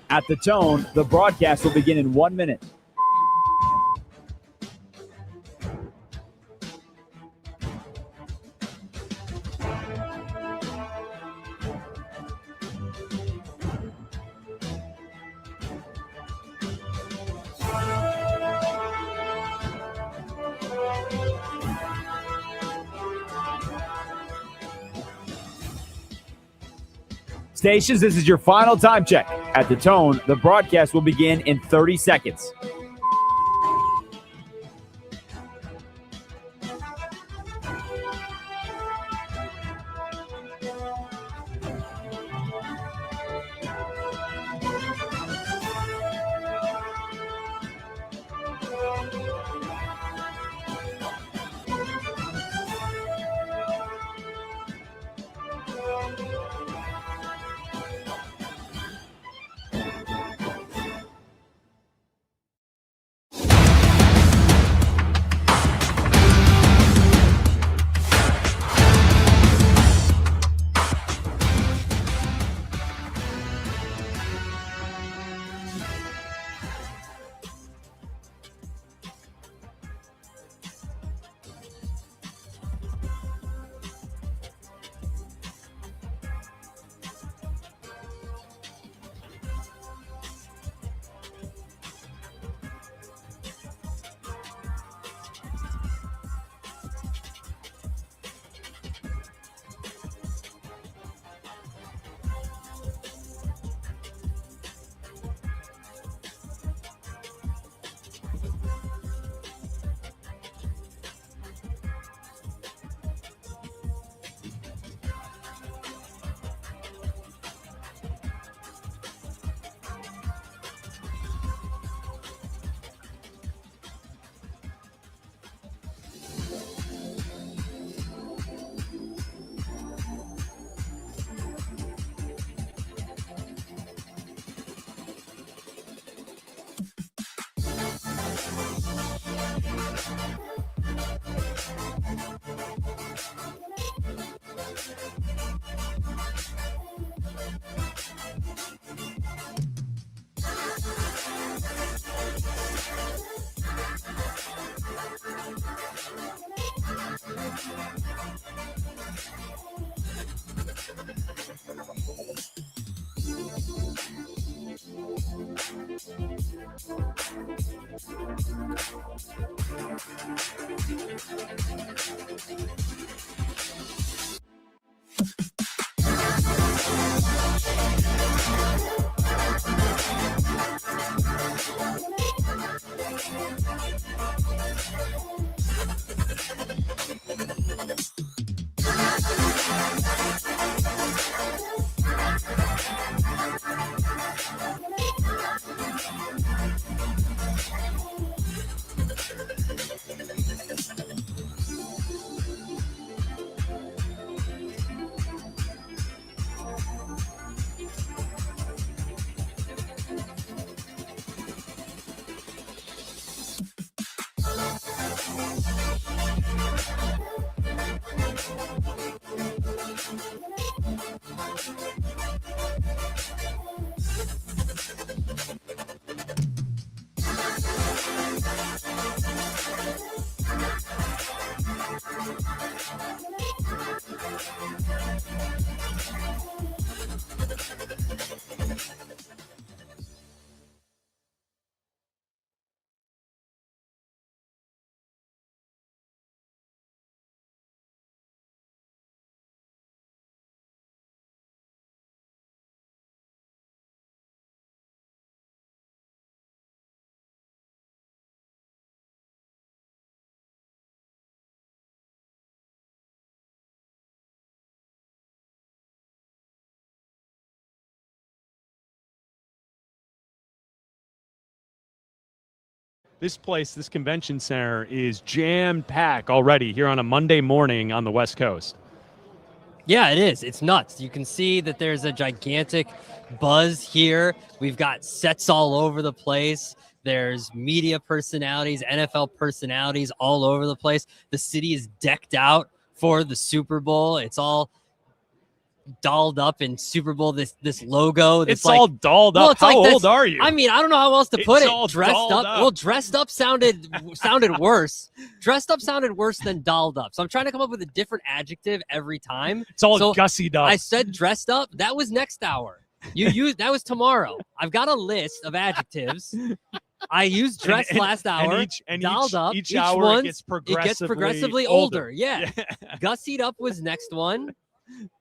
At the tone, the broadcast will begin in 1 minute. Stations, this is your final time check. At the tone, the broadcast will begin in 30 seconds. This convention center is jam-packed already here on a Monday morning on the West Coast. Yeah, it is. It's nuts. You can see that there's a gigantic buzz here. We've got sets all over the place. There's media personalities, NFL personalities all over the place. The city is decked out for the Super Bowl. It's all dolled up in Super Bowl, this logo. It's like, all dolled up. How old are you? I mean, I don't know how else to put It's it. all Dressed dolled up. Well, dressed up sounded worse. Dressed up sounded worse than dolled up. So I'm trying to come up with a different adjective every time. It's all so gussied up. I said dressed up. That was next hour. You used that was tomorrow. I've got a list of adjectives. I used dressed last hour. Dolled up. Each hour one it gets progressively older. Yeah. Gussied up was next one.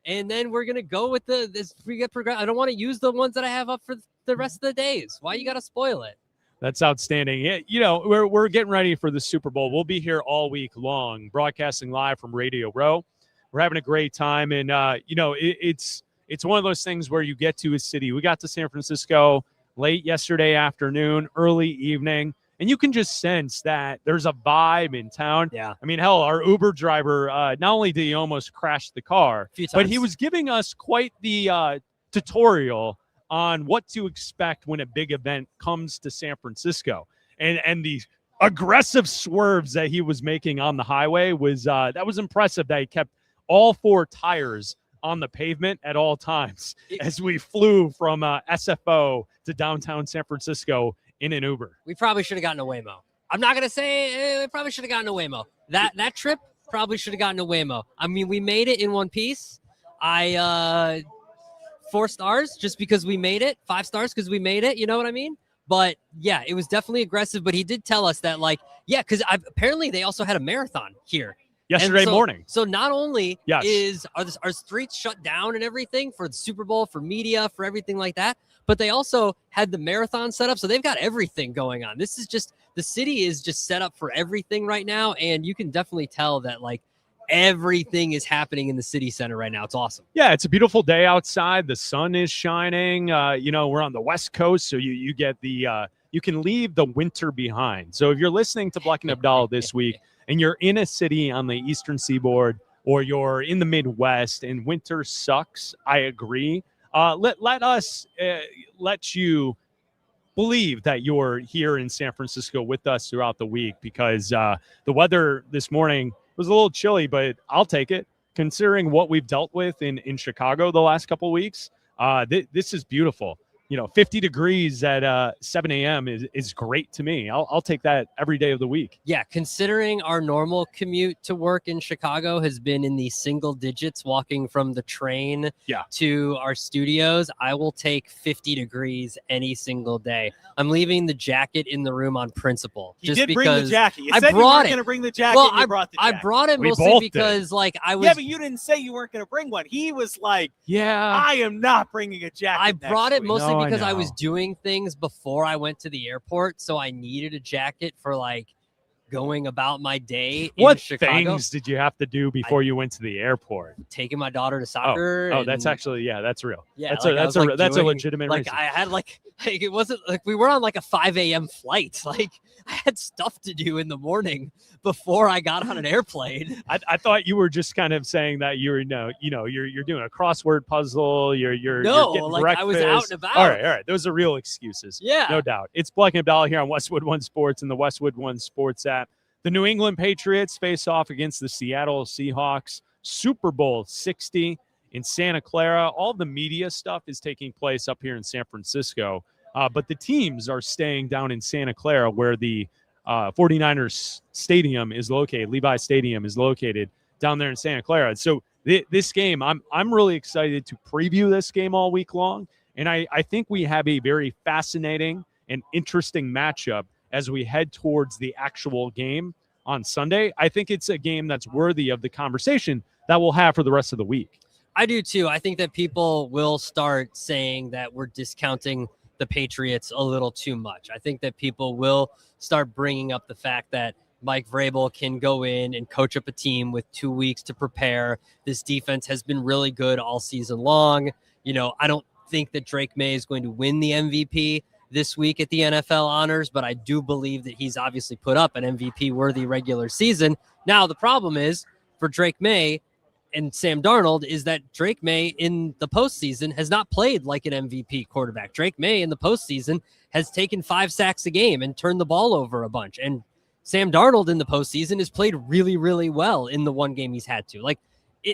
And then we're going to go with this. We get progress. I don't want to use the ones that I have up for the rest of the days. Why you got to spoil it? That's outstanding. We're getting ready for the Super Bowl. We'll be here all week long, broadcasting live from Radio Row. We're having a great time, and it's one of those things where you get to a city. We got to San Francisco late yesterday afternoon, early evening, and you can just sense that there's a vibe in town. Yeah. I mean, hell, our Uber driver, not only did he almost crash the car, but he was giving us quite the tutorial on what to expect when a big event comes to San Francisco. And the aggressive swerves that he was making on the highway was that was impressive, that he kept all 4 tires on the pavement at all times as we flew from SFO to downtown San Francisco in an Uber. We probably should have gotten a Waymo. I'm not going to say we probably should have gotten a Waymo. That trip probably should have gotten a Waymo. I mean, we made it in one piece. 4 stars just because we made it. 5 stars because we made it. You know what I mean? But yeah, it was definitely aggressive. But he did tell us that, because apparently they also had a marathon here yesterday morning. So not only are streets shut down and everything for the Super Bowl, for media, for everything like that, but they also had the marathon set up. So they've got everything going on. This is just, the city is just set up for everything right now. And you can definitely tell that everything is happening in the city center right now. It's awesome. Yeah, it's a beautiful day outside. The sun is shining. We're on the West Coast, so you get you can leave the winter behind. So if you're listening to Bleck and Abdalla this week and you're in a city on the Eastern Seaboard or you're in the Midwest and winter sucks, I agree. Let us let you believe that you're here in San Francisco with us throughout the week, because the weather this morning was a little chilly, but I'll take it. Considering what we've dealt with in Chicago the last couple of weeks, this is beautiful. 50 degrees at 7 a.m. is great to me. I'll take that every day of the week. Yeah, considering our normal commute to work in Chicago has been in the single digits, walking from the train to our studios, I will take 50 degrees any single day. I'm leaving the jacket in the room on principle. You did bring the jacket. You said you weren't going to bring the jacket. Well, you brought the jacket. I brought it mostly because I was. Yeah, but you didn't say you weren't going to bring one. He was like, I am not bringing a jacket. I brought it mostly because I was doing things before I went to the airport, so I needed a jacket for going about my day in Chicago. What things did you have to do before you went to the airport? Taking my daughter to soccer. Oh, that's actually, that's real. Yeah, that's a legitimate reason. I had it wasn't we were on a 5 a.m. flight. I had stuff to do in the morning before I got on an airplane. I thought you were just kind of saying that you're you're doing a crossword puzzle. You're getting breakfast. I was out and about. All right. Those are real excuses. Yeah, no doubt. It's Bleck and Abdalla here on Westwood One Sports and the Westwood One Sports app. The New England Patriots face off against the Seattle Seahawks. Super Bowl 60 in Santa Clara. All the media stuff is taking place up here in San Francisco. But the teams are staying down in Santa Clara, where the 49ers stadium is located. Levi Stadium is located down there in Santa Clara. So this game, I'm really excited to preview this game all week long. And I think we have a very fascinating and interesting matchup as we head towards the actual game on Sunday. I think it's a game that's worthy of the conversation that we'll have for the rest of the week. I do too. I think that people will start saying that we're discounting the Patriots a little too much. I think that people will start bringing up the fact that Mike Vrabel can go in and coach up a team with 2 weeks to prepare. This defense has been really good all season long. I don't think that Drake May is going to win the MVP this week at the NFL honors, but I do believe that he's obviously put up an MVP worthy regular season. Now, the problem is for Drake May and Sam Darnold is that Drake May in the postseason has not played like an MVP quarterback. Drake May in the postseason has taken 5 sacks a game and turned the ball over a bunch. And Sam Darnold in the postseason has played really, really well in the one game he's had to.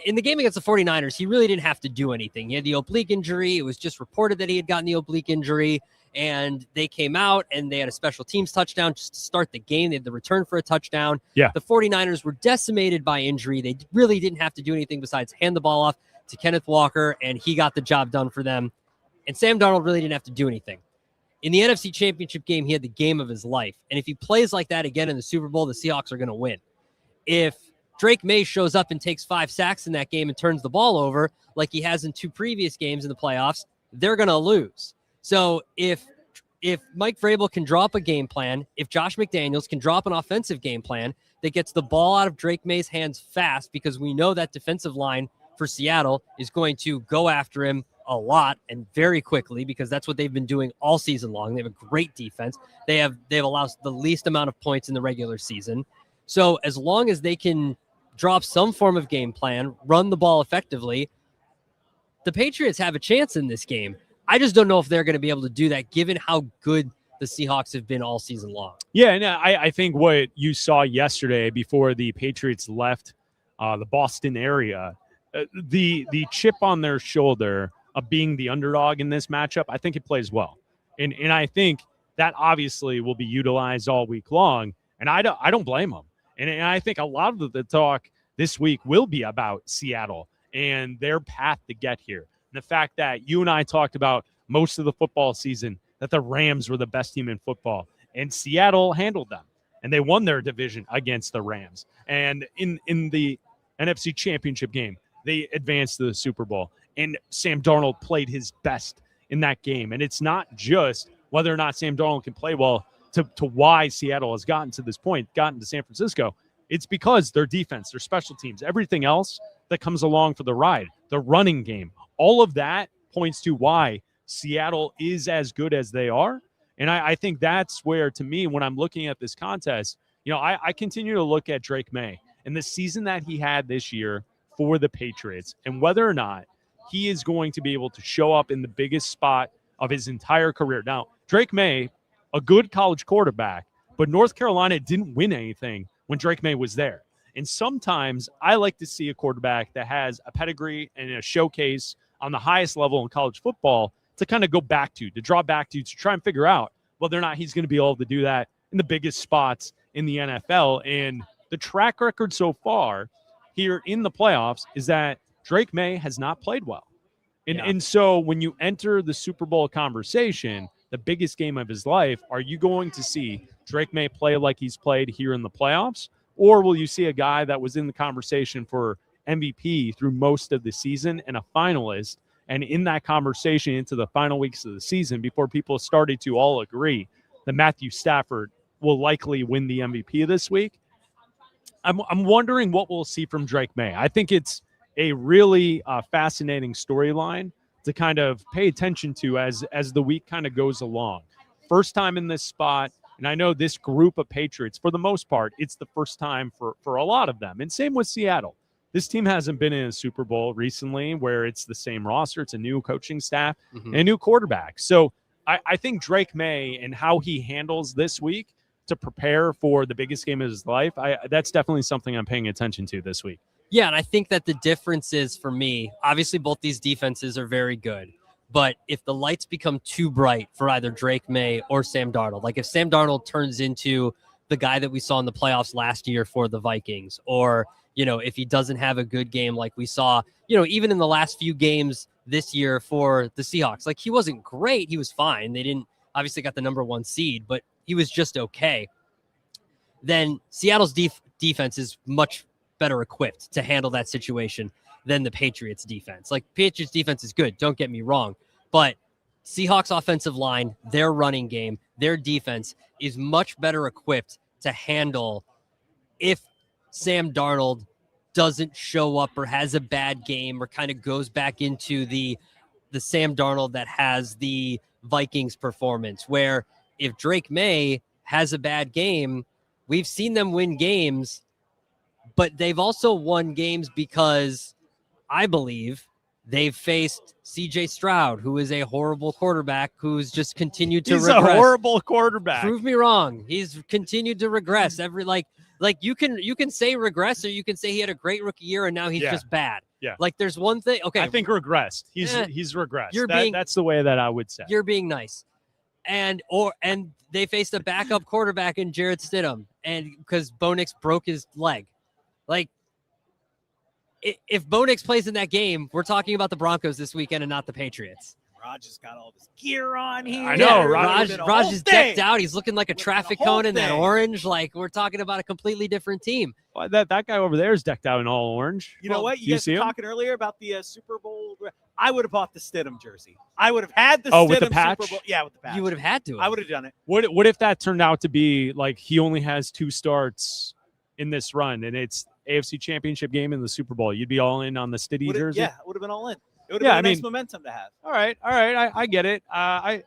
In the game against the 49ers, he really didn't have to do anything. He had the oblique injury. It was just reported that he had gotten the oblique injury. And they came out and they had a special teams touchdown just to start the game. They had the return for a touchdown. Yeah. The 49ers were decimated by injury. They really didn't have to do anything besides hand the ball off to Kenneth Walker, and he got the job done for them. And Sam Darnold really didn't have to do anything. In the NFC Championship game, he had the game of his life. And if he plays like that again in the Super Bowl, the Seahawks are going to win. If Drake May shows up and takes 5 sacks in that game and turns the ball over like he has in 2 previous games in the playoffs, they're going to lose. So if Mike Vrabel can drop a game plan, if Josh McDaniels can drop an offensive game plan that gets the ball out of Drake May's hands fast, because we know that defensive line for Seattle is going to go after him a lot and very quickly, because that's what they've been doing all season long. They have a great defense. They've allowed the least amount of points in the regular season. So as long as they can drop some form of game plan, run the ball effectively, the Patriots have a chance in this game. I just don't know if they're going to be able to do that given how good the Seahawks have been all season long. Yeah, and I think what you saw yesterday before the Patriots left the Boston area, the chip on their shoulder of being the underdog in this matchup, I think it plays well. And I think that obviously will be utilized all week long, and I don't blame them. And I think a lot of the talk this week will be about Seattle and their path to get here. And the fact that you and I talked about most of the football season that the Rams were the best team in football, and Seattle handled them, and they won their division against the Rams. And in the NFC Championship game, they advanced to the Super Bowl, and Sam Darnold played his best in that game. And it's not just whether or not Sam Darnold can play well to why Seattle has gotten to this point, gotten to San Francisco. It's because their defense, their special teams, everything else that comes along for the ride, the running game, all of that points to why Seattle is as good as they are. And I think that's where, to me, when I'm looking at this contest, I continue to look at Drake May and the season that he had this year for the Patriots, and whether or not he is going to be able to show up in the biggest spot of his entire career. Now, Drake May, a good college quarterback, but North Carolina didn't win anything when Drake May was there. And sometimes I like to see a quarterback that has a pedigree and a showcase on the highest level in college football to kind of go back to draw back to try and figure out whether or not he's going to be able to do that in the biggest spots in the NFL. And the track record so far here in the playoffs is that Drake May has not played well. And so when you enter the Super Bowl conversation, the biggest game of his life, are you going to see Drake May play like he's played here in the playoffs? Or will you see a guy that was in the conversation for MVP through most of the season and a finalist, and in that conversation into the final weeks of the season before people started to all agree that Matthew Stafford will likely win the MVP this week? I'm wondering what we'll see from Drake May. I think it's a really fascinating storyline to kind of pay attention to as the week kind of goes along. First time in this spot, and I know this group of Patriots, for the most part, it's the first time for a lot of them. And same with Seattle. This team hasn't been in a Super Bowl recently where it's the same roster. It's a new coaching staff and a new quarterback. So I think Drake May and how he handles this week to prepare for the biggest game of his life, that's definitely something I'm paying attention to this week. Yeah, and I think that the difference is, for me, obviously both these defenses are very good, but if the lights become too bright for either Drake May or Sam Darnold, like if Sam Darnold turns into the guy that we saw in the playoffs last year for the Vikings, or, if he doesn't have a good game like we saw, even in the last few games this year for the Seahawks, like he wasn't great. He was fine. They didn't obviously got the number 1 seed, but he was just okay. Then Seattle's defense is much better equipped to handle that situation than the Patriots defense. Like, Patriots defense is good, don't get me wrong, but Seahawks offensive line, their running game, their defense is much better equipped to handle if Sam Darnold doesn't show up or has a bad game or kind of goes back into the Sam Darnold that has the Vikings performance, where if Drake May has a bad game, we've seen them win games, but they've also won games because I believe they've faced C.J. Stroud, who is a horrible quarterback who's just continued to regress. He's a horrible quarterback. Prove me wrong. He's continued to regress. Like you can say regress, or you can say he had a great rookie year and now he's just bad. Yeah. Like, there's one thing. Okay. I think regressed. He's regressed. That's the way that I would say. You're being nice. And they faced a backup quarterback in Jarrett Stidham, and because Bo Nix broke his leg. Like, if Bo Nix plays in that game, we're talking about the Broncos this weekend and not the Patriots. Raj has got all this gear on here. I know, Raj is decked out. out. He's looking like a traffic cone in that orange. Like, we're talking about a completely different team. Well, that guy over there is decked out in all orange. You know what? You guys see were him? talking earlier about the Super Bowl. I would have bought the Stidham jersey. I would have had the Oh, Stidham with the patch? Super Bowl. Yeah, with the patch. You would have had to. I would have done it. What if that turned out to be like he only has 2 starts in this run, and it's AFC Championship game in the Super Bowl? You'd be all in on the Stiddy jersey? Yeah, it would have been all in. It would have been a nice momentum to have. All right. I get it. I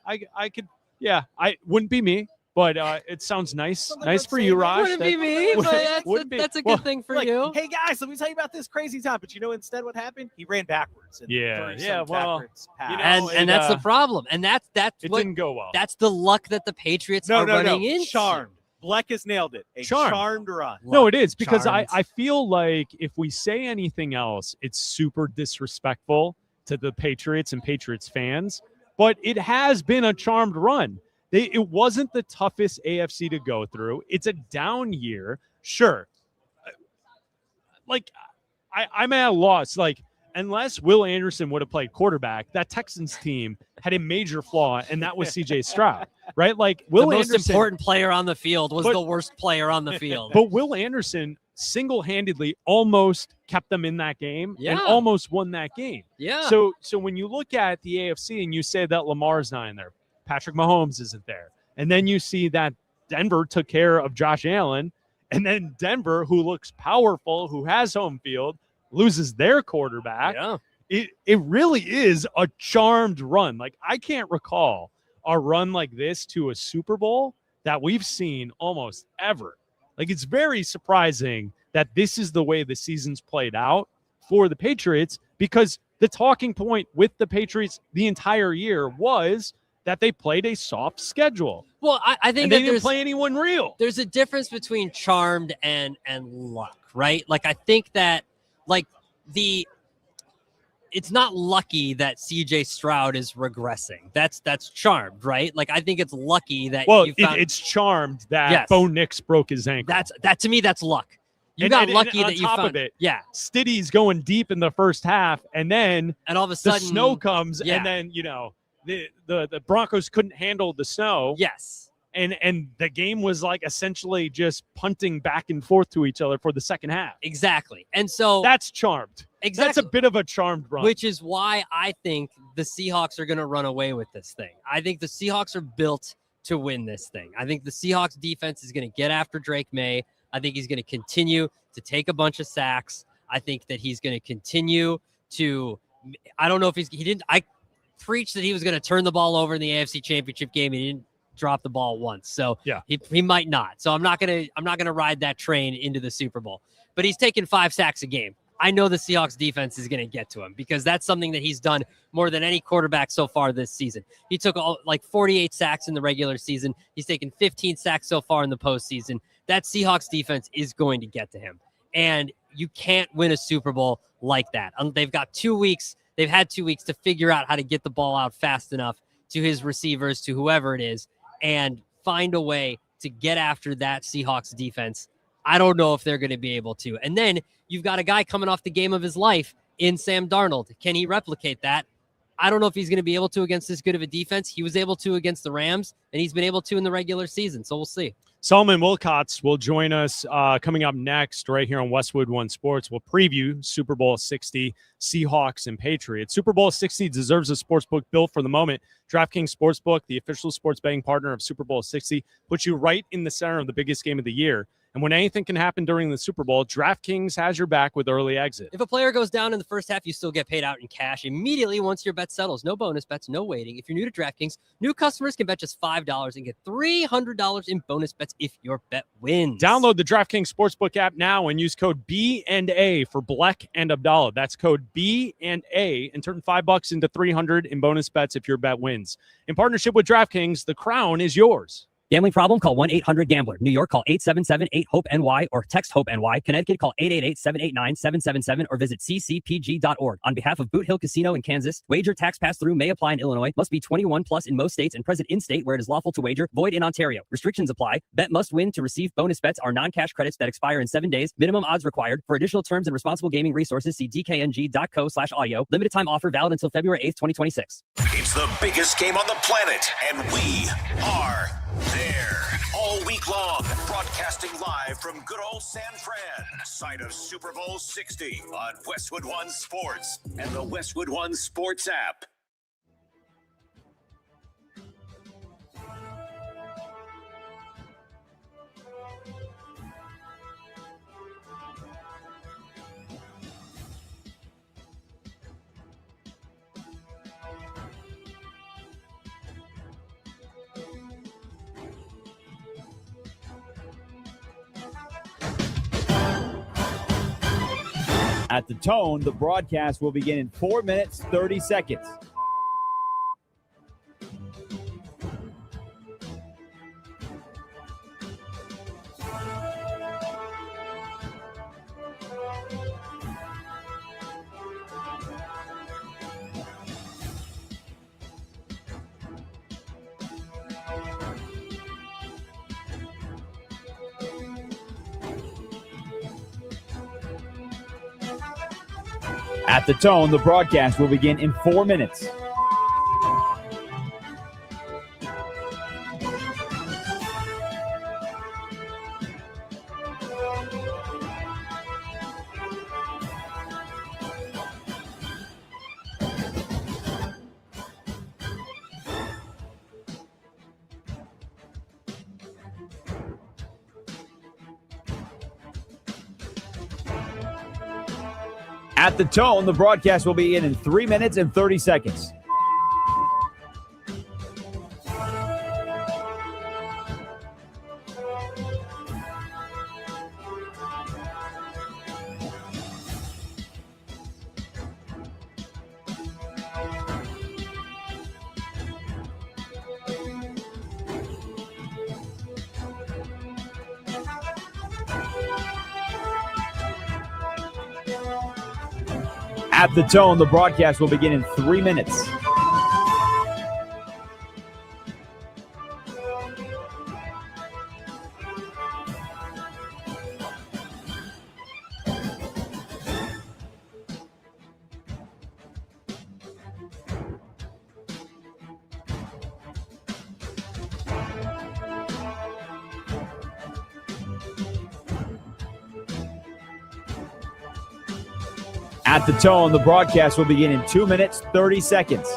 could. Yeah, I wouldn't be me, but it sounds nice. Something Nice worth for you, saving. Raj. Wouldn't be me, but that's a good thing for Like, you. hey guys, let me tell you about this crazy time. But you know, instead, what happened? He ran backwards. And Yeah, threw yeah, some well, backwards pass. you know, And that's the problem. And that's It what didn't go well. that's the luck that the Patriots are running into. Charmed. Bleck has nailed it. A charmed run. No, it is because Charmed. I feel like if we say anything else, it's super disrespectful to the Patriots and Patriots fans. But it has been a charmed run. It wasn't the toughest AFC to go through. It's a down year, sure. Like I'm at a loss. Like unless Will Anderson would have played quarterback, that Texans team had a major flaw, and that was C.J. Stroud, right? Like The Will most Anderson, important player on the field was the worst player on the field. but Will Anderson single-handedly almost kept them in that game and Yeah. almost won that game. Yeah. So when you look at the AFC and you say that Lamar's not in there, Patrick Mahomes isn't there, and then you see that Denver took care of Josh Allen, and then Denver, who looks powerful, who has home field, loses their quarterback. Yeah. It really is a charmed run. Like I can't recall a run like this to a Super Bowl that we've seen almost ever. Like it's very surprising that this is the way the season's played out for the Patriots, because the talking point with the Patriots the entire year was that they played a soft schedule. Well, I think And that they didn't play anyone real. There's a difference between charmed and luck, right? Like I think that like it's not lucky that CJ Stroud is regressing. That's charmed, right? Like I think it's lucky that Well, you found, it's charmed that Yes. Bo Nix broke his ankle. that to me that's luck. You And- got and lucky on that you top found of it. Yeah, Stiddy's going deep in the first half, and then and all of a the sudden snow comes, yeah. and then the Broncos couldn't handle the snow. Yes. And the game was like essentially just punting back and forth to each other for the second half. Exactly. And so That's charmed. exactly That's a bit of a charmed run. which is why I think the Seahawks are going to run away with this thing. I think the Seahawks are built to win this thing. I think the Seahawks defense is going to get after Drake May. I think he's going to continue to take a bunch of sacks. I think that he's going to continue to, I don't know if I preached that he was going to turn the ball over in the AFC Championship game. He didn't drop the ball once. So yeah, he might not. So I'm not going to ride that train into the Super Bowl, but he's taking 5 sacks a game. I know the Seahawks defense is going to get to him because that's something that he's done more than any quarterback so far this season. He took 48 sacks in the regular season. He's taken 15 sacks so far in the postseason. That Seahawks defense is going to get to him. And you can't win a Super Bowl like that. They've got 2 weeks. They've had 2 weeks to figure out how to get the ball out fast enough to his receivers, to whoever it is, and find a way to get after that Seahawks defense. I don't know if they're going to be able to. And then you've got a guy coming off the game of his life in Sam Darnold. Can he replicate that? I don't know if he's going to be able to against this good of a defense. He was able to against the Rams, and he's been able to in the regular season. So we'll see. Solomon Wilcots will join us coming up next right here on Westwood One Sports. We'll preview Super Bowl 60, Seahawks and Patriots. Super Bowl 60 deserves a sportsbook built for the moment. DraftKings Sportsbook, the official sports betting partner of Super Bowl 60, puts you right in the center of the biggest game of the year. And when anything can happen during the Super Bowl, DraftKings has your back with early exit. If a player goes down in the first half, you still get paid out in cash immediately once your bet settles. No bonus bets, no waiting. If you're new to DraftKings, new customers can bet just $5 and get $300 in bonus bets if your bet wins. Download the DraftKings Sportsbook app now and use code B&A for Bleck and Abdalla. That's code B&A and turn $5 into $300 in bonus bets if your bet wins. In partnership with DraftKings, the crown is yours. Gambling problem? Call 1-800-GAMBLER. New York, call 877-8-HOPE-NY or text HOPE-NY. Connecticut, call 888-789-777 or visit ccpg.org. On behalf of Boot Hill Casino in Kansas, wager tax pass-through may apply in Illinois, must be 21 plus in most states and present in state where it is lawful to wager, void in Ontario. Restrictions apply. Bet must win to receive bonus bets are non-cash credits that expire in 7 days. Minimum odds required. For additional terms and responsible gaming resources, see dkng.co/audio. Limited time offer valid until February 8th, 2026. It's the biggest game on the planet, and we are there all week long, broadcasting live from good old San Fran, site of Super Bowl 60 on Westwood One Sports and the Westwood One Sports app. At the tone, the broadcast will begin in 4 minutes, 30 seconds. At the tone, the broadcast will begin in 4 minutes. At the tone, the broadcast will begin in 3 minutes and 30 seconds. At the tone, the broadcast will begin in 3 minutes. At the tone, the broadcast will begin in 2 minutes, 30 seconds.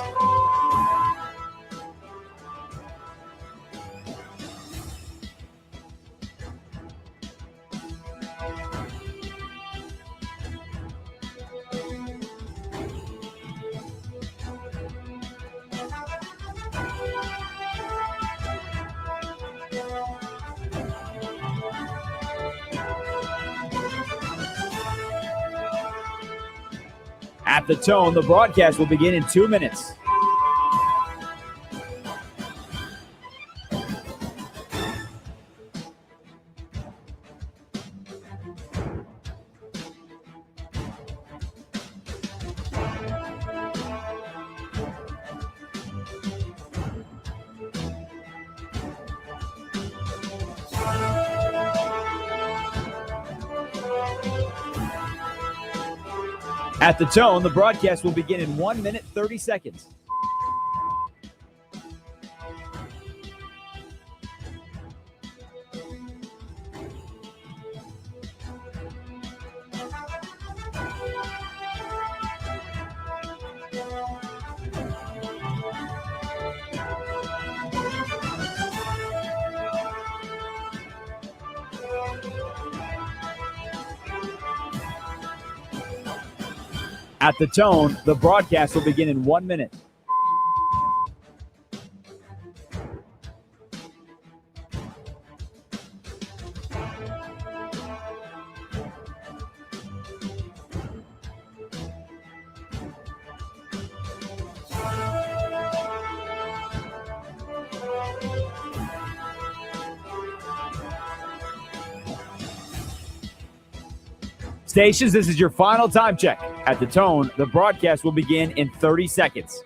At the tone, the broadcast will begin in 2 minutes. At the tone, the broadcast will begin in 1 minute, 30 seconds. At the tone, the broadcast will begin in 1 minute. Stations, this is your final time check. At the tone, the broadcast will begin in 30 seconds.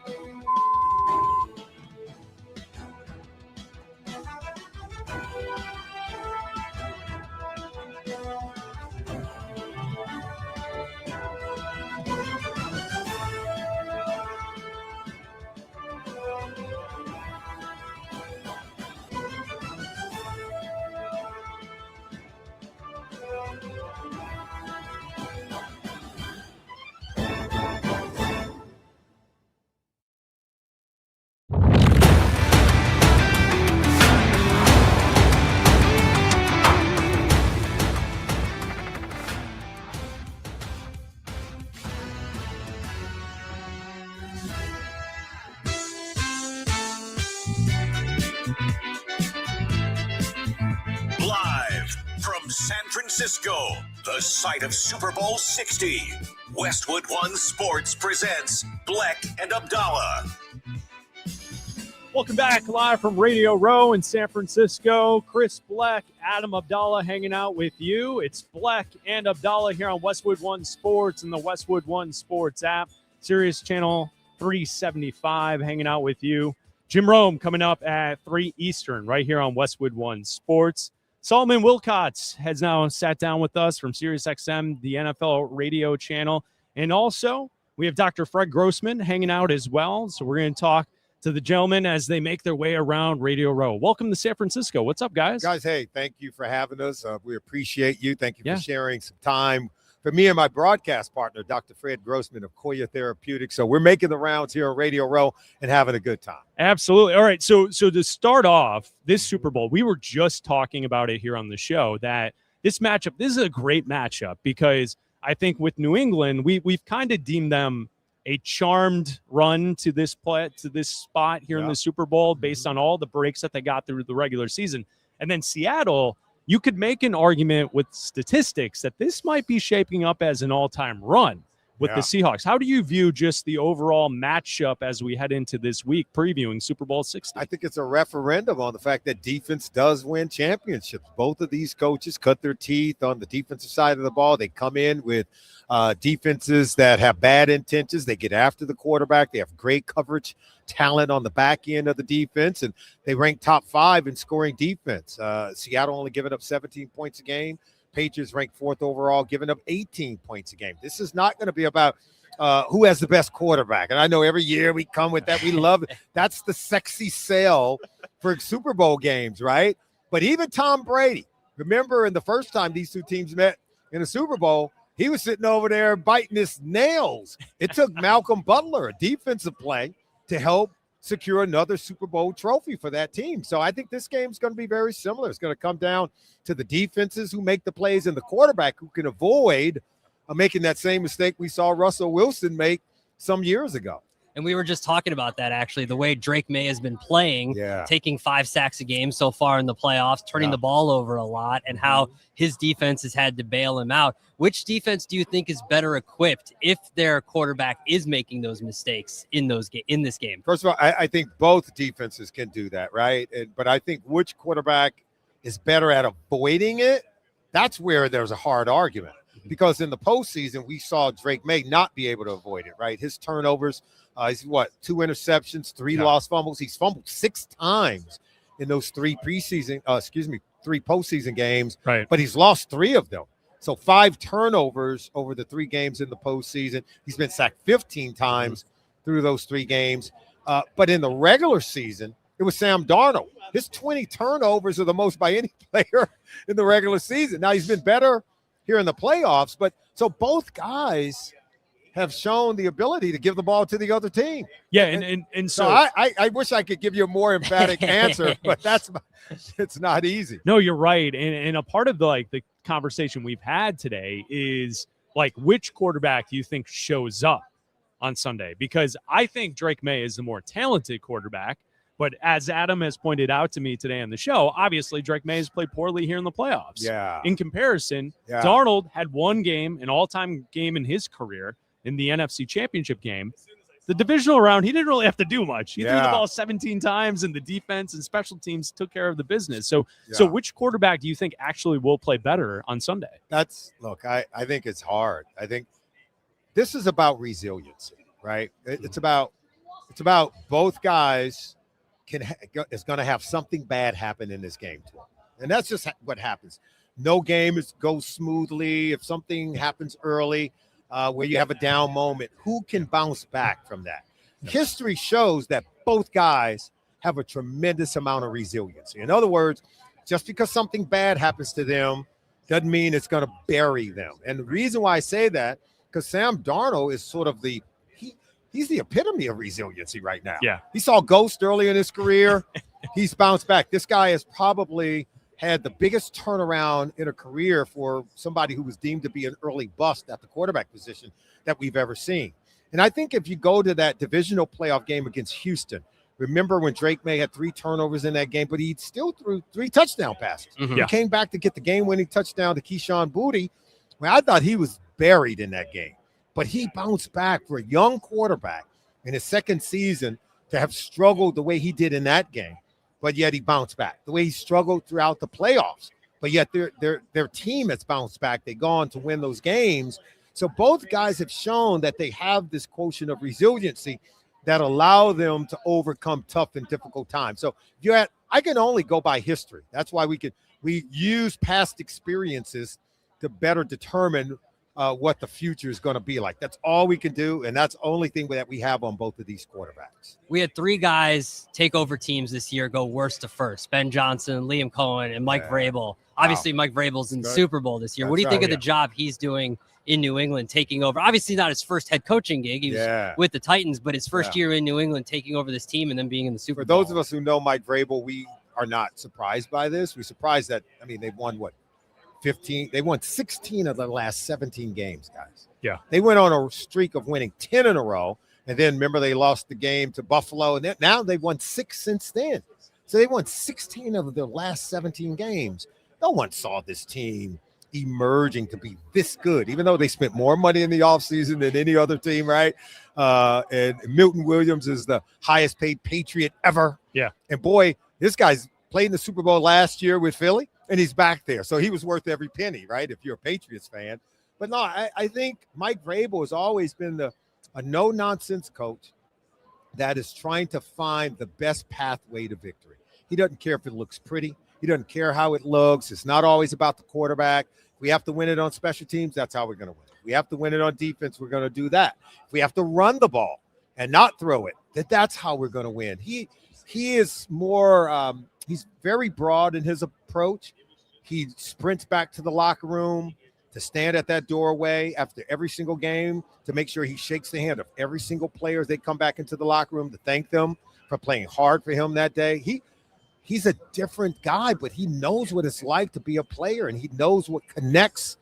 Live from San Francisco, the site of Super Bowl 60, Westwood One Sports presents Bleck and Abdalla. Welcome back live from Radio Row in San Francisco. Chris Bleck, Adam Abdalla hanging out with you. It's Bleck and Abdalla here on Westwood One Sports and the Westwood One Sports app. Sirius Channel 375 hanging out with you. Jim Rome coming up at 3 Eastern right here on Westwood One Sports. Solomon Wilcots has now sat down with us from SiriusXM, the NFL radio channel. And also, we have Dr. Fred Grossman hanging out as well. So we're going to talk to the gentlemen as they make their way around Radio Row. Welcome to San Francisco. What's up, guys? Guys, hey, thank you for having us. We appreciate you. Thank you for sharing some time for me and my broadcast partner, Dr. Fred Grossman of Koya Therapeutics. So we're making the rounds here on Radio Row and having a good time. Absolutely. All right. So to start off this Super Bowl, we were just talking about it here on the show that this matchup, this is a great matchup because I think with New England, we've kind of deemed them a charmed run to this spot here in the Super Bowl based on all the breaks that they got through the regular season. And then Seattle, you could make an argument with statistics that this might be shaping up as an all-time run with the Seahawks. How do you view just the overall matchup as we head into this week previewing Super Bowl 60? I think it's a referendum on the fact that defense does win championships. Both of these coaches cut their teeth on the defensive side of the ball. They come in with defenses that have bad intentions. They get after the quarterback. They have great coverage talent on the back end of the defense, and they rank top 5 in scoring defense. Seattle only giving up 17 points a game. Patriots ranked 4th overall, giving up 18 points a game. This is not going to be about who has the best quarterback. And I know every year we come with that. We love it. That's the sexy sell for Super Bowl games, right? But even Tom Brady, remember in the first time these two teams met in a Super Bowl, he was sitting over there biting his nails. It took Malcolm Butler, a defensive play, to help secure another Super Bowl trophy for that team. So I think this game's going to be very similar. It's going to come down to the defenses who make the plays and the quarterback who can avoid making that same mistake we saw Russell Wilson make some years ago. And we were just talking about that, actually, the way Drake May has been playing, taking 5 sacks a game so far in the playoffs, turning the ball over a lot, and how his defense has had to bail him out. Which defense do you think is better equipped if their quarterback is making those mistakes in this game? First of all, I think both defenses can do that, right? But I think which quarterback is better at avoiding it, that's where there's a hard argument. Because in the postseason, we saw Drake May not be able to avoid it, right? His turnovers, he's 2 interceptions, 3 lost fumbles. He's fumbled 6 times in those 3 postseason games, right? But he's lost 3 of them. So 5 turnovers over the 3 games in the postseason. He's been sacked 15 times through those 3 games. But in the regular season, it was Sam Darnold. His 20 turnovers are the most by any player in the regular season. Now, he's been better here in the playoffs, but so both guys have shown the ability to give the ball to the other team. Yeah, and so I wish I could give you a more emphatic answer, but it's not easy. No, you're right. And a part of the conversation we've had today is which quarterback do you think shows up on Sunday? Because I think Drake May is the more talented quarterback. But as Adam has pointed out to me today on the show, obviously Drake May has played poorly here in the playoffs. Yeah. In comparison, Darnold had one game, an all-time game in his career in the NFC Championship game. the divisional round, he didn't really have to do much. He threw the Yeah. ball 17 times, and the defense and special teams took care of the business. So, Yeah. so which quarterback do you think actually will play better on Sunday? Look, I think it's hard. I think this is about resiliency, right? It's about both guys is going to have something bad happen in this game to them. And that's just what happens. No game goes smoothly. If something happens early where you have a down moment, who can bounce back from that? History shows that both guys have a tremendous amount of resiliency. In other words, just because something bad happens to them doesn't mean it's going to bury them. And the reason why I say that, because Sam Darnold is sort of he's the epitome of resiliency right now. Yeah. He saw ghost early in his career. He's bounced back. This guy has probably had the biggest turnaround in a career for somebody who was deemed to be an early bust at the quarterback position that we've ever seen. And I think if you go to that divisional playoff game against Houston, remember when Drake May had 3 turnovers in that game, but he still threw 3 touchdown passes. Mhm. He Yeah. came back to get the game-winning touchdown to Keyshawn Boutte. Well, I thought he was buried in that game, but he bounced back for a young quarterback in his second season to have struggled the way he did in that game, but yet he bounced back. The way he struggled throughout the playoffs, but yet their team has bounced back. They go on to win those games. So both guys have shown that they have this quotient of resiliency that allow them to overcome tough and difficult times. So I can only go by history. That's why we use past experiences to better determine what the future is going to be like. That's all we can do, and that's the only thing that we have on both of these quarterbacks. We had 3 guys take over teams this year, go worst to first. Ben Johnson, Liam Cohen, and Mike Vrabel. Obviously, Mike Vrabel's in the Super Bowl this year. What do you think of the job he's doing in New England, taking over? Obviously not his first head coaching gig. He was with the Titans, but his first year in New England, taking over this team and then being in the Super Bowl. For those of us who know Mike Vrabel, we are not surprised by this. We're surprised that, they've won 15? They won 16 of the last 17 games, guys. Yeah. They went on a streak of winning 10 in a row. And then remember they lost the game to Buffalo. And now they've won 6 since then. So they won 16 of their last 17 games. No one saw this team emerging to be this good, even though they spent more money in the offseason than any other team, right? And Milton Williams is the highest paid Patriot ever. Yeah. And boy, this guy's played in the Super Bowl last year with Philly, and he's back there. So he was worth every penny, right, if you're a Patriots fan. But no, I think Mike Vrabel has always been a no-nonsense coach that is trying to find the best pathway to victory. He doesn't care if it looks pretty. He doesn't care how it looks. It's not always about the quarterback. If we have to win it on special teams, that's how we're going to win. If we have to win it on defense, we're going to do that. If we have to run the ball and not throw it, that's how we're going to win. He is more he's very broad in his approach. He sprints back to the locker room to stand at that doorway after every single game to make sure he shakes the hand of every single player as they come back into the locker room to thank them for playing hard for him that day. He's a different guy, but he knows what it's like to be a player, and he knows what connects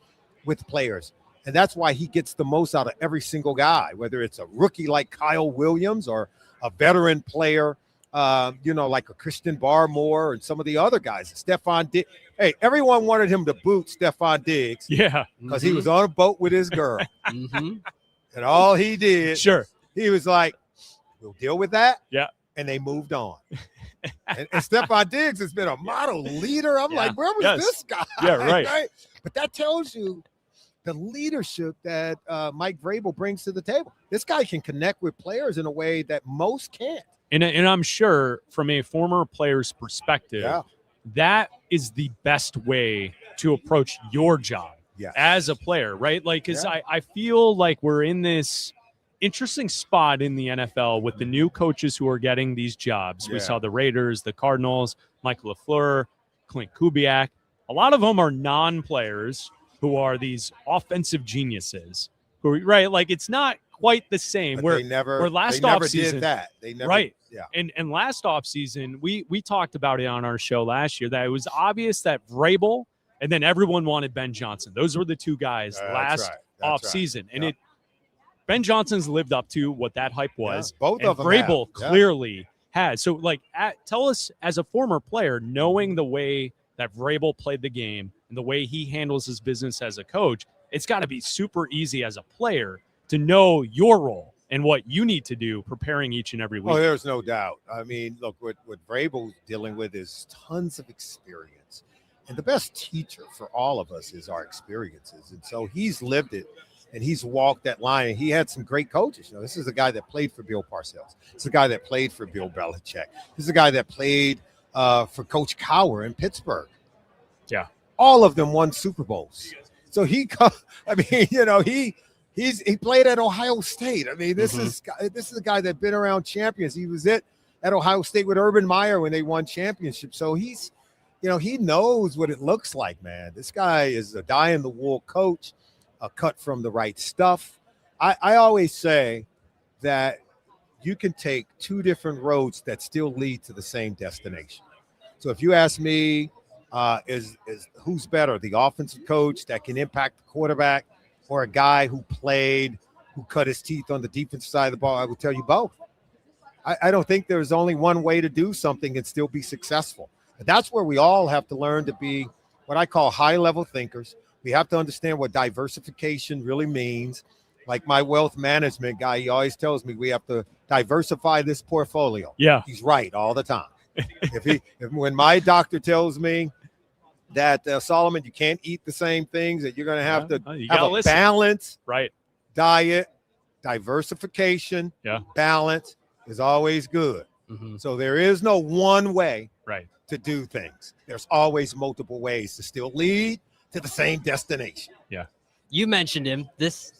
with players. And that's why he gets the most out of every single guy, whether it's a rookie like Kyle Williams or a veteran player, like a Christian Barmore and some of the other guys. Stephon Diggs. Hey, everyone wanted him to boot Stephon Diggs. Yeah. Because he was on a boat with his girl. And all he did, he was like, we'll deal with that. Yeah. And they moved on. and Stephon Diggs has been a model leader. I'm like, where was this guy? Yeah, right. But that tells you the leadership that Mike Vrabel brings to the table. This guy can connect with players in a way that most can't. And I'm sure from a former player's perspective, that is the best way to approach your job as a player, right? Like, because I feel like we're in this interesting spot in the NFL with the new coaches who are getting these jobs. We saw the Raiders, the Cardinals, Mike LaFleur, Clint Kubiak. A lot of them are non-players who are these offensive geniuses. Right? Like, it's not quite the same. But Where they never offseason, did that. They never, right. Yeah. And last offseason, we talked about it on our show last year that it was obvious that Vrabel and then everyone wanted Ben Johnson. Those were the two guys last offseason. And Ben Johnson's lived up to what that hype was. Both of them Vrabel have. clearly has. So, like, tell us as a former player, knowing the way that Vrabel played the game and the way he handles his business as a coach, it's got to be super easy as a player to know your role and what you need to do preparing each and every week. Oh, there's no doubt. I mean, look, what Vrabel's dealing with is tons of experience. And the best teacher for all of us is our experiences. And so he's lived it and he's walked that line. And he had some great coaches. You know, this is a guy that played for Bill Parcells. This is a guy that played for Bill Belichick. This is a guy that played for Coach Cowher in Pittsburgh. Yeah. All of them won Super Bowls. So he played at Ohio State. I mean, this is a guy that's been around champions. He was at Ohio State with Urban Meyer when they won championships. So he's, he knows what it looks like, man. This guy is a die-in-the-wool coach, cut from the right stuff. I always say that you can take two different roads that still lead to the same destination. So if you ask me, is who's better, the offensive coach that can impact the quarterback or a guy who cut his teeth on the defensive side of the ball, I would tell you both. I don't think there's only one way to do something and still be successful. But that's where we all have to learn to be what I call high-level thinkers. We have to understand what diversification really means. Like my wealth management guy, he always tells me we have to diversify this portfolio. Yeah. He's right all the time. When my doctor tells me that, Solomon, you can't eat the same things, that you're going to have to have a balanced diet, diversification, balance is always good. So there is no one way to do things. There's always multiple ways to still lead to the same destination. Yeah. You mentioned him this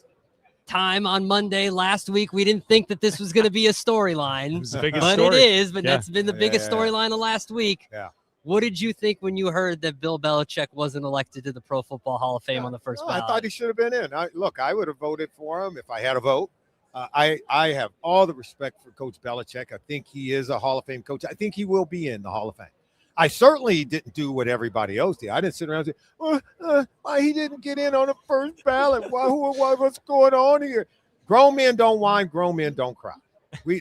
time on Monday last week. We didn't think that this was going to be a storyline, but it is. But that's been the biggest storyline of last week. Yeah. What did you think when you heard that Bill Belichick wasn't elected to the Pro Football Hall of Fame on the first ballot? I thought he should have been in. I would have voted for him if I had a vote. I have all the respect for Coach Belichick. I think he is a Hall of Fame coach. I think he will be in the Hall of Fame. I certainly didn't do what everybody else did. I didn't sit around and say, why he didn't get in on the first ballot? What's going on here? Grown men don't whine. Grown men don't cry.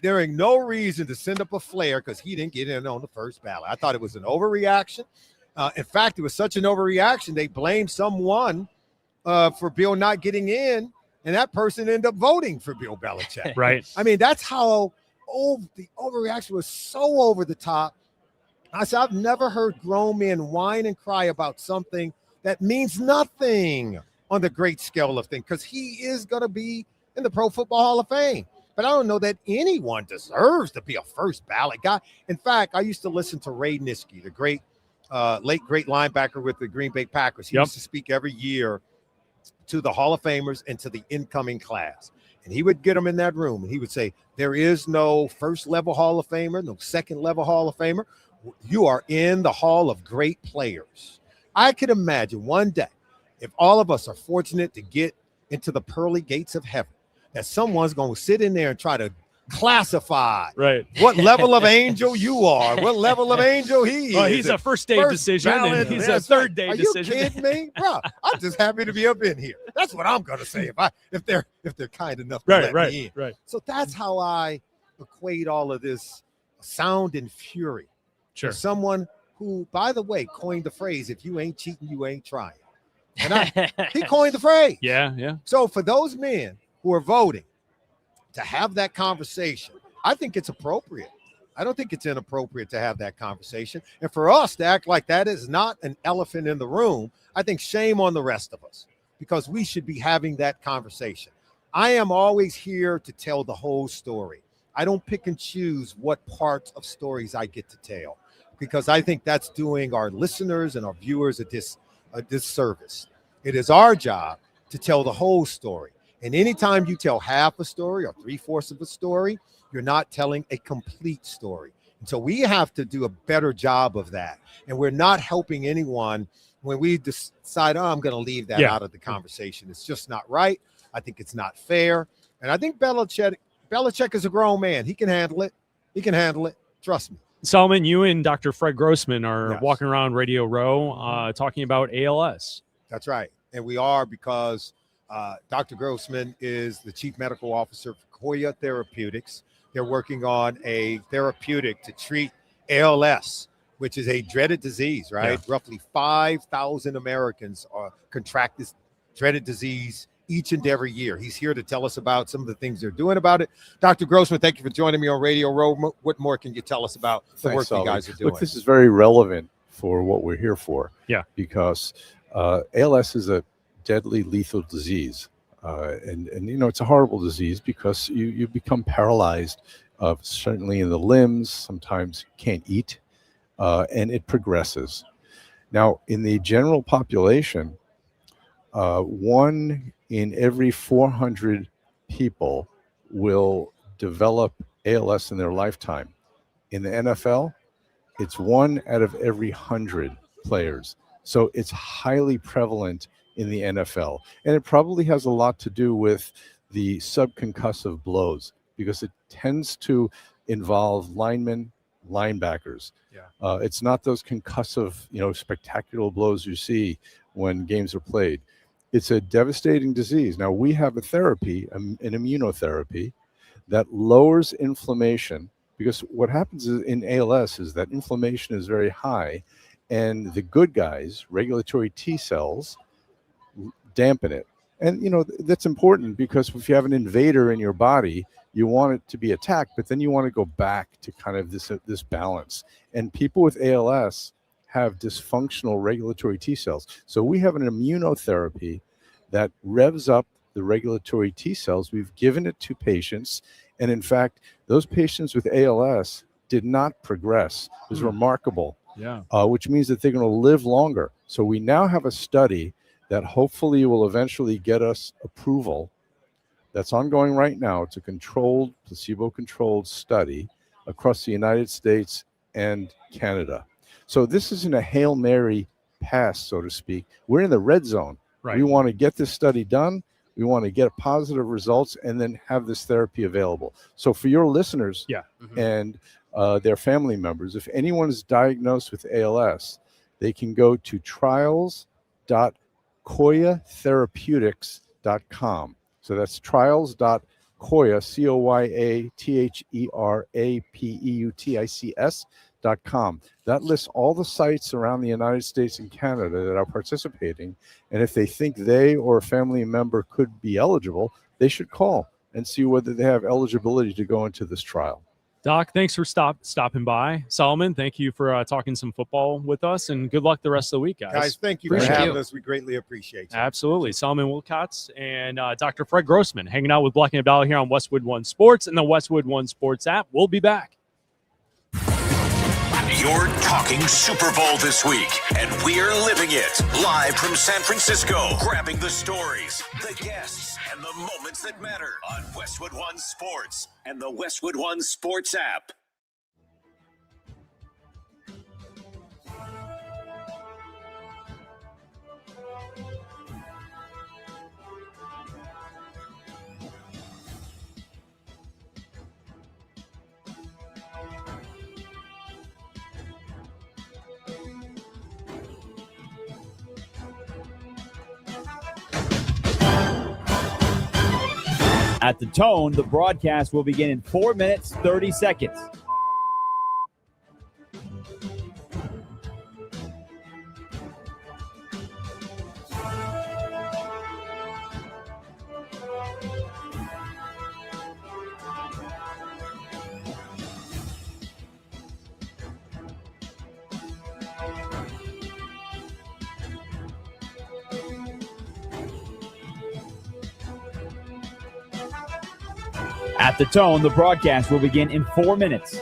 There ain't no reason to send up a flare because he didn't get in on the first ballot. I thought it was an overreaction. In fact, it was such an overreaction, they blamed someone for Bill not getting in, and that person ended up voting for Bill Belichick. Right. I mean, that's how the overreaction was so over the top. I said, I've never heard grown men whine and cry about something that means nothing on the great scale of things, because he is going to be in the Pro Football Hall of Fame. But I don't know that anyone deserves to be a first ballot guy. In fact, I used to listen to Ray Nitschke, the great, late great linebacker with the Green Bay Packers. He used to speak every year to the Hall of Famers and to the incoming class. And he would get them in that room and he would say, there is no first level Hall of Famer, no second level Hall of Famer. You are in the Hall of Great Players. I could imagine one day, if all of us are fortunate to get into the pearly gates of heaven, that someone's going to sit in there and try to classify what level of angel you are, what level of angel he is. Well, he's a first day decision, and he's a third day decision. Are you kidding me? Bro, I'm just happy to be up in here. That's what I'm going to say if they're kind enough to let me in. Right. So that's how I equate all of this sound and fury. Sure. Someone who, by the way, coined the phrase, if you ain't cheating, you ain't trying. And he coined the phrase. Yeah. So for those men who are voting to have that conversation, I think it's appropriate. I don't think it's inappropriate to have that conversation. And for us to act like that is not an elephant in the room, I think shame on the rest of us, because we should be having that conversation. I am always here to tell the whole story. I don't pick and choose what parts of stories I get to tell, because I think that's doing our listeners and our viewers a disservice. It is our job to tell the whole story. And anytime you tell half a story or 3/4 of a story, you're not telling a complete story. And so we have to do a better job of that. And we're not helping anyone when we decide, I'm going to leave that out of the conversation. It's just not right. I think it's not fair. And I think Belichick is a grown man. He can handle it. Trust me. Solomon, you and Dr. Fred Grossman are walking around Radio Row talking about ALS. That's right. And we are, because Dr. Grossman is the chief medical officer for Koya Therapeutics. They're working on a therapeutic to treat ALS, which is a dreaded disease, right? Yeah. Roughly 5,000 Americans contract this dreaded disease each and every year. He's here to tell us about some of the things they're doing about it. Dr. Grossman, thank you for joining me on Radio Row. What more can you tell us about the work you guys are doing? Look, this is very relevant for what we're here for. Yeah. Because ALS is a deadly lethal disease. And it's a horrible disease because you become paralyzed, certainly in the limbs, sometimes can't eat, and it progresses. Now, in the general population, 1 in every 400 people will develop ALS in their lifetime. In the NFL, it's 1 out of every 100 players. So it's highly prevalent in the NFL. And it probably has a lot to do with the subconcussive blows because it tends to involve linemen, linebackers. Yeah. It's not those concussive, spectacular blows you see when games are played. It's a devastating disease. Now, we have a therapy, an immunotherapy, that lowers inflammation, because what happens in ALS is that inflammation is very high, and the good guys, regulatory T cells, dampen it. And, that's important because if you have an invader in your body, you want it to be attacked, but then you want to go back to kind of this balance. And people with ALS have dysfunctional regulatory T cells. So we have an immunotherapy that revs up the regulatory T cells. We've given it to patients. And in fact, those patients with ALS did not progress. It was remarkable. Yeah. Which means that they're going to live longer. So we now have a study that hopefully will eventually get us approval. That's ongoing right now. It's a controlled, placebo-controlled study across the United States and Canada. So this isn't a Hail Mary pass, so to speak. We're in the red zone. Right. We want to get this study done. We want to get positive results and then have this therapy available. So for your listeners and their family members, if anyone is diagnosed with ALS, they can go to trials.koyatherapeutics.com. So that's trials.koya, koyatherapeutics.com. That lists all the sites around the United States and Canada that are participating. And if they think they or a family member could be eligible, they should call and see whether they have eligibility to go into this trial. Doc, thanks for stopping by. Solomon, thank you for talking some football with us, and good luck the rest of the week, guys. Guys, thank you for having us. We greatly appreciate you. Absolutely. Solomon Wilcots and Dr. Fred Grossman hanging out with Bleck and Abdalla here on Westwood One Sports and the Westwood One Sports app. We'll be back. You're talking Super Bowl this week, and we're living it live from San Francisco, grabbing the stories, the guests, and the moments that matter on Westwood One Sports and the Westwood One Sports app. At the tone, the broadcast will begin in 4 minutes, 30 seconds. At the tone, the broadcast will begin in 4 minutes.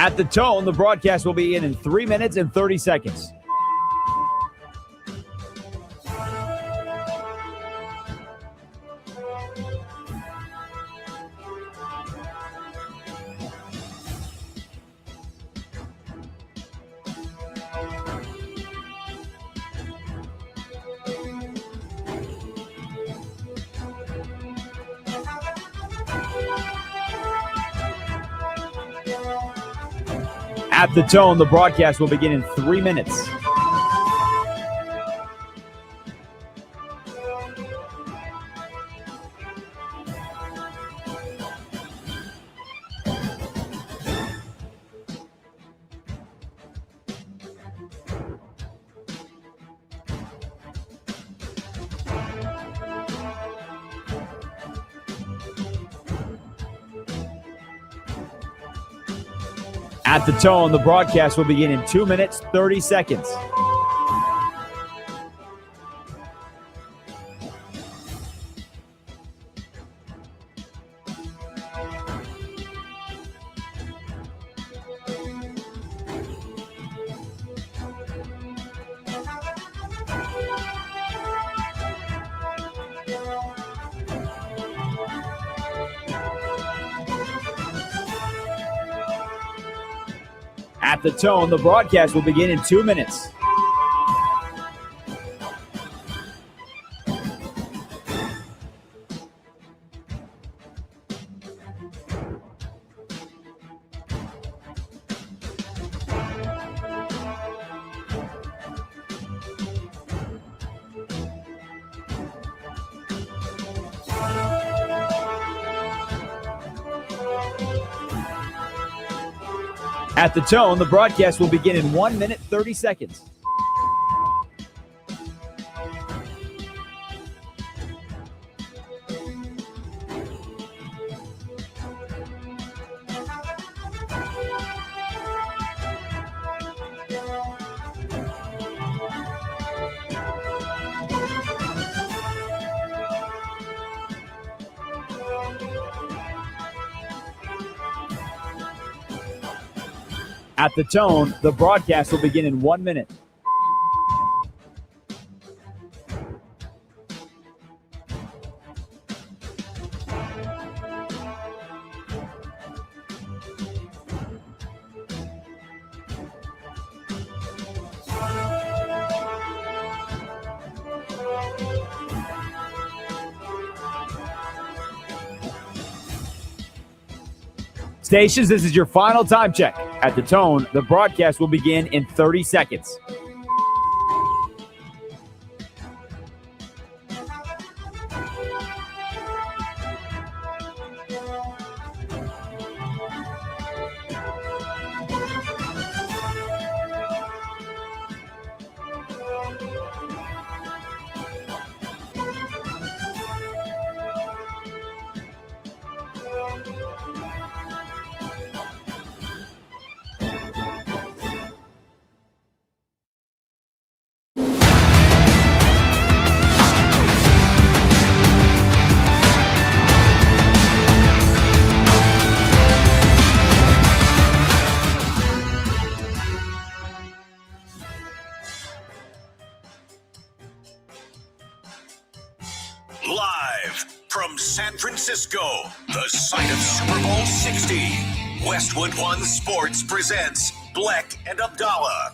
At the tone, the broadcast will begin in 3 minutes and 30 seconds. At the tone, the broadcast will begin in 3 minutes. At the tone, the broadcast will begin in 2 minutes, 30 seconds. At the tone, the broadcast will begin in 2 minutes. At the tone, the broadcast will begin in 1 minute, 30 seconds. At the tone, the broadcast will begin in 1 minute. Stations, this is your final time check. At the tone, the broadcast will begin in 30 seconds. Live from San Francisco, the site of Super Bowl 60, Westwood One Sports presents Bleck and Abdalla.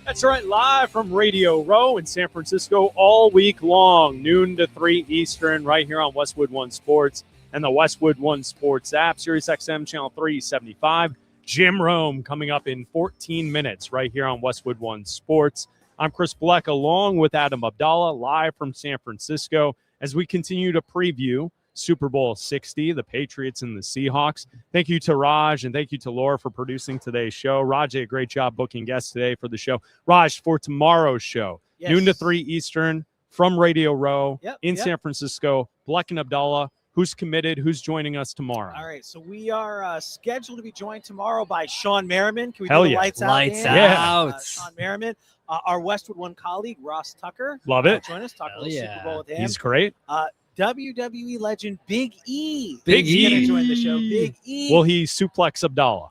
That's right, live from Radio Row in San Francisco all week long, noon to 3 Eastern, right here on Westwood One Sports and the Westwood One Sports app, Sirius XM Channel 375. Jim Rome coming up in 14 minutes right here on Westwood One Sports. I'm Chris Bleck along with Adam Abdalla, live from San Francisco as we continue to preview Super Bowl 60, the Patriots and the Seahawks. Thank you to Raj and thank you to Laura for producing today's show. Raj did a great job booking guests today for the show. Raj, for tomorrow's show, noon to 3 Eastern from Radio Row in San Francisco, Bleck and Abdalla. Who's committed? Who's joining us tomorrow? All right, so we are scheduled to be joined tomorrow by Sean Merriman. Can we Hell do the yeah. lights out? Lights Dan? out. Sean Merriman. Our Westwood One colleague, Ross Tucker. Love it. Join us, talk a Hell little yeah. Super Bowl with him. He's great. WWE legend Big E. Big is gonna E. join the show. Big E. Will he suplex Abdalla?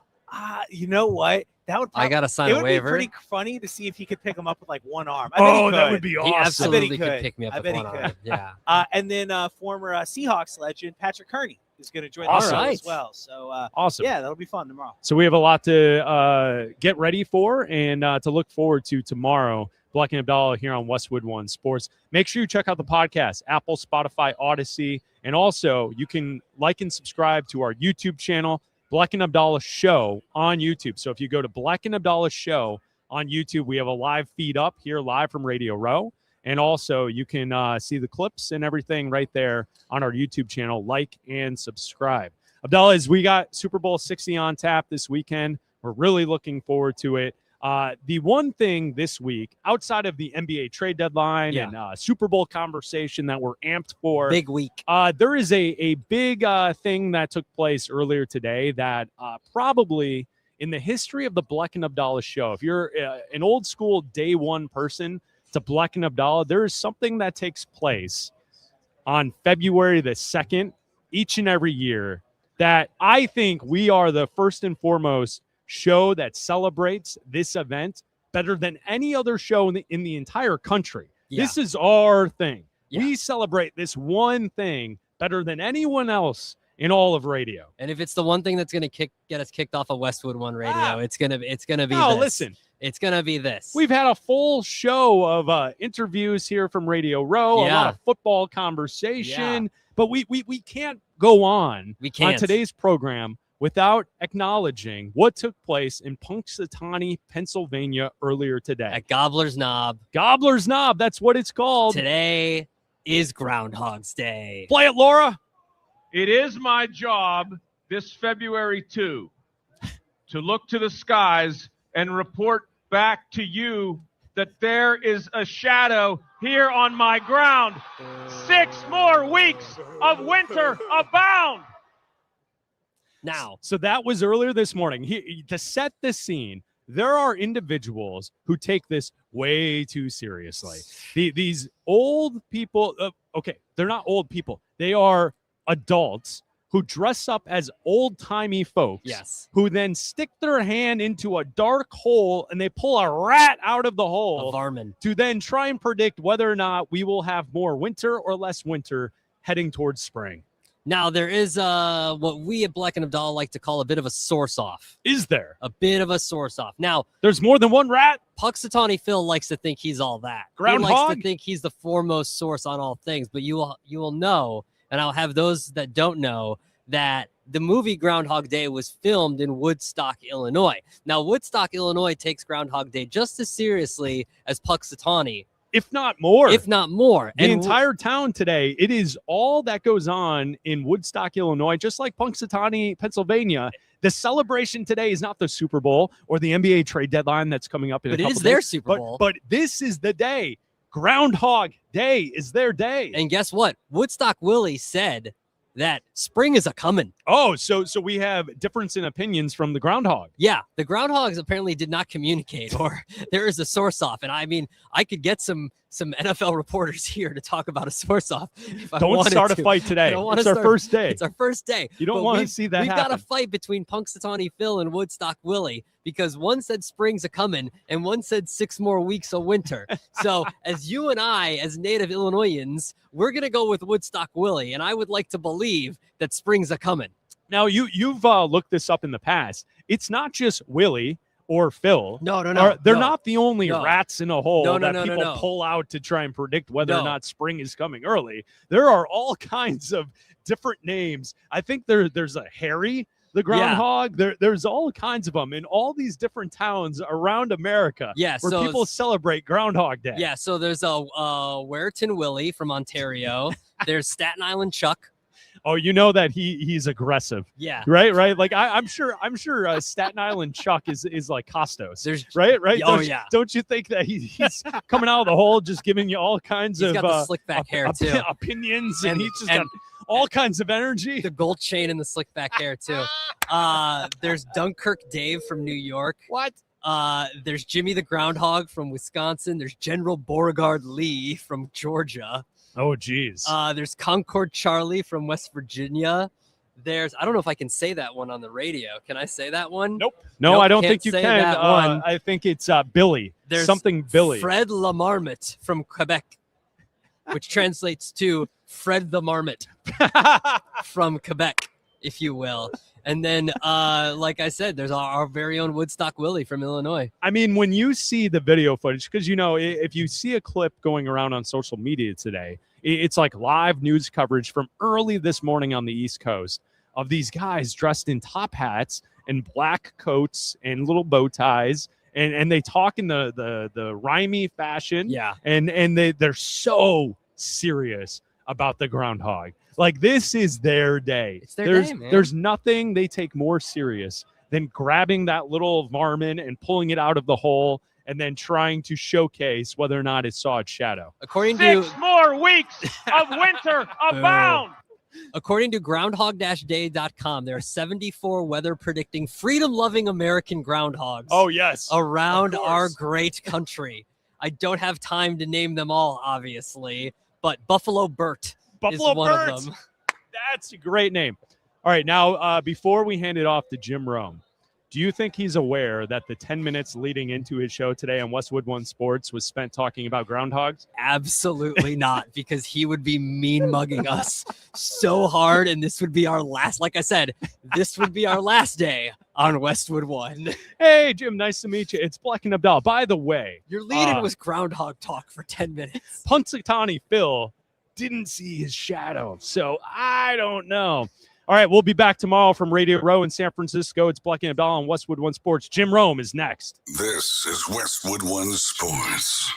You know what? That would I gotta sign it a would waiver. be pretty funny to see if he could pick him up with like one arm. I bet he That could. would be He awesome. absolutely could. could pick me up I with bet he one could. arm. Yeah. And then former Seahawks legend Patrick Kearney is going to join the Awesome. show Alright. as well. So Awesome. yeah, that'll be fun tomorrow. So we have a lot to get ready for and to look forward to tomorrow. Bleck and Abdalla here on Westwood One Sports. Make sure you check out the podcast, Apple, Spotify, Odyssey, and also you can like and subscribe to our YouTube channel, Bleck and Abdalla Show on YouTube. So if you go to Bleck and Abdalla Show on YouTube, we have a live feed up here live from Radio Row. And also you can see the clips and everything right there on our YouTube channel. Like and subscribe. Abdalla, as we got Super Bowl 60 on tap this weekend, we're really looking forward to it. The one thing this week, outside of the NBA trade deadline and Super Bowl conversation that we're amped for, big week. There is a big thing that took place earlier today that probably in the history of the Bleck and Abdalla Show, if you're an old school day one person to Bleck and Abdalla, there is something that takes place on February the 2nd each and every year that I think we are the first and foremost show that celebrates this event better than any other show in the entire country. Yeah. This is our thing. Yeah. We celebrate this one thing better than anyone else in all of radio. And if it's the one thing that's going to get us kicked off of Westwood One Radio, it's gonna be no, this. Listen. It's going to be this. We've had a full show of interviews here from Radio Row, a lot of football conversation, but we can't go on today's program without acknowledging what took place in Punxsutawney, Pennsylvania earlier today. At Gobbler's Knob. Gobbler's Knob, that's what it's called. Today is Groundhog's Day. Play it, Laura. It is my job this February 2 to look to the skies and report back to you that there is a shadow here on my ground. 6 more weeks of winter abound. Now, so that was earlier this morning. To set the scene, there are individuals who take this way too seriously. These old people, okay, they're not old people. They are adults who dress up as old-timey folks. Yes. Who then stick their hand into a dark hole and they pull a rat out of the hole. A varmint. To then try and predict whether or not we will have more winter or less winter heading towards spring. Now, there is what we at Bleck and Abdalla like to call a bit of a source-off. Is there? A bit of a source-off. Now, there's more than one rat? Punxsutawney Phil likes to think he's all that. Groundhog? He likes to think he's the foremost source on all things, but you will know, and I'll have those that don't know, that the movie Groundhog Day was filmed in Woodstock, Illinois. Now, Woodstock, Illinois takes Groundhog Day just as seriously as Punxsutawney. If not more. If not more. The entire town today, it is all that goes on in Woodstock, Illinois, just like Punxsutawney, Pennsylvania. The celebration today is not the Super Bowl or the NBA trade deadline that's coming up in a couple days. But it is their Super Bowl. But this is the day. Groundhog Day is their day. And guess what? Woodstock Willie said that spring is a-coming. Oh, so we have difference in opinions from the groundhog. Yeah, the groundhogs apparently did not communicate, or there is a source-off. And I mean, I could get some NFL reporters here to talk about a source-off. Don't start a fight today. It's our first day. It's our first day. You don't want to see that happen. We've got a fight between Punxsutawney Phil and Woodstock Willie because one said spring's a-coming and one said 6 more weeks of winter. So as you and I, as native Illinoisans, we're going to go with Woodstock Willie, and I would like to believe that spring's a-coming. Now, you've looked this up in the past. It's not just Willie or Phil. No. They're not the only rats in a hole that people no. pull out to try and predict whether or not spring is coming early. There are all kinds of different names. I think there's a Harry the groundhog. There's all kinds of them in all these different towns around America where people celebrate Groundhog Day. Yeah, so there's a Wereton Willie from Ontario. There's Staten Island Chuck. Oh, you know that he's aggressive. Yeah. Right. Like I'm sure Staten Island Chuck is like Costos. There's right. Oh, Don't you think that he's coming out of the hole just giving you all kinds he's of got the slick back hair too, opinions, and he's just got all kinds of energy. The gold chain and the slick back hair too. There's Dunkirk Dave from New York. What? There's Jimmy the Groundhog from Wisconsin. There's General Beauregard Lee from Georgia. Oh, geez. There's Concord Charlie from West Virginia. There's, I don't know if I can say that one on the radio. Can I say that one? Nope. No, I don't think you say can. that one. I think it's Billy. There's something Billy. Fred Lamarmot from Quebec, which translates to Fred the Marmot from Quebec, if you will. And then, like I said, there's our very own Woodstock Willie from Illinois. I mean, when you see the video footage, because, you know, if you see a clip going around on social media today, it's like live news coverage from early this morning on the East Coast of these guys dressed in top hats and black coats and little bow ties. And they talk in the rhymey fashion. Yeah. And they're so serious about the groundhog. Like, this is their day. It's their day, man. There's nothing they take more serious than grabbing that little varmint and pulling it out of the hole and then trying to showcase whether or not it saw its shadow. According Six to more weeks of winter abound. According to groundhog-day.com, there are 74 weather predicting freedom-loving American groundhogs. Oh, yes. Around Of our course. great country. I don't have time to name them all, obviously, but Buffalo Burt Buffalo is one Burt. of them. That's a great name. All right, now, before we hand it off to Jim Rome, do you think he's aware that the 10 minutes leading into his show today on Westwood One Sports was spent talking about groundhogs? Absolutely not, because he would be mean mugging us so hard, and this would be our last, like I said, this would be our last day on Westwood One. Hey, Jim, nice to meet you. It's Bleck and Abdalla. By the way, Your lead-in was groundhog talk for 10 minutes. Punxsutawney Phil didn't see his shadow, so I don't know. All right, we'll be back tomorrow from Radio Row in San Francisco. It's Bleck and Abdalla on Westwood One Sports. Jim Rome is next. This is Westwood One Sports.